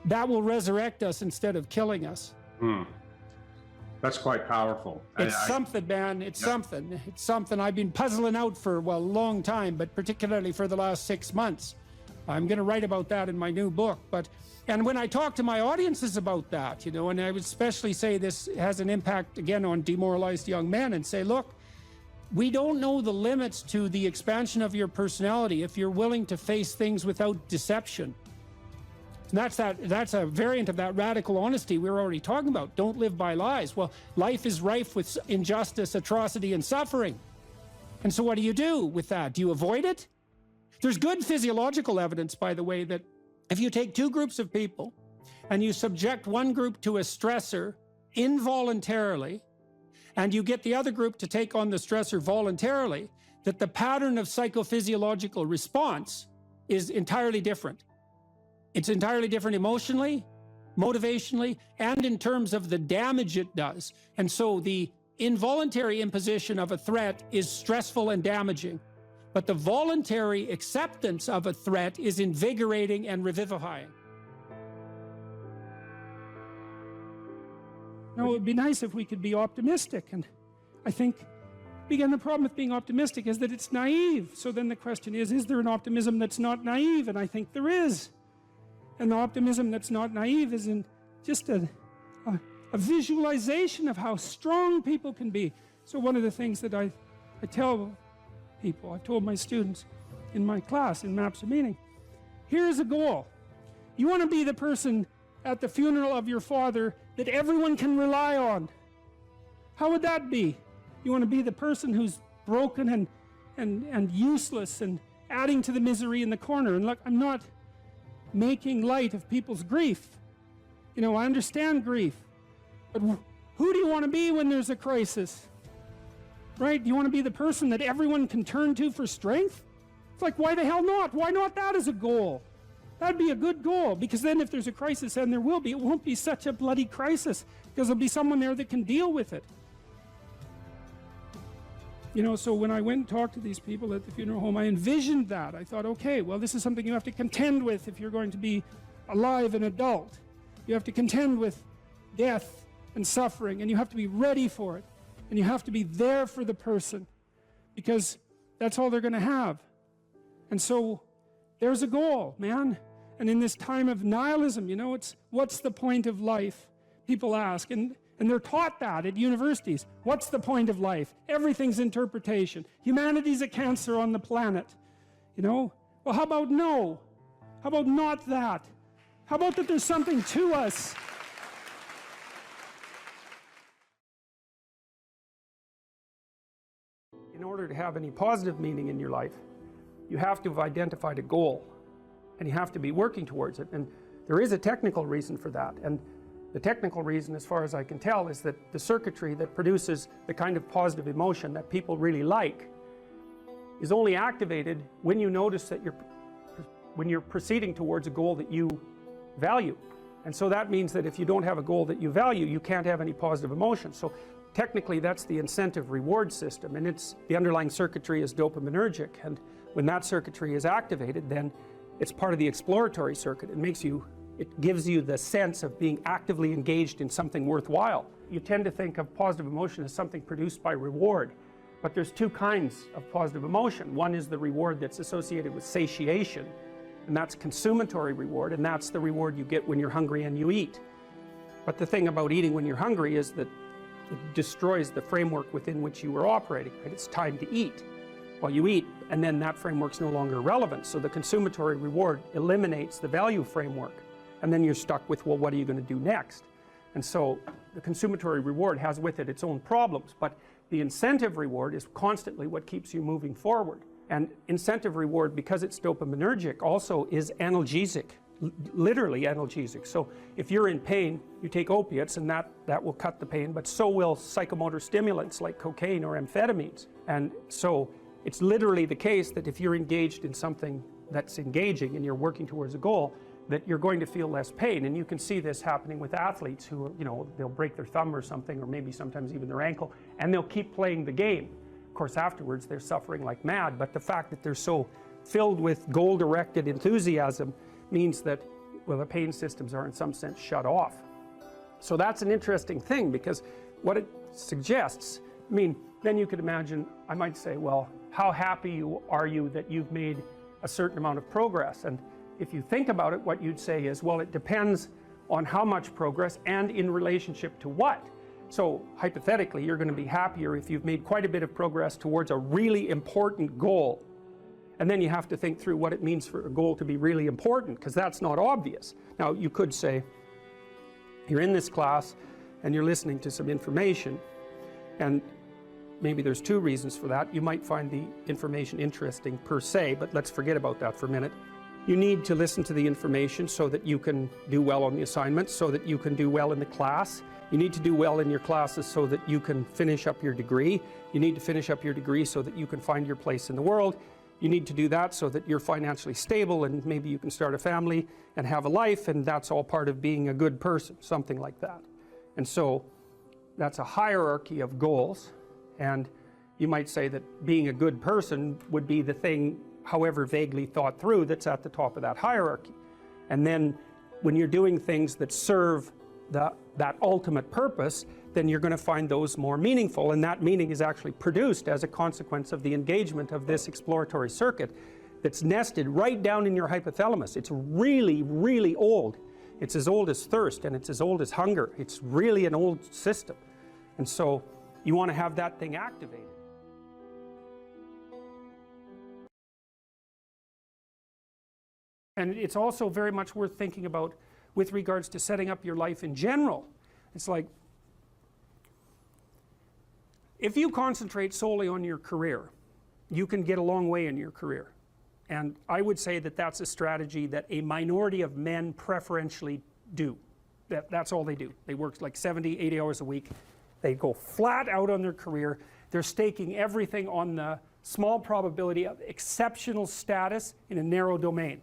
that will resurrect us instead of killing us. That's quite powerful. It's something, man. It's something. It's something I've been puzzling out for, well, a long time, but particularly for the last 6 months. I'm going to write about that in my new book. And when I talk to my audiences about that, and I would especially say this has an impact, again, on demoralized young men, and say, look, we don't know the limits to the expansion of your personality if you're willing to face things without deception. And that's a variant of that radical honesty we were already talking about. Don't live by lies. Well, life is rife with injustice, atrocity, and suffering. And so what do you do with that? Do you avoid it? There's good physiological evidence, by the way, that if you take two groups of people and you subject one group to a stressor involuntarily, and you get the other group to take on the stressor voluntarily, that the pattern of psychophysiological response is entirely different. It's entirely different emotionally, motivationally, and in terms of the damage it does. And so the involuntary imposition of a threat is stressful and damaging, but the voluntary acceptance of a threat is invigorating and revivifying. Now, it would be nice if we could be optimistic, and I think, again, the problem with being optimistic is that it's naive. So then the question is there an optimism that's not naive? And I think there is. And the optimism that's not naive is in just a visualization of how strong people can be. So one of the things that I tell people, I've told my students in my class, in Maps of Meaning, here's a goal. You want to be the person at the funeral of your father that everyone can rely on. How would that be? You want to be the person who's broken and useless and adding to the misery in the corner. And look, I'm not making light of people's grief. I understand grief. But who do you want to be when there's a crisis? Right? Do you want to be the person that everyone can turn to for strength? It's like, why the hell not? Why not that as a goal? That'd be a good goal, because then if there's a crisis, and there will be, it won't be such a bloody crisis, because there'll be someone there that can deal with it. So when I went and talked to these people at the funeral home, I envisioned that. I thought, okay, well, this is something you have to contend with if you're going to be alive and adult. You have to contend with death and suffering, and you have to be ready for it. And you have to be there for the person, because that's all they're going to have. And so there's a goal, man. And in this time of nihilism, it's what's the point of life? People ask, and they're taught that at universities. What's the point of life? Everything's interpretation. Humanity's a cancer on the planet. Well, how about no? How about not that? How about that there's something to us? In order to have any positive meaning in your life, you have to have identified a goal, and you have to be working towards it. And there is a technical reason for that. And the technical reason, as far as I can tell, is that the circuitry that produces the kind of positive emotion that people really like is only activated when you notice that you're when you're proceeding towards a goal that you value. And so that means that if you don't have a goal that you value, you can't have any positive emotion. So technically that's the incentive reward system, and it's the underlying circuitry is dopaminergic, and when that circuitry is activated, then it's part of the exploratory circuit. It gives you the sense of being actively engaged in something worthwhile. You tend to think of positive emotion as something produced by reward, but there's two kinds of positive emotion. One is the reward that's associated with satiation, and that's consummatory reward, and that's the reward you get when you're hungry and you eat. But the thing about eating when you're hungry is that it destroys the framework within which you were operating. Right? It's time to eat. Well, you eat, and then that framework's no longer relevant. So the consummatory reward eliminates the value framework, and then you're stuck with, well, what are you going to do next? And so the consummatory reward has with it its own problems, but the incentive reward is constantly what keeps you moving forward. And incentive reward, because it's dopaminergic, also is analgesic, literally analgesic. So if you're in pain, you take opiates, and that will cut the pain, but so will psychomotor stimulants like cocaine or amphetamines. And so it's literally the case that if you're engaged in something that's engaging and you're working towards a goal, that you're going to feel less pain. And you can see this happening with athletes who, they'll break their thumb or something, or maybe sometimes even their ankle, and they'll keep playing the game. Of course, afterwards they're suffering like mad, but the fact that they're so filled with goal-directed enthusiasm means that, well, the pain systems are in some sense shut off. So that's an interesting thing, because what it suggests, then you could imagine, I might say, well, how happy are you that you've made a certain amount of progress? And if you think about it, what you'd say is, well, it depends on how much progress and in relationship to what. So hypothetically, you're going to be happier if you've made quite a bit of progress towards a really important goal. And then you have to think through what it means for a goal to be really important, because that's not obvious. Now, you could say, you're in this class and you're listening to some information, and maybe there's two reasons for that. You might find the information interesting per se, but let's forget about that for a minute. You need to listen to the information so that you can do well on the assignments, so that you can do well in the class. You need to do well in your classes so that you can finish up your degree. You need to finish up your degree so that you can find your place in the world. You need to do that so that you're financially stable, and maybe you can start a family and have a life, and that's all part of being a good person, something like that. And so that's a hierarchy of goals, and you might say that being a good person would be the thing, however vaguely thought through, that's at the top of that hierarchy. And then when you're doing things that serve that ultimate purpose, then you're going to find those more meaningful, and that meaning is actually produced as a consequence of the engagement of this exploratory circuit that's nested right down in your hypothalamus. It's really, really old. It's as old as thirst, and it's as old as hunger. It's really an old system. And so you want to have that thing activated. And it's also very much worth thinking about with regards to setting up your life in general. It's like, if you concentrate solely on your career, you can get a long way in your career. And I would say that that's a strategy that a minority of men preferentially do. That's all they do. They work like 70, 80 hours a week. They go flat out on their career. They're staking everything on the small probability of exceptional status in a narrow domain.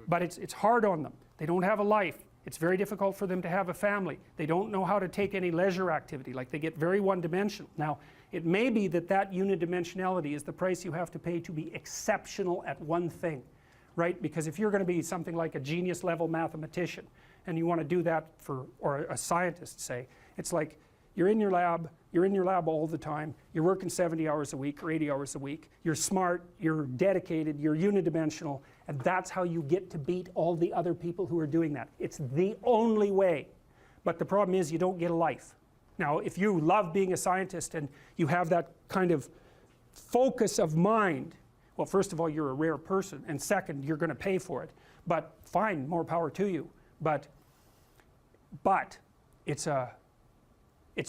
But it's hard on them. They don't have a life. It's very difficult for them to have a family. They don't know how to take any leisure activity. Like, they get very one-dimensional. Now, it may be that unidimensionality is the price you have to pay to be exceptional at one thing, right? Because if you're going to be something like a genius-level mathematician, and you want to do that or a scientist, say, it's like you're in your lab all the time, you're working 70 hours a week or 80 hours a week, you're smart, you're dedicated, you're unidimensional, and that's how you get to beat all the other people who are doing that. It's the only way. But the problem is you don't get a life. Now, if you love being a scientist and you have that kind of focus of mind, well, first of all, you're a rare person, and second, you're going to pay for it. But fine, more power to you. But it's a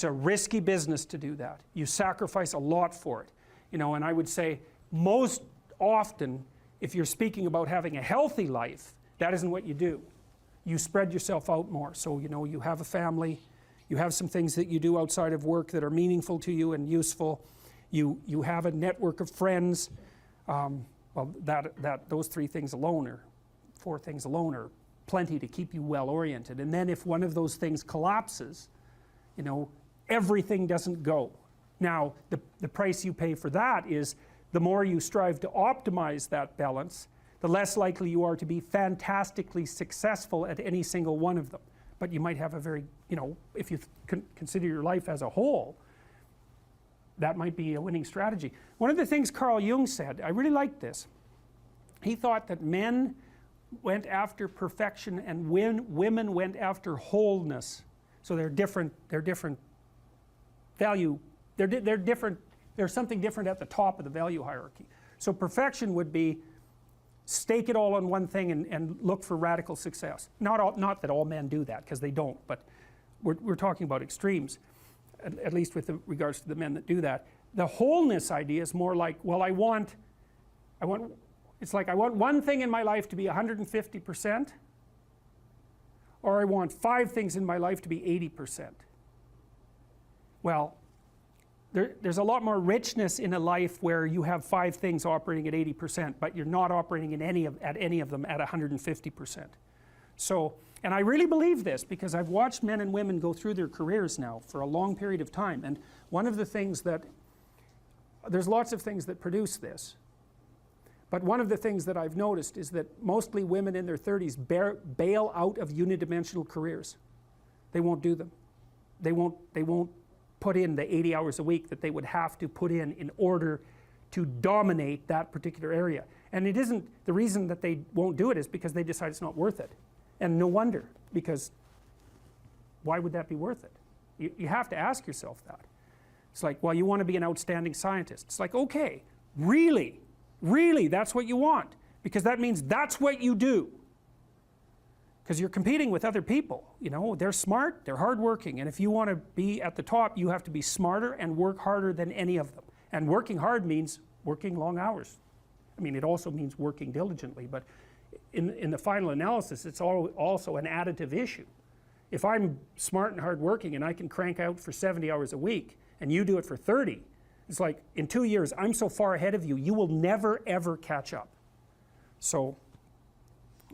risky business to do that. You sacrifice a lot for it. And I would say most often, if you're speaking about having a healthy life, that isn't what you do. You spread yourself out more. So, you have a family, you have some things that you do outside of work that are meaningful to you and useful. You have a network of friends. Well, those three things alone are four things alone are plenty to keep you well oriented. And then if one of those things collapses, you know, everything doesn't go. Now, the price you pay for that is the more you strive to optimize that balance, the less likely you are to be fantastically successful at any single one of them. But you might have a very, you know, if you consider your life as a whole, that might be a winning strategy. One of the things Carl Jung said, I really liked this. He thought that men went after perfection and women went after wholeness. So they're different value, they're different, there's something different at the top of the value hierarchy. So perfection would be stake it all on one thing and look for radical success. Not that all men do that, because they don't, but we're talking about extremes, at least with regards to the men that do that. The wholeness idea is more like, well, it's like I want one thing in my life to be 150%, or I want 5 things in my life to be 80%. Well, there's a lot more richness in a life where you have 5 things operating at 80%, but you're not operating at any of them at 150%. So, and I really believe this because I've watched men and women go through their careers now for a long period of time, and one of the things that, there's lots of things that produce this, but one of the things that I've noticed is that mostly women in their 30s bail out of unidimensional careers. They won't do them. They won't put in the 80 hours a week that they would have to put in order to dominate that particular area. And it isn't, the reason that they won't do it is because they decide it's not worth it. And no wonder, because why would that be worth it? You have to ask yourself that. It's like, well, you want to be an outstanding scientist. It's like, okay, really, that's what you want, because that means that's what you do. Because you're competing with other people, you know, they're smart, they're hardworking, and if you want to be at the top, you have to be smarter and work harder than any of them. And working hard means working long hours. I mean, it also means working diligently, but in the final analysis, it's also an additive issue. If I'm smart and hardworking and I can crank out for 70 hours a week, and you do it for 30, it's like, in 2 years, I'm so far ahead of you, you will never ever catch up. So,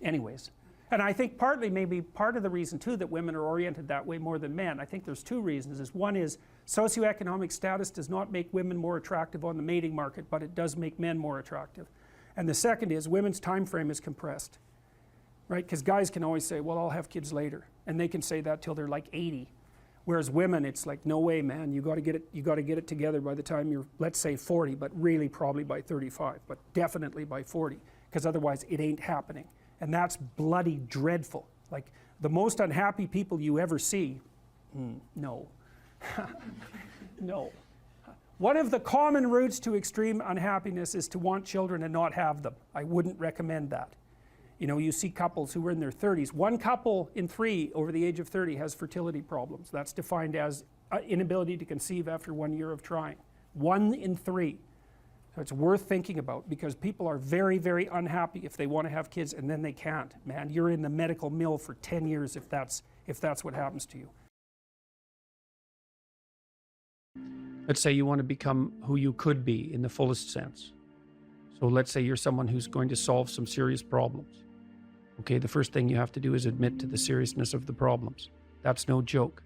anyways. And I think partly, maybe part of the reason too that women are oriented that way more than men, I think there's 2 reasons. One is socioeconomic status does not make women more attractive on the mating market, but it does make men more attractive. And the second is women's time frame is compressed, right? Because guys can always say, well, I'll have kids later, and they can say that till they're like 80. Whereas women, it's like, no way, man, you got to get it together by the time you're, let's say 40, but really probably by 35, but definitely by 40, because otherwise it ain't happening. And that's bloody dreadful. Like, the most unhappy people you ever see, no. No. One of the common routes to extreme unhappiness is to want children and not have them. I wouldn't recommend that. You know, you see couples who are in their 30s. 1 couple in 3 over the age of 30 has fertility problems. That's defined as inability to conceive after 1 year of trying. 1 in 3. So it's worth thinking about, because people are very, very unhappy if they want to have kids and then they can't. Man, you're in the medical mill for 10 years if that's what happens to you. Let's say you want to become who you could be in the fullest sense. So let's say you're someone who's going to solve some serious problems. Okay, the first thing you have to do is admit to the seriousness of the problems. That's no joke.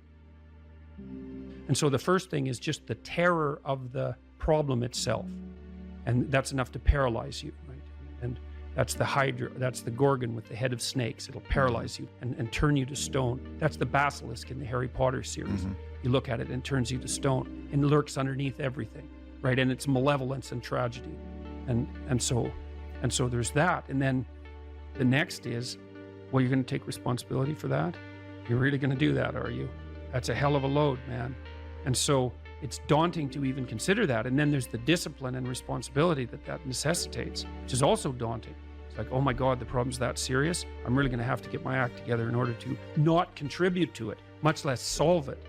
And so the first thing is just the terror of the problem itself. And that's enough to paralyze you, right? And that's the Hydra, that's the Gorgon with the head of snakes. It'll paralyze you and turn you to stone. That's the basilisk in the Harry Potter series. You look at it and it turns you to stone and lurks underneath everything, right? And it's malevolence and tragedy. And so there's that. And then the next is, well, you're going to take responsibility for that? You're really going to do that, are you? That's a hell of a load, man. And so it's daunting to even consider that. And then there's the discipline and responsibility that necessitates, which is also daunting. It's like, oh my God, the problem's that serious. I'm really going to have to get my act together in order to not contribute to it, much less solve it.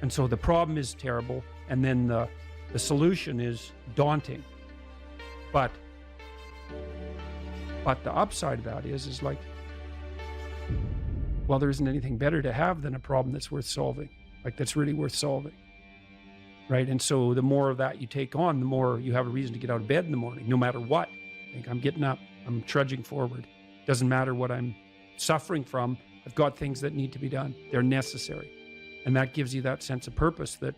And so the problem is terrible, and then the solution is daunting. But the upside of that is like, well, there isn't anything better to have than a problem that's worth solving, like that's really worth solving, right? And so the more of that you take on, the more you have a reason to get out of bed in the morning, no matter what. Like, I'm getting up, I'm trudging forward. Doesn't matter what I'm suffering from. I've got things that need to be done. They're necessary. And that gives you that sense of purpose that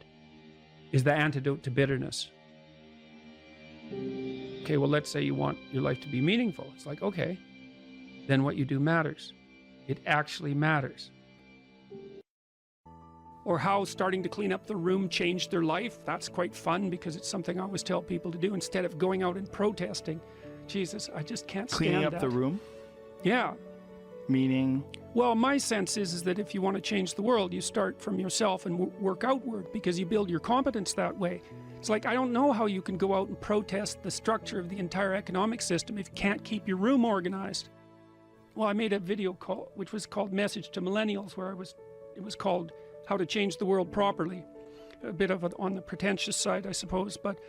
is the antidote to bitterness. Okay, well, let's say you want your life to be meaningful. It's like, okay, then what you do matters. It actually matters. Or how starting to clean up the room changed their life. That's quite fun because it's something I always tell people to do instead of going out and protesting. Jesus, I just can't stand Cleaning up that. the room? Yeah. Meaning? Well, my sense is that if you want to change the world, you start from yourself and work outward because you build your competence that way. It's like, I don't know how you can go out and protest the structure of the entire economic system if you can't keep your room organized. Well, I made a video call, which was called Message to Millennials, where it was called How to Change the World Properly. A bit of it on the pretentious side, I suppose, but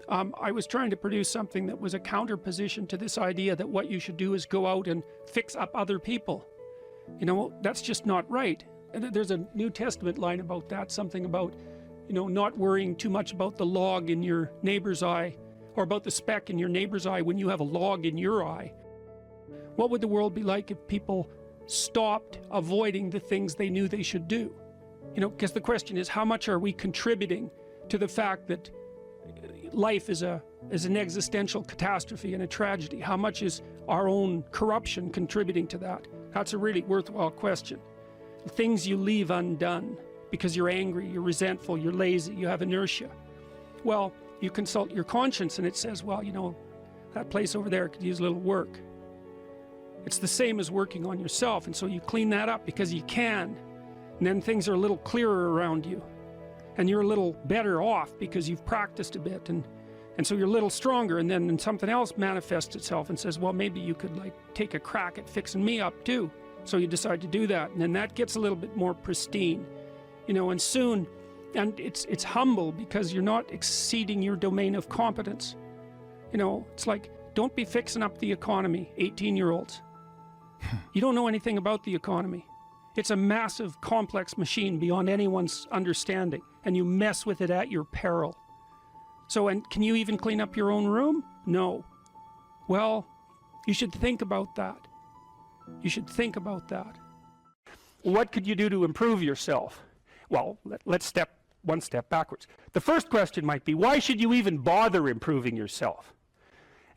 I was trying to produce something that was a counterposition to this idea that what you should do is go out and fix up other people. You know, that's just not right. And there's a New Testament line about that, something about, you know, not worrying too much about the log in your neighbor's eye, or about the speck in your neighbor's eye when you have a log in your eye. What would the world be like if people stopped avoiding the things they knew they should do? You know, because the question is, how much are we contributing to the fact that life is an existential catastrophe and a tragedy? How much is our own corruption contributing to that? That's a really worthwhile question. The things you leave undone because you're angry, you're resentful, you're lazy, you have inertia. Well, you consult your conscience and it says, well, you know, that place over there could use a little work. It's the same as working on yourself, and so you clean that up because you can. And then things are a little clearer around you. And you're a little better off because you've practiced a bit, and so you're a little stronger, and then something else manifests itself and says, well, maybe you could like take a crack at fixing me up too. So you decide to do that, and then that gets a little bit more pristine, you know, and soon, and it's humble because you're not exceeding your domain of competence. You know, it's like, don't be fixing up the economy, 18-year-olds. You don't know anything about the economy. It's a massive, complex machine beyond anyone's understanding, and you mess with it at your peril. So, and can you even clean up your own room? No. Well, you should think about that. You should think about that. What could you do to improve yourself? Well, let's step one step backwards. The first question might be, why should you even bother improving yourself?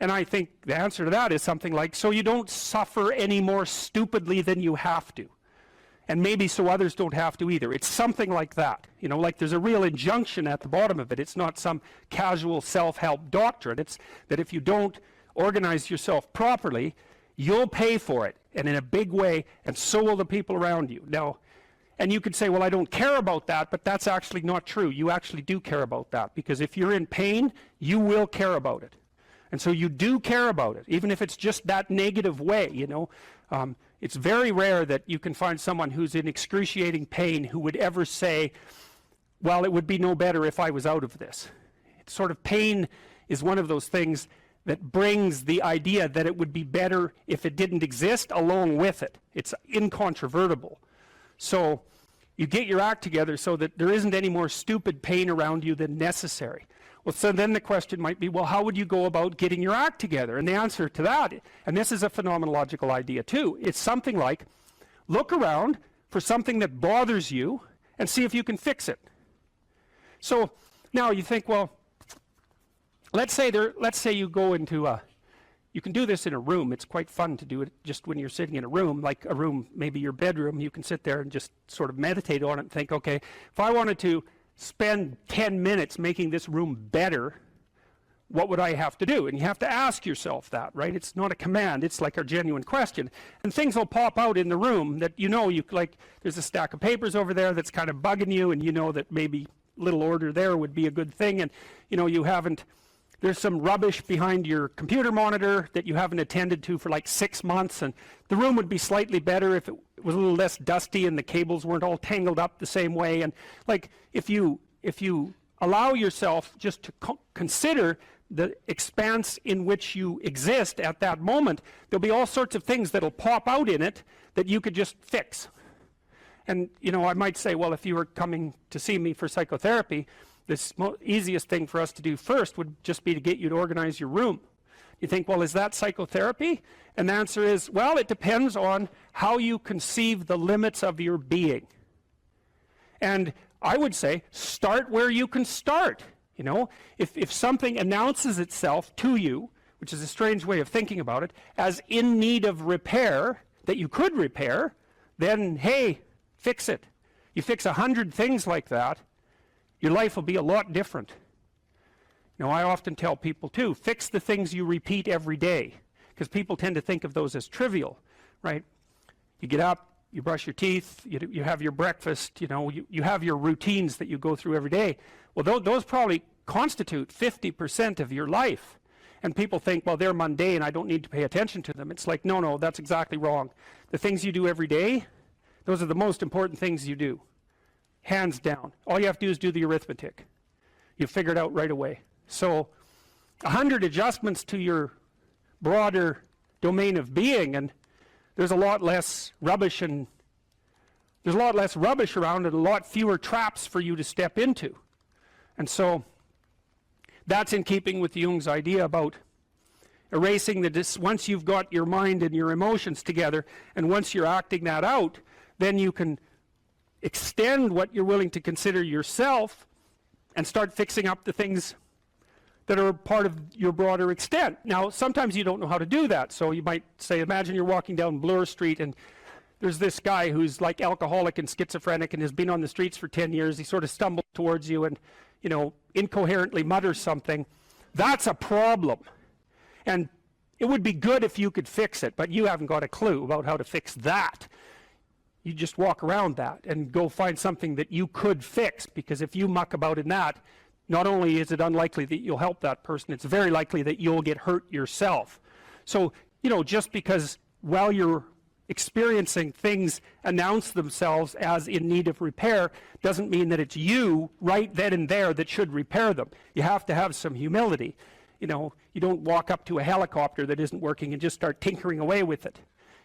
And I think the answer to that is something like, so you don't suffer any more stupidly than you have to. And maybe so others don't have to either. It's something like that. You know, like there's a real injunction at the bottom of it. It's not some casual self-help doctrine. It's that if you don't organize yourself properly, you'll pay for it, and in a big way, and so will the people around you. Now, and you could say, well, I don't care about that, but that's actually not true. You actually do care about that, because if you're in pain, you will care about it. And so you do care about it, even if it's just that negative way, you know. It's very rare that you can find someone who's in excruciating pain who would ever say, well, it would be no better if I was out of this. It's sort of, pain is one of those things that brings the idea that it would be better if it didn't exist along with it. It's incontrovertible. So you get your act together so that there isn't any more stupid pain around you than necessary. Well, so then the question might be, well, how would you go about getting your act together? And the answer to that, and this is a phenomenological idea too, it's something like, look around for something that bothers you and see if you can fix it. So now you think, well, let's say you go into you can do this in a room. It's quite fun to do it just when you're sitting in a room, like a room, maybe your bedroom. You can sit there and just sort of meditate on it and think, okay, if I wanted to spend 10 minutes making this room better, what would I have to do? And you have to ask yourself that, right? It's not a command, it's like a genuine question. And things will pop out in the room that you know, like there's a stack of papers over there that's kind of bugging you, and you know that maybe little order there would be a good thing, and you know, there's some rubbish behind your computer monitor that you haven't attended to for like 6 months, and the room would be slightly better if it was a little less dusty and the cables weren't all tangled up the same way. And like, if you allow yourself just to consider the expanse in which you exist at that moment, there'll be all sorts of things that'll pop out in it that you could just fix. And you know, I might say, well, if you were coming to see me for psychotherapy, the easiest thing for us to do first would just be to get you to organize your room. You think, well, is that psychotherapy? And the answer is, well, it depends on how you conceive the limits of your being. And I would say, start where you can start. You know, if something announces itself to you, which is a strange way of thinking about it, as in need of repair, that you could repair, then, hey, fix it. You fix 100 things like that, your life will be a lot different. You know, I often tell people too, fix the things you repeat every day, because people tend to think of those as trivial, right? You get up, you brush your teeth, you have your breakfast, you know, you have your routines that you go through every day. Well, those probably constitute 50% of your life. And people think, well, they're mundane, I don't need to pay attention to them. It's like, no, that's exactly wrong. The things you do every day, those are the most important things you do. Hands down. All you have to do is do the arithmetic. You figure it out right away. So 100 adjustments to your broader domain of being, and there's a lot less rubbish around and a lot fewer traps for you to step into. And so that's in keeping with Jung's idea about erasing once you've got your mind and your emotions together, and once you're acting that out, then you can extend what you're willing to consider yourself and start fixing up the things that are part of your broader extent. Now, sometimes you don't know how to do that. So you might say, imagine you're walking down Bloor Street and there's this guy who's like alcoholic and schizophrenic and has been on the streets for 10 years. He sort of stumbles towards you and, you know, incoherently mutters something. That's a problem. And it would be good if you could fix it, but you haven't got a clue about how to fix that. You just walk around that and go find something that you could fix, because if you muck about in that, not only is it unlikely that you'll help that person, it's very likely that you'll get hurt yourself. So, you know, just because while you're experiencing things announce themselves as in need of repair doesn't mean that it's you right then and there that should repair them. You have to have some humility. You know, you don't walk up to a helicopter that isn't working and just start tinkering away with it.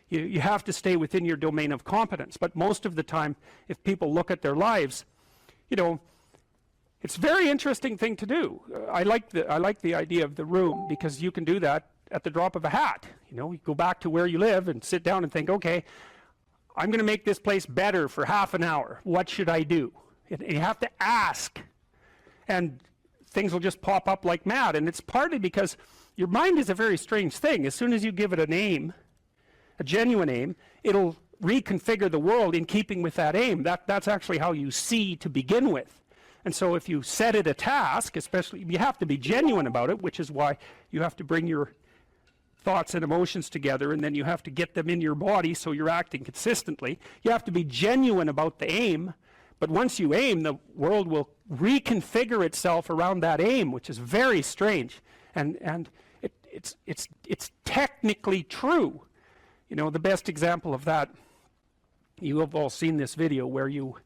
You have to stay within your domain of competence. But most of the time, if people look at their lives, you know, it's a very interesting thing to do. I like the idea of the room, because you can do that at the drop of a hat. You know, you go back to where you live and sit down and think, okay, I'm going to make this place better for half an hour. What should I do? And you have to ask. And things will just pop up like mad. And it's partly because your mind is a very strange thing. As soon as you give it a name, a genuine aim, it'll reconfigure the world in keeping with that aim. That's actually how you see to begin with. And so if you set it a task, especially, you have to be genuine about it, which is why you have to bring your thoughts and emotions together, and then you have to get them in your body so you're acting consistently. You have to be genuine about the aim, but once you aim, the world will reconfigure itself around that aim, which is very strange. And it's technically true. You know, the best example of that, you have all seen this video where you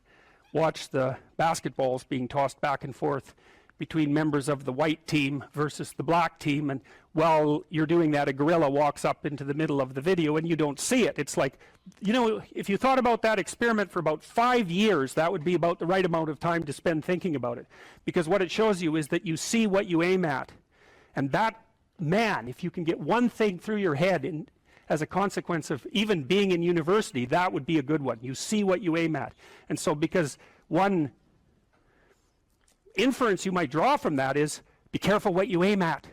watch the basketballs being tossed back and forth between members of the white team versus the black team, and while you're doing that, a gorilla walks up into the middle of the video and you don't see it. It's like, you know, if you thought about that experiment for about 5 years, that would be about the right amount of time to spend thinking about it, because what it shows you is that you see what you aim at. And that, man, if you can get one thing through your head as a consequence of even being in university, that would be a good one. You see what you aim at. And so, because one inference you might draw from that is, be careful what you aim at,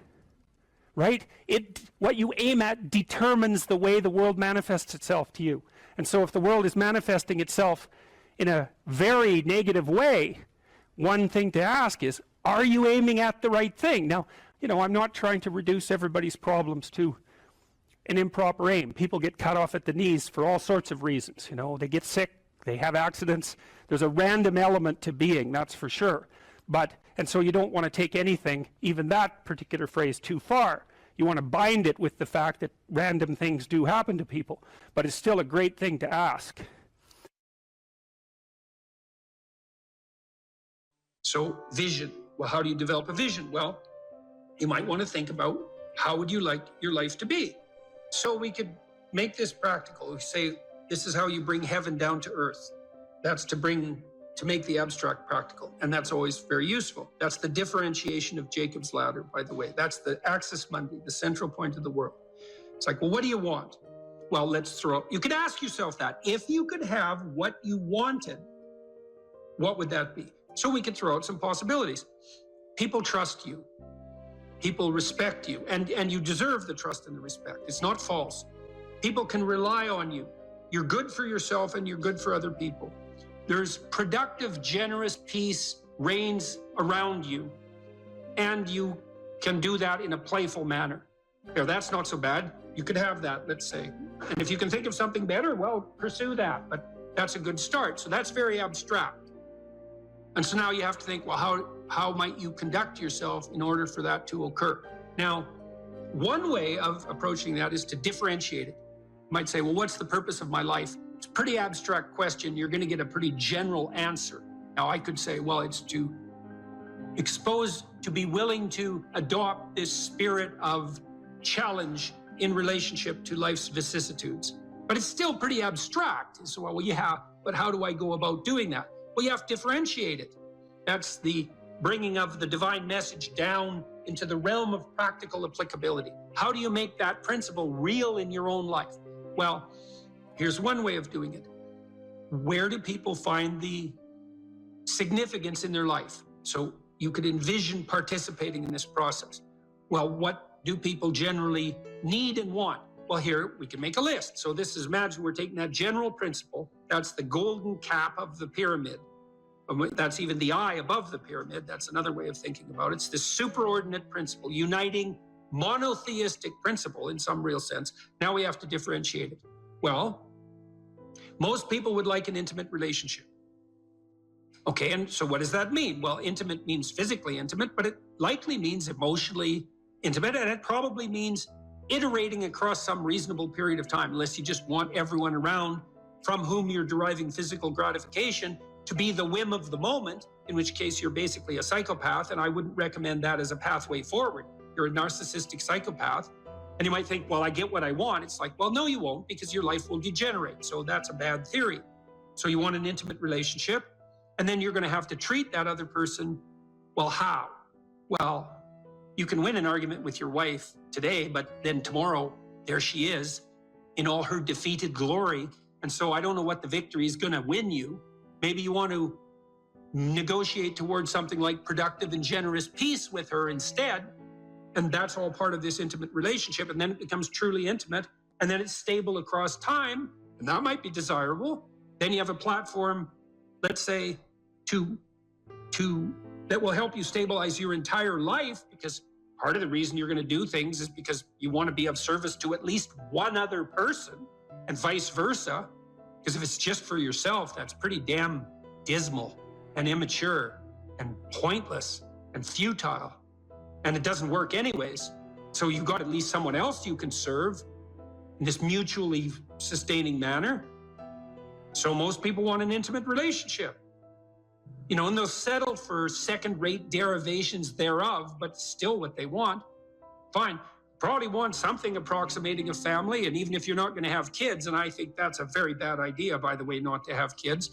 right? What you aim at determines the way the world manifests itself to you. And so if the world is manifesting itself in a very negative way, one thing to ask is, are you aiming at the right thing? Now, you know, I'm not trying to reduce everybody's problems to an improper aim. People get cut off at the knees for all sorts of reasons. You know, they get sick, they have accidents. There's a random element to being, that's for sure. And so you don't want to take anything, even that particular phrase, too far. You want to bind it with the fact that random things do happen to people, but it's still a great thing to ask. So vision. Well, how do you develop a vision? Well, you might want to think about, how would you like your life to be? So we could make this practical. We say, this is how you bring heaven down to earth. That's to bring to make the abstract practical. And that's always very useful. That's the differentiation of Jacob's ladder, by the way. That's the axis mundi, the central point of the world. It's like, well, what do you want? Well, let's throw, you could ask yourself that. If you could have what you wanted, what would that be? So we could throw out some possibilities. People trust you. People respect you. And you deserve the trust and the respect. It's not false. People can rely on you. You're good for yourself and you're good for other people. There's productive, generous peace reigns around you. And you can do that in a playful manner. Now, that's not so bad. You could have that, let's say. And if you can think of something better, well, pursue that. But that's a good start. So that's very abstract. And so now you have to think, well, how might you conduct yourself in order for that to occur? Now, one way of approaching that is to differentiate it. You might say, well, what's the purpose of my life? It's a pretty abstract question. You're going to get a pretty general answer. Now, I could say, well, it's to expose, to be willing to adopt this spirit of challenge in relationship to life's vicissitudes. But it's still pretty abstract. So, well, yeah, but how do I go about doing that? Well, you have to differentiate it. That's the bringing of the divine message down into the realm of practical applicability. How do you make that principle real in your own life? Well, here's one way of doing it. Where do people find the significance in their life? So you could envision participating in this process. Well, what do people generally need and want? Well, here we can make a list. So this is, imagine we're taking that general principle. That's the golden cap of the pyramid. That's even the eye above the pyramid. That's another way of thinking about it. It's this superordinate principle, uniting monotheistic principle in some real sense. Now we have to differentiate it. Well, most people would like an intimate relationship. Okay, and so what does that mean? Well, intimate means physically intimate, but it likely means emotionally intimate, and it probably means iterating across some reasonable period of time, unless you just want everyone around from whom you're deriving physical gratification to be the whim of the moment, in which case you're basically a psychopath, and I wouldn't recommend that as a pathway forward. You're a narcissistic psychopath, and you might think, well, I get what I want. It's like, well, no, you won't, because your life will degenerate. So that's a bad theory. So you want an intimate relationship, and then you're going to have to treat that other person. Well, how? Well, you can win an argument with your wife today, but then tomorrow, there she is in all her defeated glory. And so I don't know what the victory is going to win you. Maybe you want to negotiate towards something like productive and generous peace with her instead. And that's all part of this intimate relationship. And then it becomes truly intimate. And then it's stable across time. And that might be desirable. Then you have a platform, let's say, that will help you stabilize your entire life, because part of the reason you're going to do things is because you want to be of service to at least one other person, and vice versa. Because if it's just for yourself, that's pretty damn dismal and immature and pointless and futile. And it doesn't work anyways. So you've got at least someone else you can serve in this mutually sustaining manner. So most people want an intimate relationship. You know, and they'll settle for second-rate derivations thereof, but still what they want. Fine. Probably want something approximating a family, and even if you're not going to have kids, and I think that's a very bad idea, by the way, not to have kids.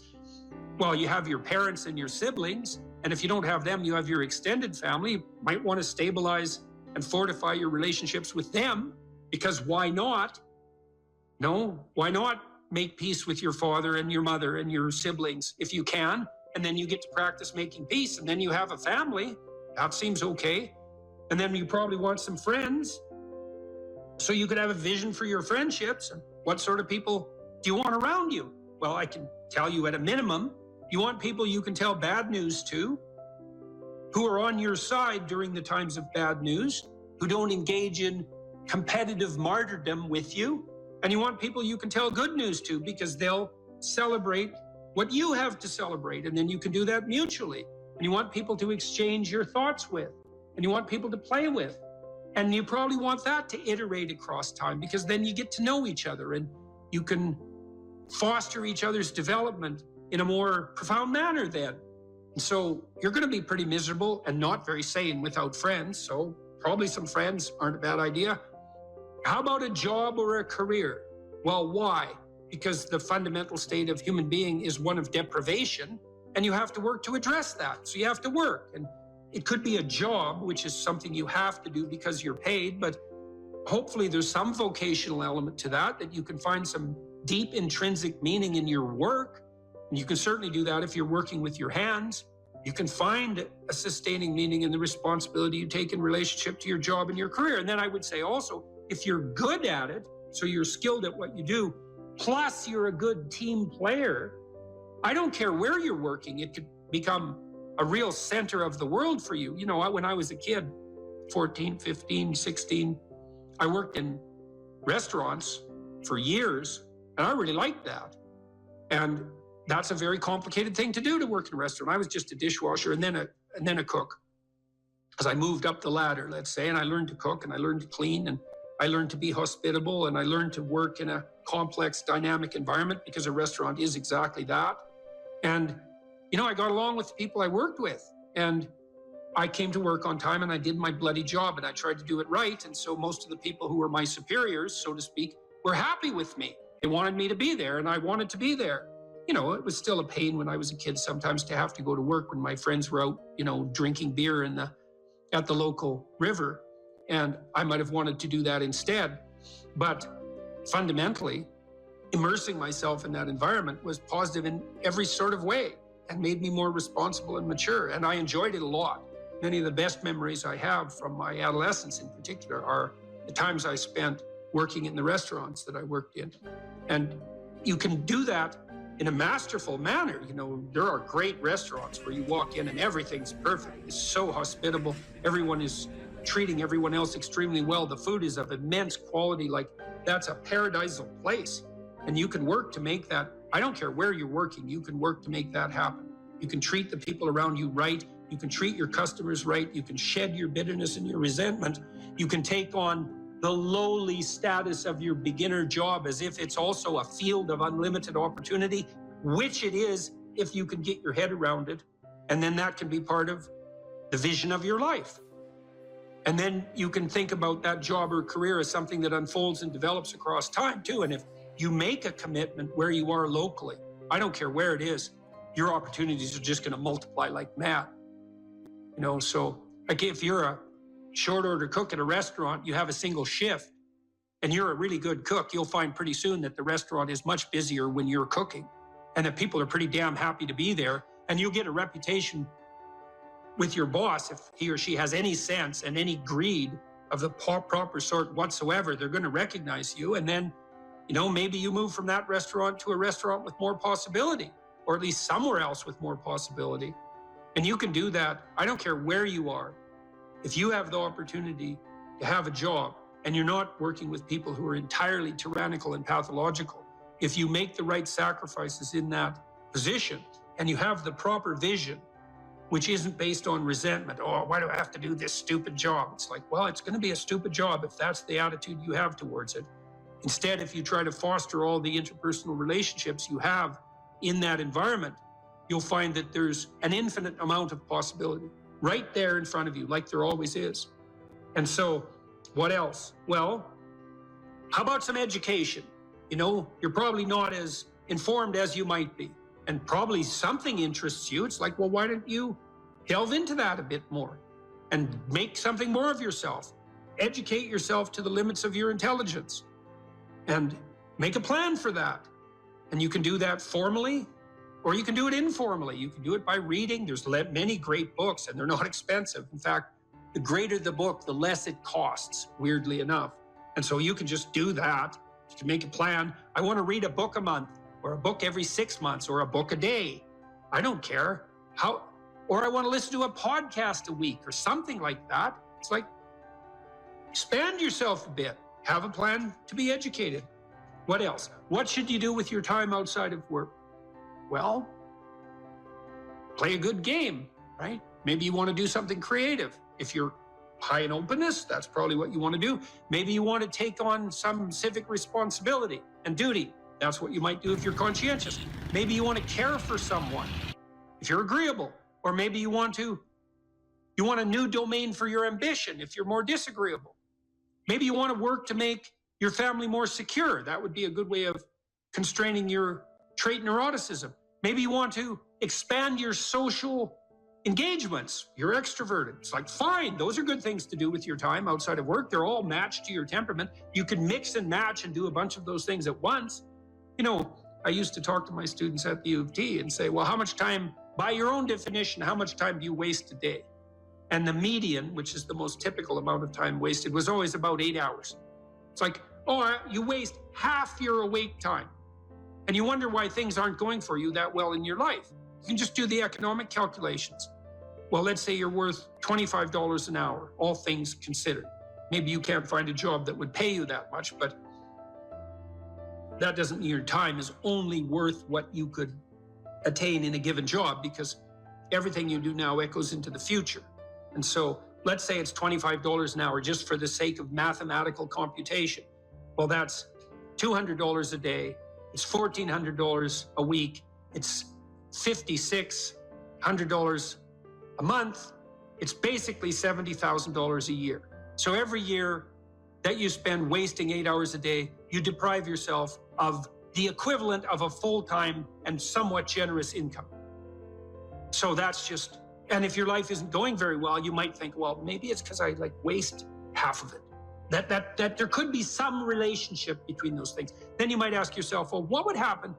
Well, you have your parents and your siblings, and if you don't have them, you have your extended family. You might want to stabilize and fortify your relationships with them, because why not? No, why not make peace with your father and your mother and your siblings if you can, and then you get to practice making peace, and then you have a family. That seems okay. And then you probably want some friends. So you could have a vision for your friendships. And what sort of people do you want around you? Well, I can tell you at a minimum, you want people you can tell bad news to, who are on your side during the times of bad news, who don't engage in competitive martyrdom with you. And you want people you can tell good news to, because they'll celebrate what you have to celebrate. And then you can do that mutually. And you want people to exchange your thoughts with, and you want people to play with. And you probably want that to iterate across time, because then you get to know each other and you can foster each other's development in a more profound manner then. And so you're going to be pretty miserable and not very sane without friends. So probably some friends aren't a bad idea. How about a job or a career? Well, why? Because the fundamental state of human being is one of deprivation. and you have to work to address that. So you have to work. And it could be a job, which is something you have to do because you're paid, but hopefully there's some vocational element to that, that you can find some deep intrinsic meaning in your work. And you can certainly do that if you're working with your hands. You can find a sustaining meaning in the responsibility you take in relationship to your job and your career. And then I would say also, if you're good at it, so you're skilled at what you do, plus you're a good team player, I don't care where you're working, it could become a real center of the world for you. You know, when I was a kid, 14, 15, 16, I worked in restaurants for years, and I really liked that. And that's a very complicated thing to do, to work in a restaurant. I was just a dishwasher and then a cook. As I moved up the ladder, let's say, and I learned to cook and I learned to clean and I learned to be hospitable and I learned to work in a complex, dynamic environment, because a restaurant is exactly that. And, you know, I got along with the people I worked with, and I came to work on time and I did my bloody job and I tried to do it right. And so most of the people who were my superiors, so to speak, were happy with me. They wanted me to be there and I wanted to be there. You know, it was still a pain when I was a kid sometimes to have to go to work when my friends were out, you know, drinking beer at the local river. And I might have wanted to do that instead. But fundamentally, immersing myself in that environment was positive in every sort of way and made me more responsible and mature. And I enjoyed it a lot. Many of the best memories I have from my adolescence in particular are the times I spent working in the restaurants that I worked in. And you can do that in a masterful manner. You know, there are great restaurants where you walk in and everything's perfect. It's so hospitable. Everyone is treating everyone else extremely well. The food is of immense quality. Like, that's a paradisal place. And you can work to make that. I don't care where you're working, you can work to make that happen. You can treat the people around you right. You can treat your customers right. You can shed your bitterness and your resentment. You can take on the lowly status of your beginner job as if it's also a field of unlimited opportunity, which it is if you can get your head around it. And then that can be part of the vision of your life. And then you can think about that job or career as something that unfolds and develops across time too. And if you make a commitment where you are locally, I don't care where it is, your opportunities are just going to multiply like mad. You know, so like if you're a short order cook at a restaurant, you have a single shift and you're a really good cook, you'll find pretty soon that the restaurant is much busier when you're cooking and that people are pretty damn happy to be there. And you'll get a reputation with your boss. If he or she has any sense and any greed of the proper sort whatsoever, they're going to recognize you. And then, you know, maybe you move from that restaurant to a restaurant with more possibility, or at least somewhere else with more possibility. And you can do that. I don't care where you are. If you have the opportunity to have a job and you're not working with people who are entirely tyrannical and pathological, if you make the right sacrifices in that position and you have the proper vision, which isn't based on resentment, oh, why do I have to do this stupid job? It's like, well, it's going to be a stupid job if that's the attitude you have towards it. Instead, if you try to foster all the interpersonal relationships you have in that environment, you'll find that there's an infinite amount of possibility right there in front of you, like there always is. And so, what else? Well, how about some education? You know, you're probably not as informed as you might be, and probably something interests you. It's like, well, why don't you delve into that a bit more and make something more of yourself? Educate yourself to the limits of your intelligence and make a plan for that. And you can do that formally, or you can do it informally. You can do it by reading. There's many great books, and they're not expensive. In fact, the greater the book, the less it costs, weirdly enough. And so you can just do that. You can make a plan. I want to read a book a month, or a book every 6 months, or a book a day. I don't care. Or I want to listen to a podcast a week, or something like that. It's like, expand yourself a bit. Have a plan to be educated. What else? What should you do with your time outside of work? Well, play a good game, right? Maybe you want to do something creative. If you're high in openness, that's probably what you want to do. Maybe you want to take on some civic responsibility and duty. That's what you might do if you're conscientious. Maybe you want to care for someone if you're agreeable. Or maybe you want a new domain for your ambition if you're more disagreeable. Maybe you want to work to make your family more secure. That would be a good way of constraining your trait neuroticism. Maybe you want to expand your social engagements. You're extroverted. It's like, fine, those are good things to do with your time outside of work. They're all matched to your temperament. You can mix and match and do a bunch of those things at once. You know, I used to talk to my students at the U of T and say, well, how much time, by your own definition, how much time do you waste a day? And the median, which is the most typical amount of time wasted, was always about 8 hours. It's like, oh, you waste half your awake time. And you wonder why things aren't going for you that well in your life. You can just do the economic calculations. Well, let's say you're worth $25 an hour, all things considered. Maybe you can't find a job that would pay you that much, but that doesn't mean your time is only worth what you could attain in a given job, because everything you do now echoes into the future. And so let's say it's $25 an hour just for the sake of mathematical computation. Well, that's $200 a day. It's $1,400 a week. It's $5,600 a month. It's basically $70,000 a year. So every year that you spend wasting 8 hours a day, you deprive yourself of the equivalent of a full-time and somewhat generous income. So that's just, and if your life isn't going very well, you might think, well, maybe it's because I waste half of it. That there could be some relationship between those things. Then you might ask yourself, well, what would happen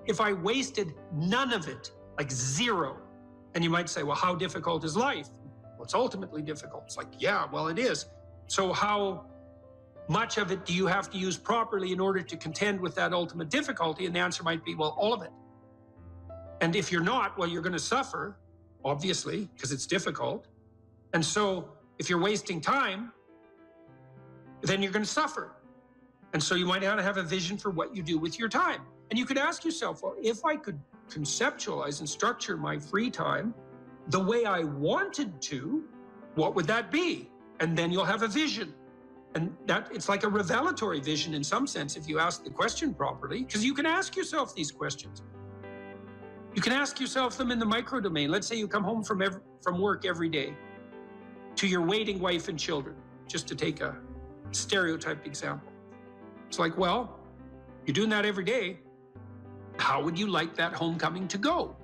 if I wasted none of it, like zero? And you might say, well, how difficult is life? Well, it's ultimately difficult. It's like, yeah, well, it is. So how much of it do you have to use properly in order to contend with that ultimate difficulty? And the answer might be, well, all of it. And if you're not, well, you're going to suffer, obviously, because it's difficult. And so if you're wasting time, then you're going to suffer. And so you might want to have a vision for what you do with your time. And you could ask yourself, well, if I could conceptualize and structure my free time the way I wanted to, what would that be? And then you'll have a vision. And that it's like a revelatory vision in some sense if you ask the question properly, because you can ask yourself these questions. You can ask yourself them in the micro domain. Let's say you come home from work every day to your waiting wife and children, just to take a stereotyped example. It's like, well, you're doing that every day. How would you like that homecoming to go?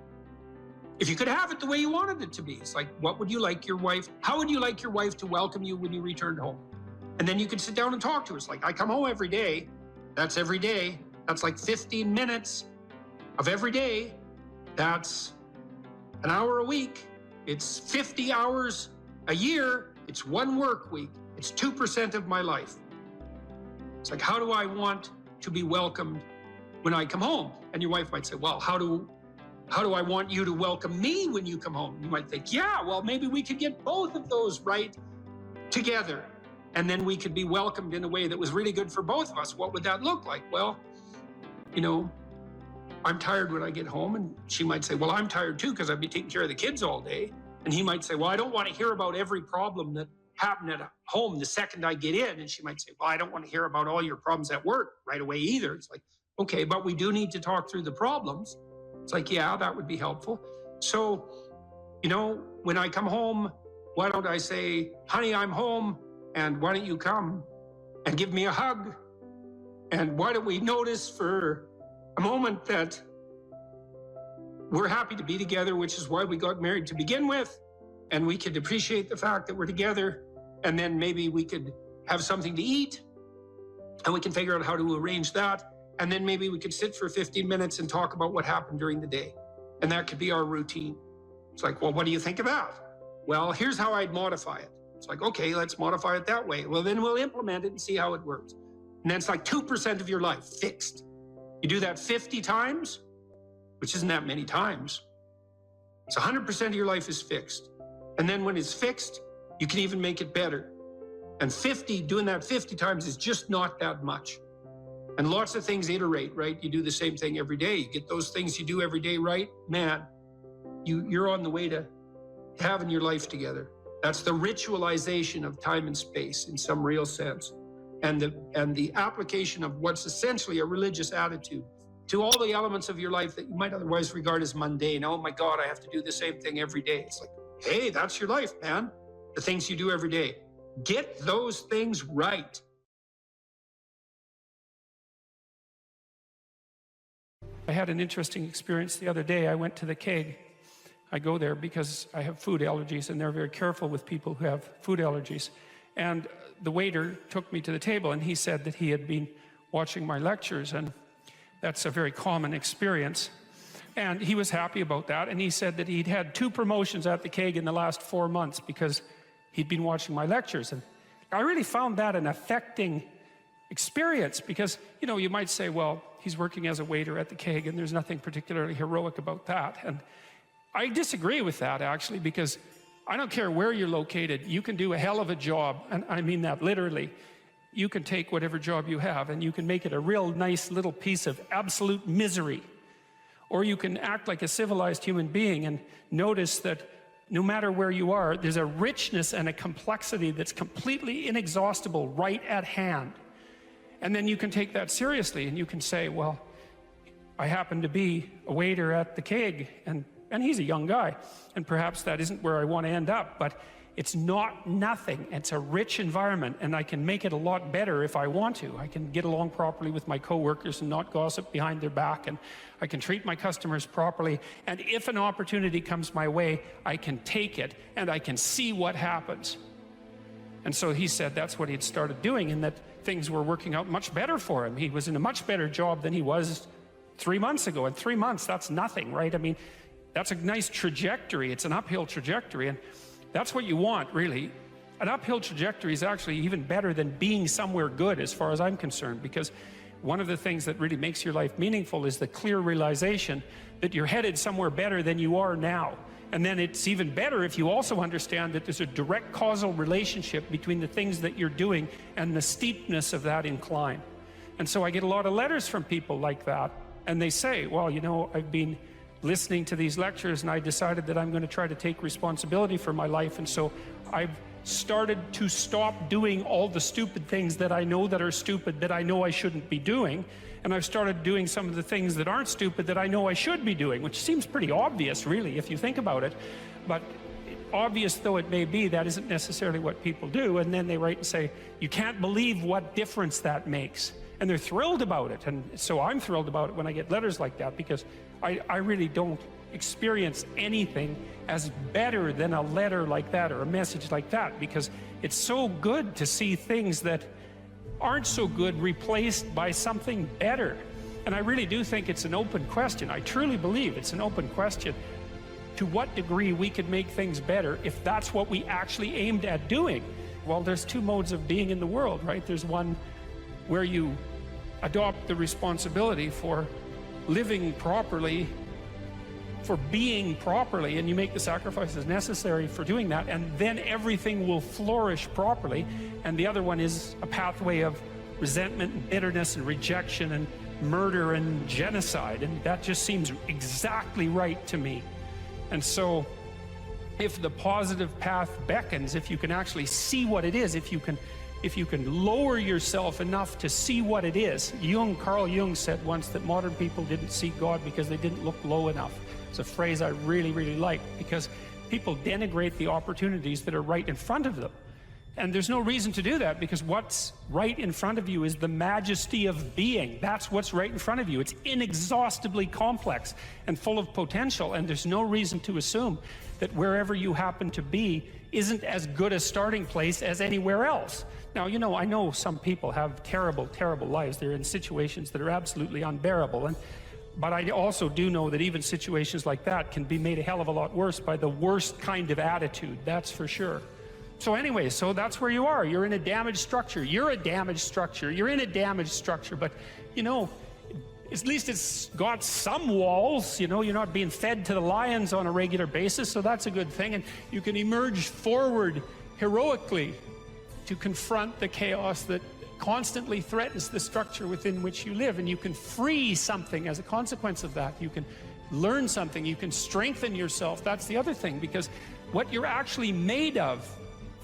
If you could have it the way you wanted it to be, it's like, what would you like your wife, how would you like your wife to welcome you when you returned home? And then you could sit down and talk to her. It's like, I come home every day. That's every day. That's like 15 minutes of every day. That's an hour a week. It's 50 hours a year. It's 1 work week. It's 2% of my life. It's like, how do I want to be welcomed when I come home? And your wife might say, well, how do I want you to welcome me when you come home? You might think, yeah, well, maybe we could get both of those right together. And then we could be welcomed in a way that was really good for both of us. What would that look like? Well, you know, I'm tired when I get home. And she might say, well, I'm tired too, because I've been taking care of the kids all day. And he might say, well, I don't want to hear about every problem that happened at home the second I get in. And she might say, well, I don't want to hear about all your problems at work right away either. It's like, okay, but we do need to talk through the problems. It's like, yeah, that would be helpful. So, you know, when I come home, why don't I say, honey, I'm home, and why don't you come and give me a hug? And why don't we notice for a moment that we're happy to be together, which is why we got married to begin with, and we could appreciate the fact that we're together, and then maybe we could have something to eat, and we can figure out how to arrange that. And then maybe we could sit for 15 minutes and talk about what happened during the day. And that could be our routine. It's like, well, what do you think of that? Well, here's how I'd modify it. It's like, okay, let's modify it that way. Well, then we'll implement it and see how it works. And then it's like 2% of your life fixed. You do that 50 times, which isn't that many times. It's 100% of your life is fixed. And then when it's fixed, you can even make it better. And doing that 50 times is just not that much. And lots of things iterate, right? You do the same thing every day. You get those things you do every day right, man, you're on the way to having your life together. That's the ritualization of time and space in some real sense. And the application of what's essentially a religious attitude to all the elements of your life that you might otherwise regard as mundane. Oh my God, I have to do the same thing every day. It's like, hey, that's your life, man. The things you do every day. Get those things right. I had an interesting experience the other day. I went to the keg. I go there because I have food allergies, and they're very careful with people who have food allergies. And the waiter took me to the table, and he said that he had been watching my lectures, and that's a very common experience. And he was happy about that, and he said that he'd had 2 promotions at the keg in the last 4 months because he'd been watching my lectures. And I really found that an affecting experience because, you know, you might say, well, he's working as a waiter at the keg, and there's nothing particularly heroic about that. And I disagree with that, actually, because I don't care where you're located, you can do a hell of a job, and I mean that literally. You can take whatever job you have and you can make it a real nice little piece of absolute misery. Or you can act like a civilized human being and notice that no matter where you are, there's a richness and a complexity that's completely inexhaustible right at hand. And then you can take that seriously and you can say, well, I happen to be a waiter at the keg, and he's a young guy, and perhaps that isn't where I want to end up, but it's not nothing. It's a rich environment, and I can make it a lot better if I want to. I can get along properly with my coworkers and not gossip behind their back, and I can treat my customers properly, and if an opportunity comes my way, I can take it, and I can see what happens. And so he said that's what he'd started doing, and that things were working out much better for him. He was in a much better job than he was 3 months ago. In 3 months, that's nothing, right? I mean, that's a nice trajectory. It's an uphill trajectory, and that's what you want, really. An uphill trajectory is actually even better than being somewhere good, as far as I'm concerned, because one of the things that really makes your life meaningful is the clear realization that you're headed somewhere better than you are now. And then it's even better if you also understand that there's a direct causal relationship between the things that you're doing and the steepness of that incline. And so I get a lot of letters from people like that, and they say, well, you know, I've been listening to these lectures and I decided that I'm going to try to take responsibility for my life, and so I've started to stop doing all the stupid things that I know that are stupid, that I know I shouldn't be doing, and I've started doing some of the things that aren't stupid that I know I should be doing, which seems pretty obvious, really, if you think about it. But obvious though it may be, that isn't necessarily what people do. And then they write and say, you can't believe what difference that makes. And they're thrilled about it. And so I'm thrilled about it when I get letters like that, because I really don't experience anything as better than a letter like that or a message like that, because it's so good to see things that aren't so good replaced by something better. And I really do think it's an open question. I truly believe it's an open question to what degree we could make things better if that's what we actually aimed at doing. Well, there's 2 modes of being in the world, right? There's one where you adopt the responsibility for living properly, for being properly, and you make the sacrifices necessary for doing that, and then everything will flourish properly. And the other one is a pathway of resentment and bitterness and rejection and murder and genocide, and that just seems exactly right to me. And so if the positive path beckons, if you can actually see what it is, if you can lower yourself enough to see what it is. Carl Jung said once that modern people didn't see God because they didn't look low enough. It's a phrase I really, really like, because people denigrate the opportunities that are right in front of them. And there's no reason to do that, because what's right in front of you is the majesty of being. That's what's right in front of you. It's inexhaustibly complex and full of potential, and there's no reason to assume that wherever you happen to be isn't as good a starting place as anywhere else. Now, you know, I know some people have terrible, terrible lives. They're in situations that are absolutely unbearable. But I also do know that even situations like that can be made a hell of a lot worse by the worst kind of attitude, that's for sure. So anyway, so that's where you are. You're in a damaged structure. You're a damaged structure. You're in a damaged structure. But, you know, at least it's got some walls. You know, you're not being fed to the lions on a regular basis, so that's a good thing. And you can emerge forward heroically to confront the chaos that constantly threatens the structure within which you live. And you can free something as a consequence of that. You can learn something. You can strengthen yourself. That's the other thing, because what you're actually made of,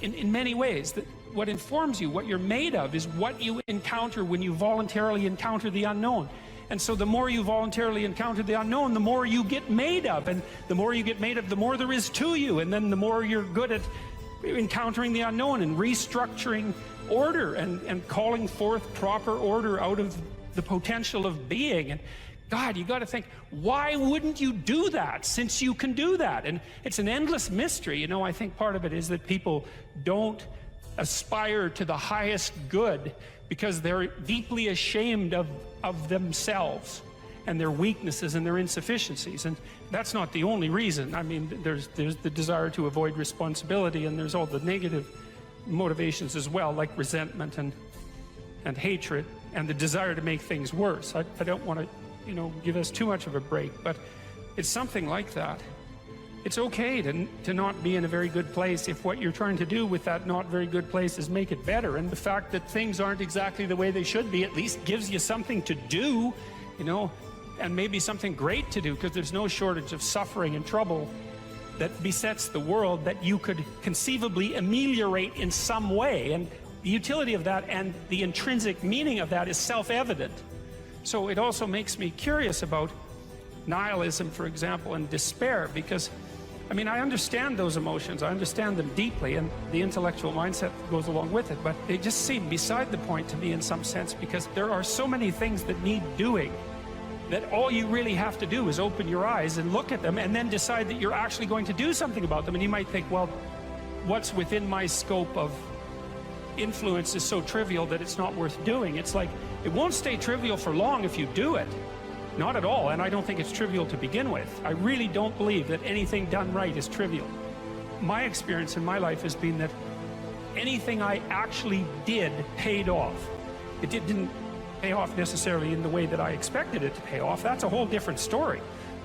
in many ways, that what informs you, what you're made of, is what you encounter when you voluntarily encounter the unknown. And so the more you voluntarily encounter the unknown, the more you get made of. And the more you get made of, the more there is to you. And then the more you're good at encountering the unknown and restructuring order and calling forth proper order out of the potential of being, and God, you got to think, why wouldn't you do that since you can do that? And it's an endless mystery. You know, I think part of it is that people don't aspire to the highest good because they're deeply ashamed of themselves and their weaknesses and their insufficiencies. And that's not the only reason. I mean, there's the desire to avoid responsibility, and there's all the negative motivations as well, like resentment and hatred, and the desire to make things worse. I don't want to, you know, give us too much of a break, but it's something like that. It's okay to not be in a very good place if what you're trying to do with that not very good place is make it better. And the fact that things aren't exactly the way they should be at least gives you something to do, you know, and maybe something great to do, because there's no shortage of suffering and trouble that besets the world that you could conceivably ameliorate in some way. And the utility of that and the intrinsic meaning of that is self-evident. So it also makes me curious about nihilism, for example, and despair, because I mean, I understand those emotions, I understand them deeply, and the intellectual mindset goes along with it, but they just seem beside the point to me in some sense, because there are so many things that need doing that all you really have to do is open your eyes and look at them and then decide that you're actually going to do something about them. And you might think, well, what's within my scope of influence is so trivial that it's not worth doing. It's like, it won't stay trivial for long if you do it. Not at all, and I don't think it's trivial to begin with. I really don't believe that anything done right is trivial. My experience in my life has been that anything I actually did paid off. It didn't pay off necessarily in the way that I expected it to pay off. That's a whole different story.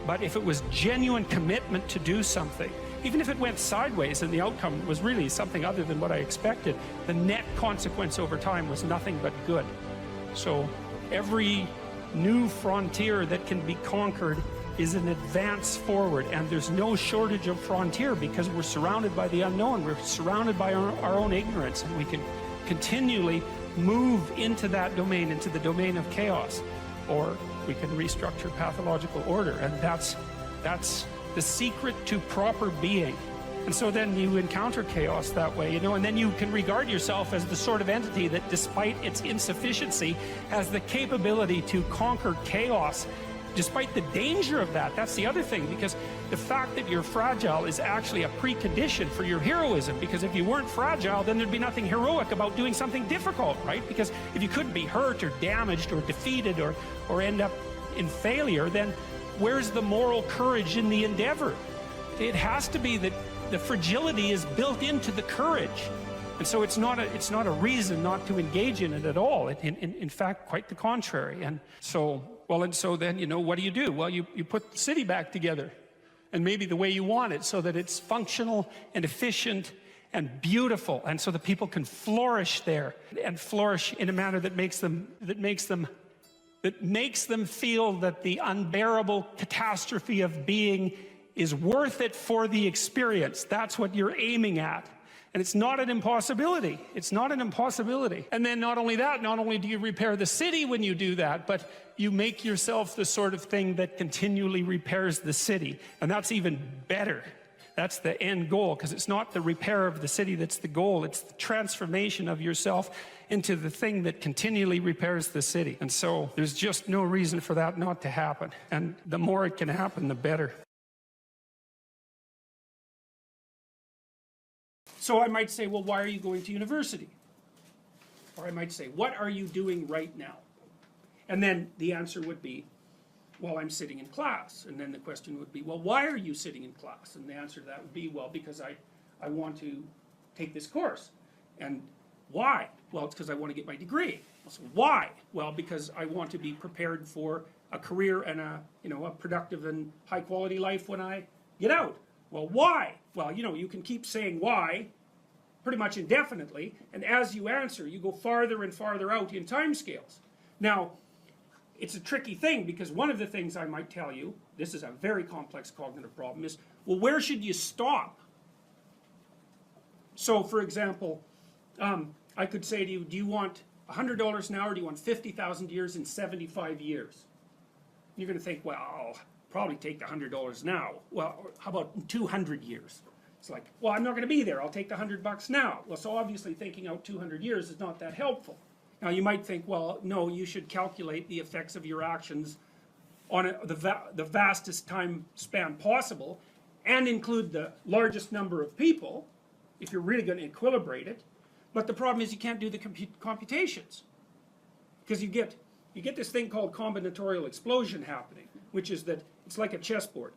But if it was genuine commitment to do something, even if it went sideways and the outcome was really something other than what I expected, the net consequence over time was nothing but good. So every new frontier that can be conquered is an advance forward, and there's no shortage of frontier because we're surrounded by the unknown, we're surrounded by our own ignorance, and we can continually move into that domain, into the domain of chaos, or we can restructure pathological order, and that's the secret to proper being. And so then you encounter chaos that way, you know, and then you can regard yourself as the sort of entity that, despite its insufficiency, has the capability to conquer chaos, despite the danger of that. That's the other thing, because the fact that you're fragile is actually a precondition for your heroism, because if you weren't fragile, then there'd be nothing heroic about doing something difficult, right? Because if you couldn't be hurt or damaged or defeated or end up in failure, then where's the moral courage in the endeavor? It has to be that the fragility is built into the courage. And so it's not a reason not to engage in it at all. In fact, quite the contrary. And so then, you know, what do? Well, you put the city back together, and maybe the way you want it, so that it's functional and efficient and beautiful, and so that people can flourish there, and flourish in a manner that makes them feel that the unbearable catastrophe of being is worth it for the experience. That's what you're aiming at. And it's not an impossibility. It's not an impossibility. And then not only that, not only do you repair the city when you do that, but you make yourself the sort of thing that continually repairs the city. And that's even better. That's the end goal, because it's not the repair of the city that's the goal. It's the transformation of yourself into the thing that continually repairs the city. And so there's just no reason for that not to happen. And the more it can happen, the better. So I might say, well, why are you going to university? Or I might say, what are you doing right now? And then the answer would be, well, I'm sitting in class. And then the question would be, well, why are you sitting in class? And the answer to that would be, well, because I want to take this course. And why? Well, it's because I want to get my degree. So why? Well, because I want to be prepared for a career and a productive and high quality life when I get out. Well, why? Well, you know, you can keep saying why pretty much indefinitely, and as you answer, you go farther and farther out in time scales. Now, it's a tricky thing, because one of the things I might tell you, this is a very complex cognitive problem, is, well, where should you stop? So, for example, I could say to you, do you want $100 now, or do you want 50,000 years in 75 years? You're going to think, well, I'll probably take the $100 now. Well, how about 200 years? It's like, well, I'm not going to be there. I'll take the $100 now. Well, so obviously thinking out 200 years is not that helpful. Now, you might think, well, no, you should calculate the effects of your actions on the vastest time span possible and include the largest number of people if you're really going to equilibrate it. But the problem is you can't do the computations, because you get this thing called combinatorial explosion happening, which is that it's like a chessboard.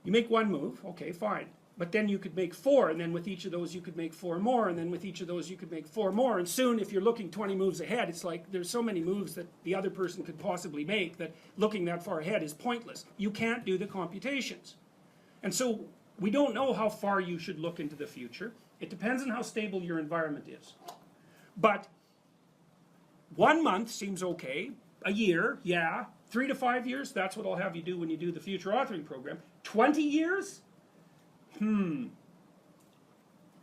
You make one move, okay, fine. But then you could make 4, and then with each of those you could make 4 more, and then with each of those you could make 4 more, and soon if you're looking 20 moves ahead, it's like there's so many moves that the other person could possibly make that looking that far ahead is pointless. You can't do the computations. And so we don't know how far you should look into the future. It depends on how stable your environment is. But 1 month seems okay. A year, yeah. 3 to 5 years, that's what I'll have you do when you do the future authoring program. 20 years?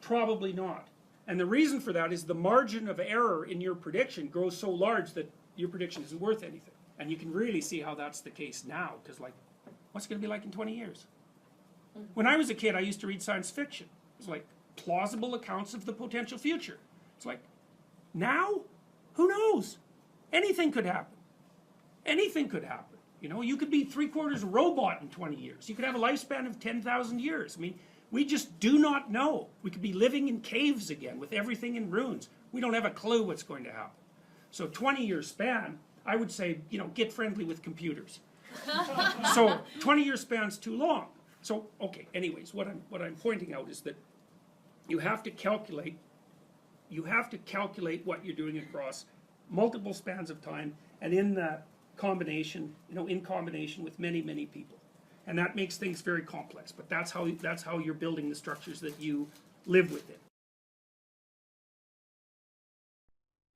Probably not. And the reason for that is the margin of error in your prediction grows so large that your prediction isn't worth anything. And you can really see how that's the case now, because like, what's it going to be like in 20 years? When I was a kid, I used to read science fiction. It was like plausible accounts of the potential future. It's like, now? Who knows? Anything could happen. Anything could happen. You know, you could be 3/4 robot in 20 years. You could have a lifespan of 10,000 years. I mean, we just do not know. We could be living in caves again with everything in ruins. We don't have a clue what's going to happen. So 20-year span, I would say, you know, get friendly with computers. So 20-year span's too long. So, okay, anyways, what I'm pointing out is that you have to calculate what you're doing across multiple spans of time, and in that combination, you know, in combination with many, many people. And that makes things very complex, but that's how you're building the structures that you live within.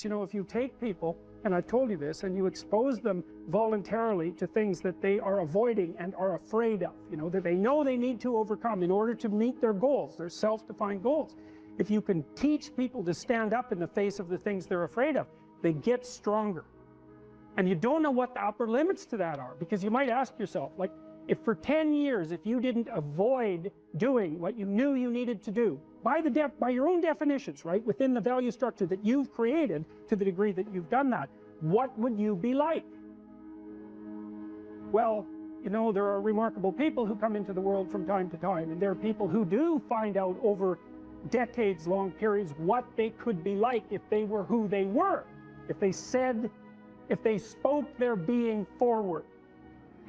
You know, if you take people, and I told you this, and you expose them voluntarily to things that they are avoiding and are afraid of, you know, that they know they need to overcome in order to meet their goals, their self-defined goals. If you can teach people to stand up in the face of the things they're afraid of, they get stronger. And you don't know what the upper limits to that are, because you might ask yourself, like, if for 10 years, if you didn't avoid doing what you knew you needed to do, by your own definitions, right, within the value structure that you've created, to the degree that you've done that, what would you be like? Well, you know, there are remarkable people who come into the world from time to time, and there are people who do find out over decades-long periods what they could be like if they were who they were, if they spoke their being forward.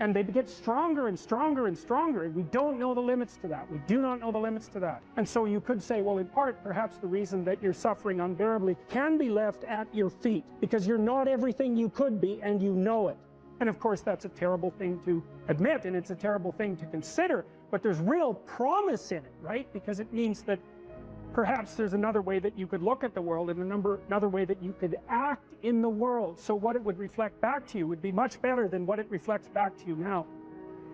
And they get stronger and stronger and stronger, and we don't know the limits to that. We do not know the limits to that. And so you could say, well, in part, perhaps the reason that you're suffering unbearably can be left at your feet, because you're not everything you could be, and you know it. And of course, that's a terrible thing to admit, and it's a terrible thing to consider, but there's real promise in it, right? Because it means that perhaps there's another way that you could look at the world, and another way that you could act in the world. So what it would reflect back to you would be much better than what it reflects back to you now.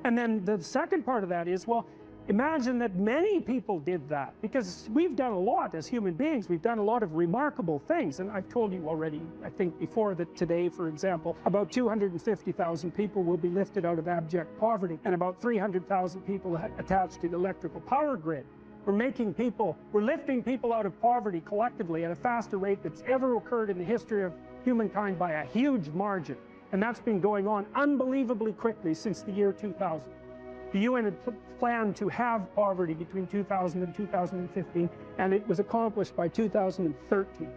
And then the second part of that is, well, imagine that many people did that, because we've done a lot as human beings. We've done a lot of remarkable things. And I've told you already, I think before, that today, for example, about 250,000 people will be lifted out of abject poverty, and about 300,000 people attached to the electrical power grid. We're lifting people out of poverty collectively at a faster rate that's ever occurred in the history of humankind by a huge margin. And that's been going on unbelievably quickly since the year 2000. The UN had planned to have poverty between 2000 and 2015, and it was accomplished by 2013.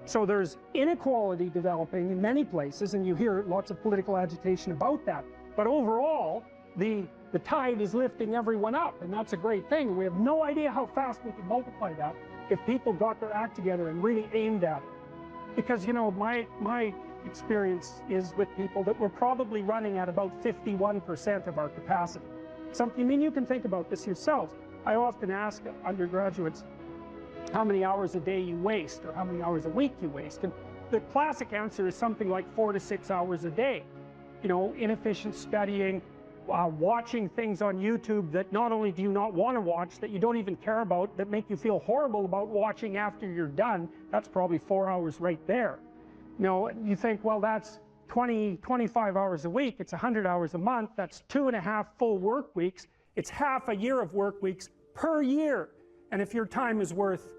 So there's inequality developing in many places, and you hear lots of political agitation about that. But overall, the tide is lifting everyone up, and that's a great thing. We have no idea how fast we can multiply that if people got their act together and really aimed at it. Because, you know, my experience is with people that we're probably running at about 51% of our capacity. I mean, you can think about this yourselves. I often ask undergraduates how many hours a day you waste, or how many hours a week you waste. And the classic answer is something like 4 to 6 hours a day. You know, inefficient studying, watching things on YouTube that not only do you not want to watch, that you don't even care about, that make you feel horrible about watching after you're done. That's probably 4 hours right there. You know, you think, well, that's 25 hours a week. It's 100 hours a month. That's 2.5 full work weeks. It's half a year of work weeks per year. And if your time is worth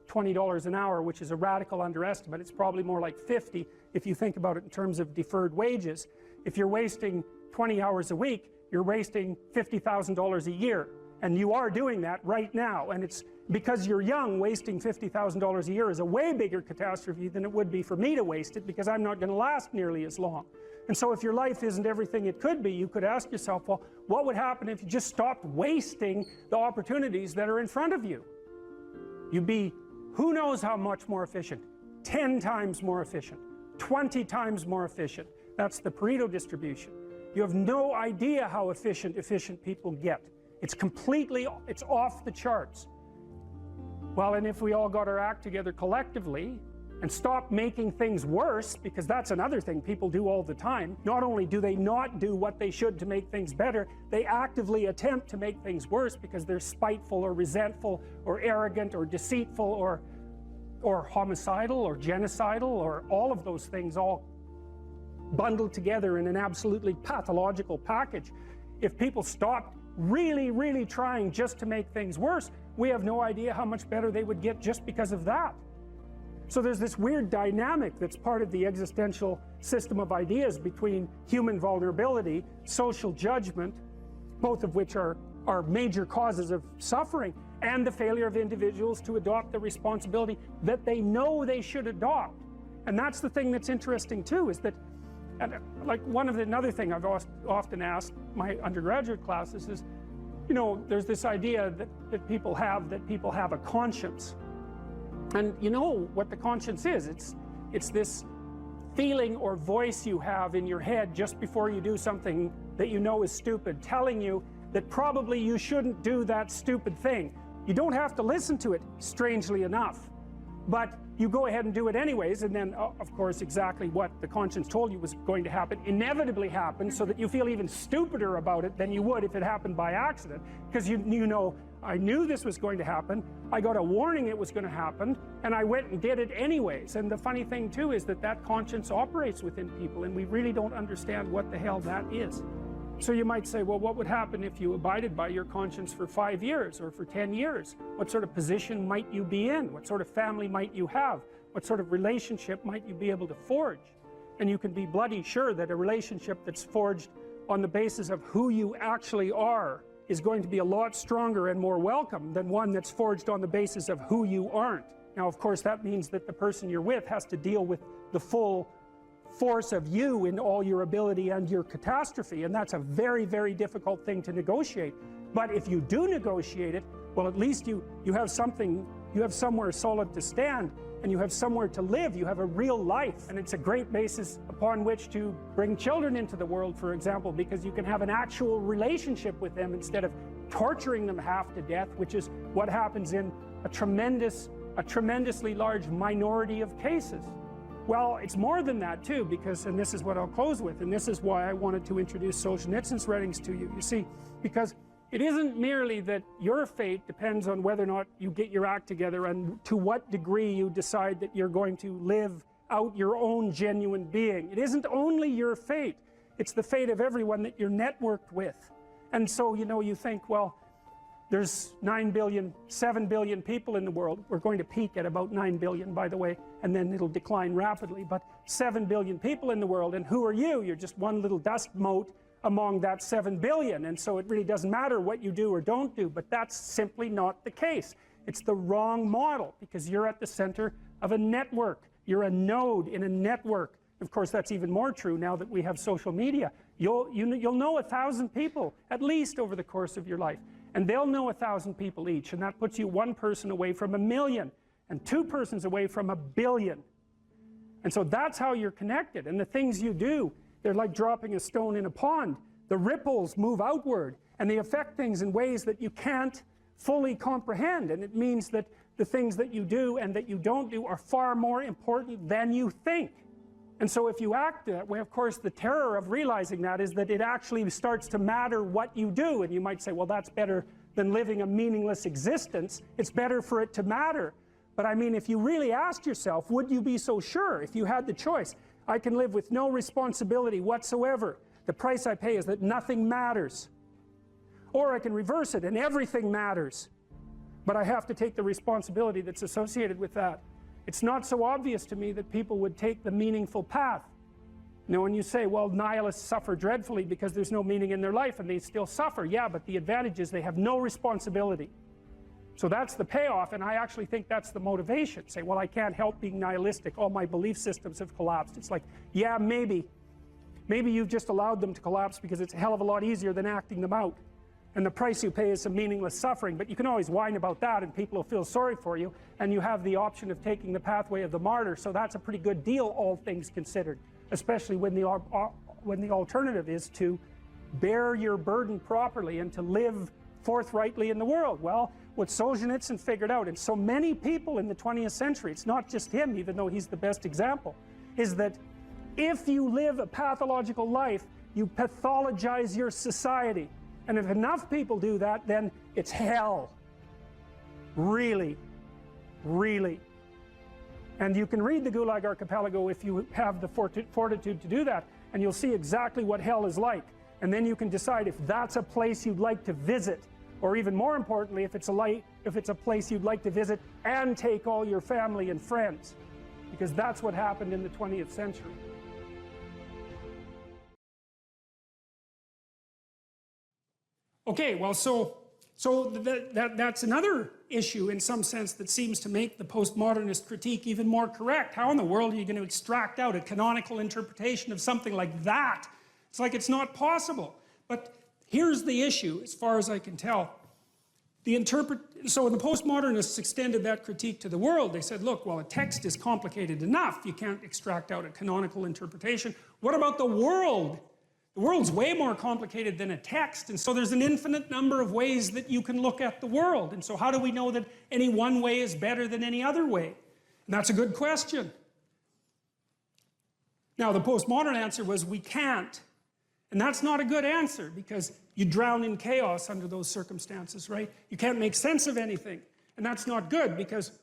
$20 an hour, which is a radical underestimate, it's probably more like 50 if you think about it in terms of deferred wages. if you're wasting 20 hours a week, you're wasting $50,000 a year. And you are doing that right now. And it's because you're young, wasting $50,000 a year is a way bigger catastrophe than it would be for me to waste it, because I'm not going to last nearly as long. And so if your life isn't everything it could be, you could ask yourself, well, what would happen if you just stopped wasting the opportunities that are in front of you? You'd be, who knows how much more efficient? 10 times more efficient, 20 times more efficient. That's the Pareto distribution. You have no idea how efficient people get. It's off the charts. Well, and if we all got our act together collectively and stopped making things worse, because that's another thing people do all the time. Not only do they not do what they should to make things better, they actively attempt to make things worse because they're spiteful or resentful or arrogant or deceitful or homicidal or genocidal, or all of those things all bundled together in an absolutely pathological package. If people stopped really, really trying just to make things worse, we have no idea how much better they would get just because of that. So there's this weird dynamic that's part of the existential system of ideas between human vulnerability, social judgment, both of which are major causes of suffering, and the failure of individuals to adopt the responsibility that they know they should adopt. And that's the thing that's interesting too, is that, like another thing I've often asked my undergraduate classes is, you know, there's this idea that people have a conscience. And you know what the conscience is. It's this feeling or voice you have in your head just before you do something that you know is stupid, telling you that probably you shouldn't do that stupid thing. You don't have to listen to it, strangely enough, but you go ahead and do it anyways, and then of course exactly what the conscience told you was going to happen inevitably happens, so that you feel even stupider about it than you would if it happened by accident, because you know, I knew this was going to happen, I got a warning it was going to happen, and I went and did it anyways. And the funny thing too is that conscience operates within people, and we really don't understand what the hell that is. So you might say, well, what would happen if you abided by your conscience for 5 years or for 10 years? What sort of position might you be in? What sort of family might you have? What sort of relationship might you be able to forge? And you can be bloody sure that a relationship that's forged on the basis of who you actually are is going to be a lot stronger and more welcome than one that's forged on the basis of who you aren't. Now, of course, that means that the person you're with has to deal with the full force of you in all your ability and your catastrophe, and that's a very, very difficult thing to negotiate. But if you do negotiate it, well, at least you have something, you have somewhere solid to stand, and you have somewhere to live, you have a real life, and it's a great basis upon which to bring children into the world, for example, because you can have an actual relationship with them instead of torturing them half to death, which is what happens in a tremendously large minority of cases. Well, it's more than that too, because, and this is what I'll close with, and this is why I wanted to introduce Solzhenitsyn's writings to you. You see, because it isn't merely that your fate depends on whether or not you get your act together and to what degree you decide that you're going to live out your own genuine being. It isn't only your fate, it's the fate of everyone that you're networked with. And so, you know, you think, well, there's 9 billion, 7 billion people in the world. We're going to peak at about 9 billion, by the way, and then it'll decline rapidly. But 7 billion people in the world, and who are you? You're just one little dust mote among that 7 billion. And so it really doesn't matter what you do or don't do, but that's simply not the case. It's the wrong model, because you're at the center of a network. You're a node in a network. Of course, that's even more true now that we have social media. You'll know 1,000 people, at least, over the course of your life. And they'll know 1,000 people each, and that puts you one person away from 1 million, and 2 persons away from 1 billion. And so that's how you're connected. And the things you do, they're like dropping a stone in a pond. The ripples move outward, and they affect things in ways that you can't fully comprehend. And it means that the things that you do and that you don't do are far more important than you think. And so if you act that way, of course, the terror of realizing that is that it actually starts to matter what you do. And you might say, well, that's better than living a meaningless existence. It's better for it to matter. But I mean, if you really asked yourself, would you be so sure if you had the choice? I can live with no responsibility whatsoever. The price I pay is that nothing matters. Or I can reverse it and everything matters. But I have to take the responsibility that's associated with that. It's not so obvious to me that people would take the meaningful path. Now when you say, well, nihilists suffer dreadfully because there's no meaning in their life and they still suffer, yeah, but the advantage is they have no responsibility. So that's the payoff, and I actually think that's the motivation. Say, well, I can't help being nihilistic, all my belief systems have collapsed. It's like, yeah, maybe you've just allowed them to collapse because it's a hell of a lot easier than acting them out. And the price you pay is some meaningless suffering, but you can always whine about that and people will feel sorry for you, and you have the option of taking the pathway of the martyr, so that's a pretty good deal, all things considered, especially when the alternative is to bear your burden properly and to live forthrightly in the world. Well, what Solzhenitsyn figured out, and so many people in the 20th century, it's not just him, even though he's the best example, is that if you live a pathological life, you pathologize your society. And if enough people do that, then it's hell. Really, really. And you can read the Gulag Archipelago if you have the fortitude to do that, and you'll see exactly what hell is like. And then you can decide if that's a place you'd like to visit, or even more importantly, if it's a place you'd like to visit and take all your family and friends, because that's what happened in the 20th century. Okay, well, so that's another issue in some sense that seems to make the postmodernist critique even more correct. How in the world are you going to extract out a canonical interpretation of something like that? It's like it's not possible. But here's the issue, as far as I can tell. So when the postmodernists extended that critique to the world, they said, look, well, a text is complicated enough. You can't extract out a canonical interpretation. What about the world? The world's way more complicated than a text, and so there's an infinite number of ways that you can look at the world. And so how do we know that any one way is better than any other way? And that's a good question. Now, the postmodern answer was we can't. And that's not a good answer, because you drown in chaos under those circumstances, right? You can't make sense of anything. And that's not good, because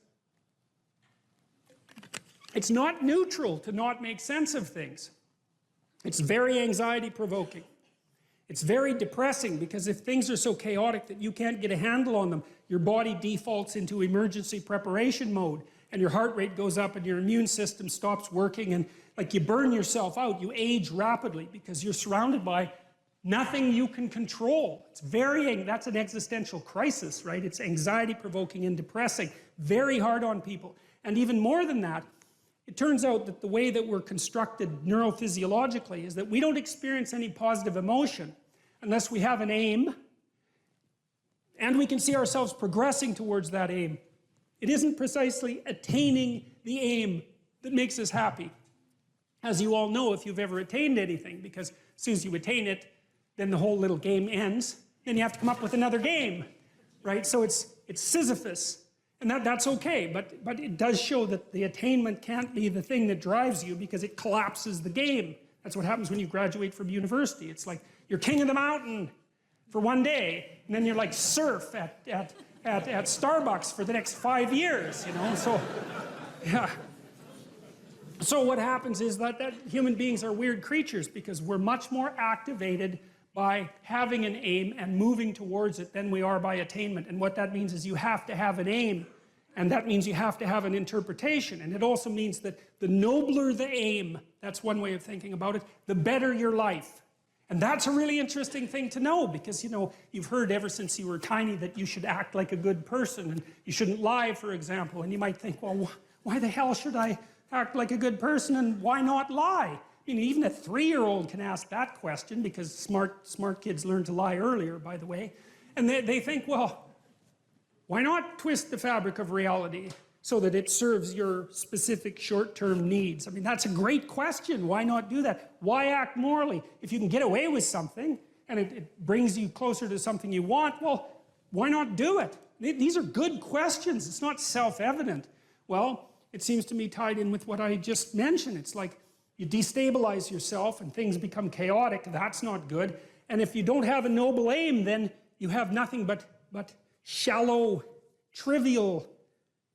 it's not neutral to not make sense of things. It's very anxiety-provoking. It's very depressing, because if things are so chaotic that you can't get a handle on them, your body defaults into emergency preparation mode, and your heart rate goes up and your immune system stops working, and like you burn yourself out, you age rapidly because you're surrounded by nothing you can control. That's an existential crisis, right? It's anxiety-provoking and depressing, very hard on people. And even more than that, it turns out that the way that we're constructed neurophysiologically is that we don't experience any positive emotion unless we have an aim and we can see ourselves progressing towards that aim. It isn't precisely attaining the aim that makes us happy. As you all know, if you've ever attained anything, because as soon as you attain it, then the whole little game ends. Then you have to come up with another game, right? So it's Sisyphus. And that's okay, but it does show that the attainment can't be the thing that drives you, because it collapses the game. That's what happens when you graduate from university. It's like you're king of the mountain for one day, and then you're like surf at Starbucks for the next 5 years, you know? So, yeah. So what happens is that human beings are weird creatures, because we're much more activated by having an aim and moving towards it than we are by attainment. And what that means is you have to have an aim, and that means you have to have an interpretation. And it also means that the nobler the aim, that's one way of thinking about it, the better your life. And that's a really interesting thing to know, because, you know, you've heard ever since you were tiny that you should act like a good person, and you shouldn't lie, for example. And you might think, well, why the hell should I act like a good person, and why not lie? I mean, even a 3-year-old can ask that question, because smart kids learn to lie earlier, by the way. And they think, well, why not twist the fabric of reality so that it serves your specific short-term needs? I mean, that's a great question. Why not do that? Why act morally? If you can get away with something, and it brings you closer to something you want, well, why not do it? These are good questions. It's not self-evident. Well, it seems to me tied in with what I just mentioned. It's like, you destabilize yourself and things become chaotic. That's not good. And if you don't have a noble aim, then you have nothing but shallow, trivial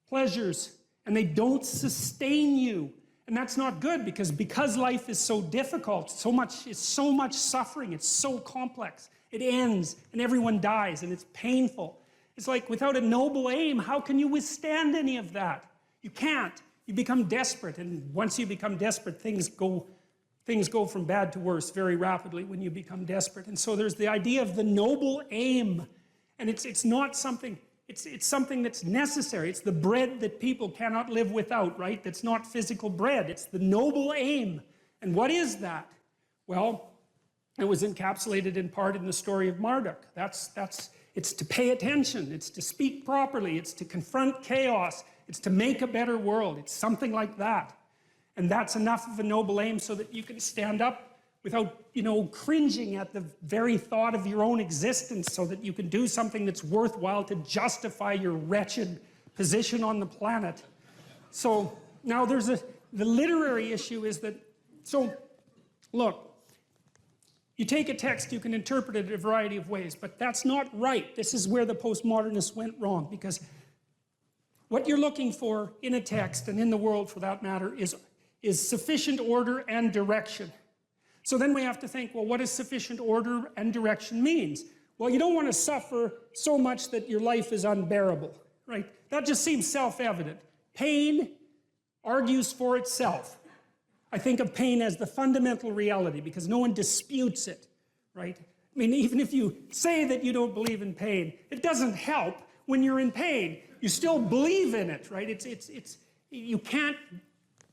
pleasures, and they don't sustain you. And that's not good, because life is so difficult, it's so much suffering, it's so complex. It ends, and everyone dies, and it's painful. It's like, without a noble aim, how can you withstand any of that? You can't. You become desperate, and once you become desperate, things go things go from bad to worse very rapidly when you become desperate. And so there's the idea of the noble aim. And it's not something, it's something that's necessary. It's the bread that people cannot live without, right? That's not physical bread. It's the noble aim. And what is that? Well, it was encapsulated in part in the story of Marduk. It's to pay attention. It's to speak properly. It's to confront chaos. It's to make a better world. It's something like that. And that's enough of a noble aim so that you can stand up without, cringing at the very thought of your own existence, so that you can do something that's worthwhile to justify your wretched position on the planet. So now the literary issue is that, so look, you take a text, you can interpret it a variety of ways, but that's not right. This is where the postmodernists went wrong, because what you're looking for in a text, and in the world for that matter, is sufficient order and direction. So then we have to think, well, what does sufficient order and direction means? Well, you don't want to suffer so much that your life is unbearable, right? That just seems self-evident. Pain argues for itself. I think of pain as the fundamental reality because no one disputes it, right? I mean, even if you say that you don't believe in pain, it doesn't help when you're in pain. You still believe in it, right? You can't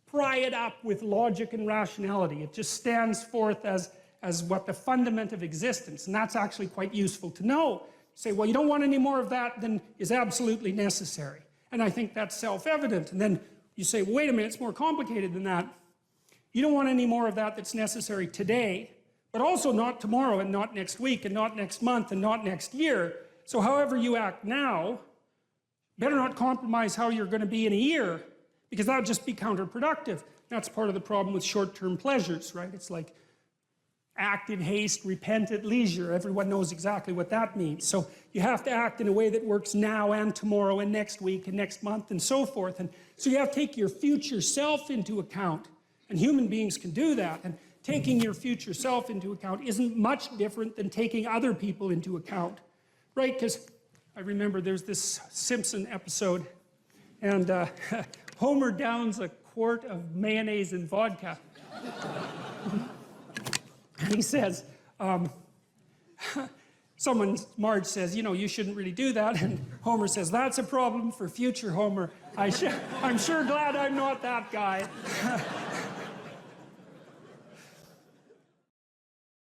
pry it up with logic and rationality. It just stands forth as what the fundament of existence, and that's actually quite useful to know. Say, well, you don't want any more of that than is absolutely necessary. And I think that's self-evident. And then you say, well, wait a minute, it's more complicated than that. You don't want any more of that that's necessary today, but also not tomorrow, and not next week, and not next month, and not next year. So however you act now, better not compromise how you're going to be in a year, because that would just be counterproductive. That's part of the problem with short-term pleasures, right? It's like act in haste, repent at leisure. Everyone knows exactly what that means. So you have to act in a way that works now and tomorrow and next week and next month and so forth. And so you have to take your future self into account. And human beings can do that. And taking your future self into account isn't much different than taking other people into account, right? Because I remember there's this Simpson episode, and Homer downs a quart of mayonnaise and vodka. And he says, Marge says, you shouldn't really do that. And Homer says, that's a problem for future Homer. I'm sure glad I'm not that guy.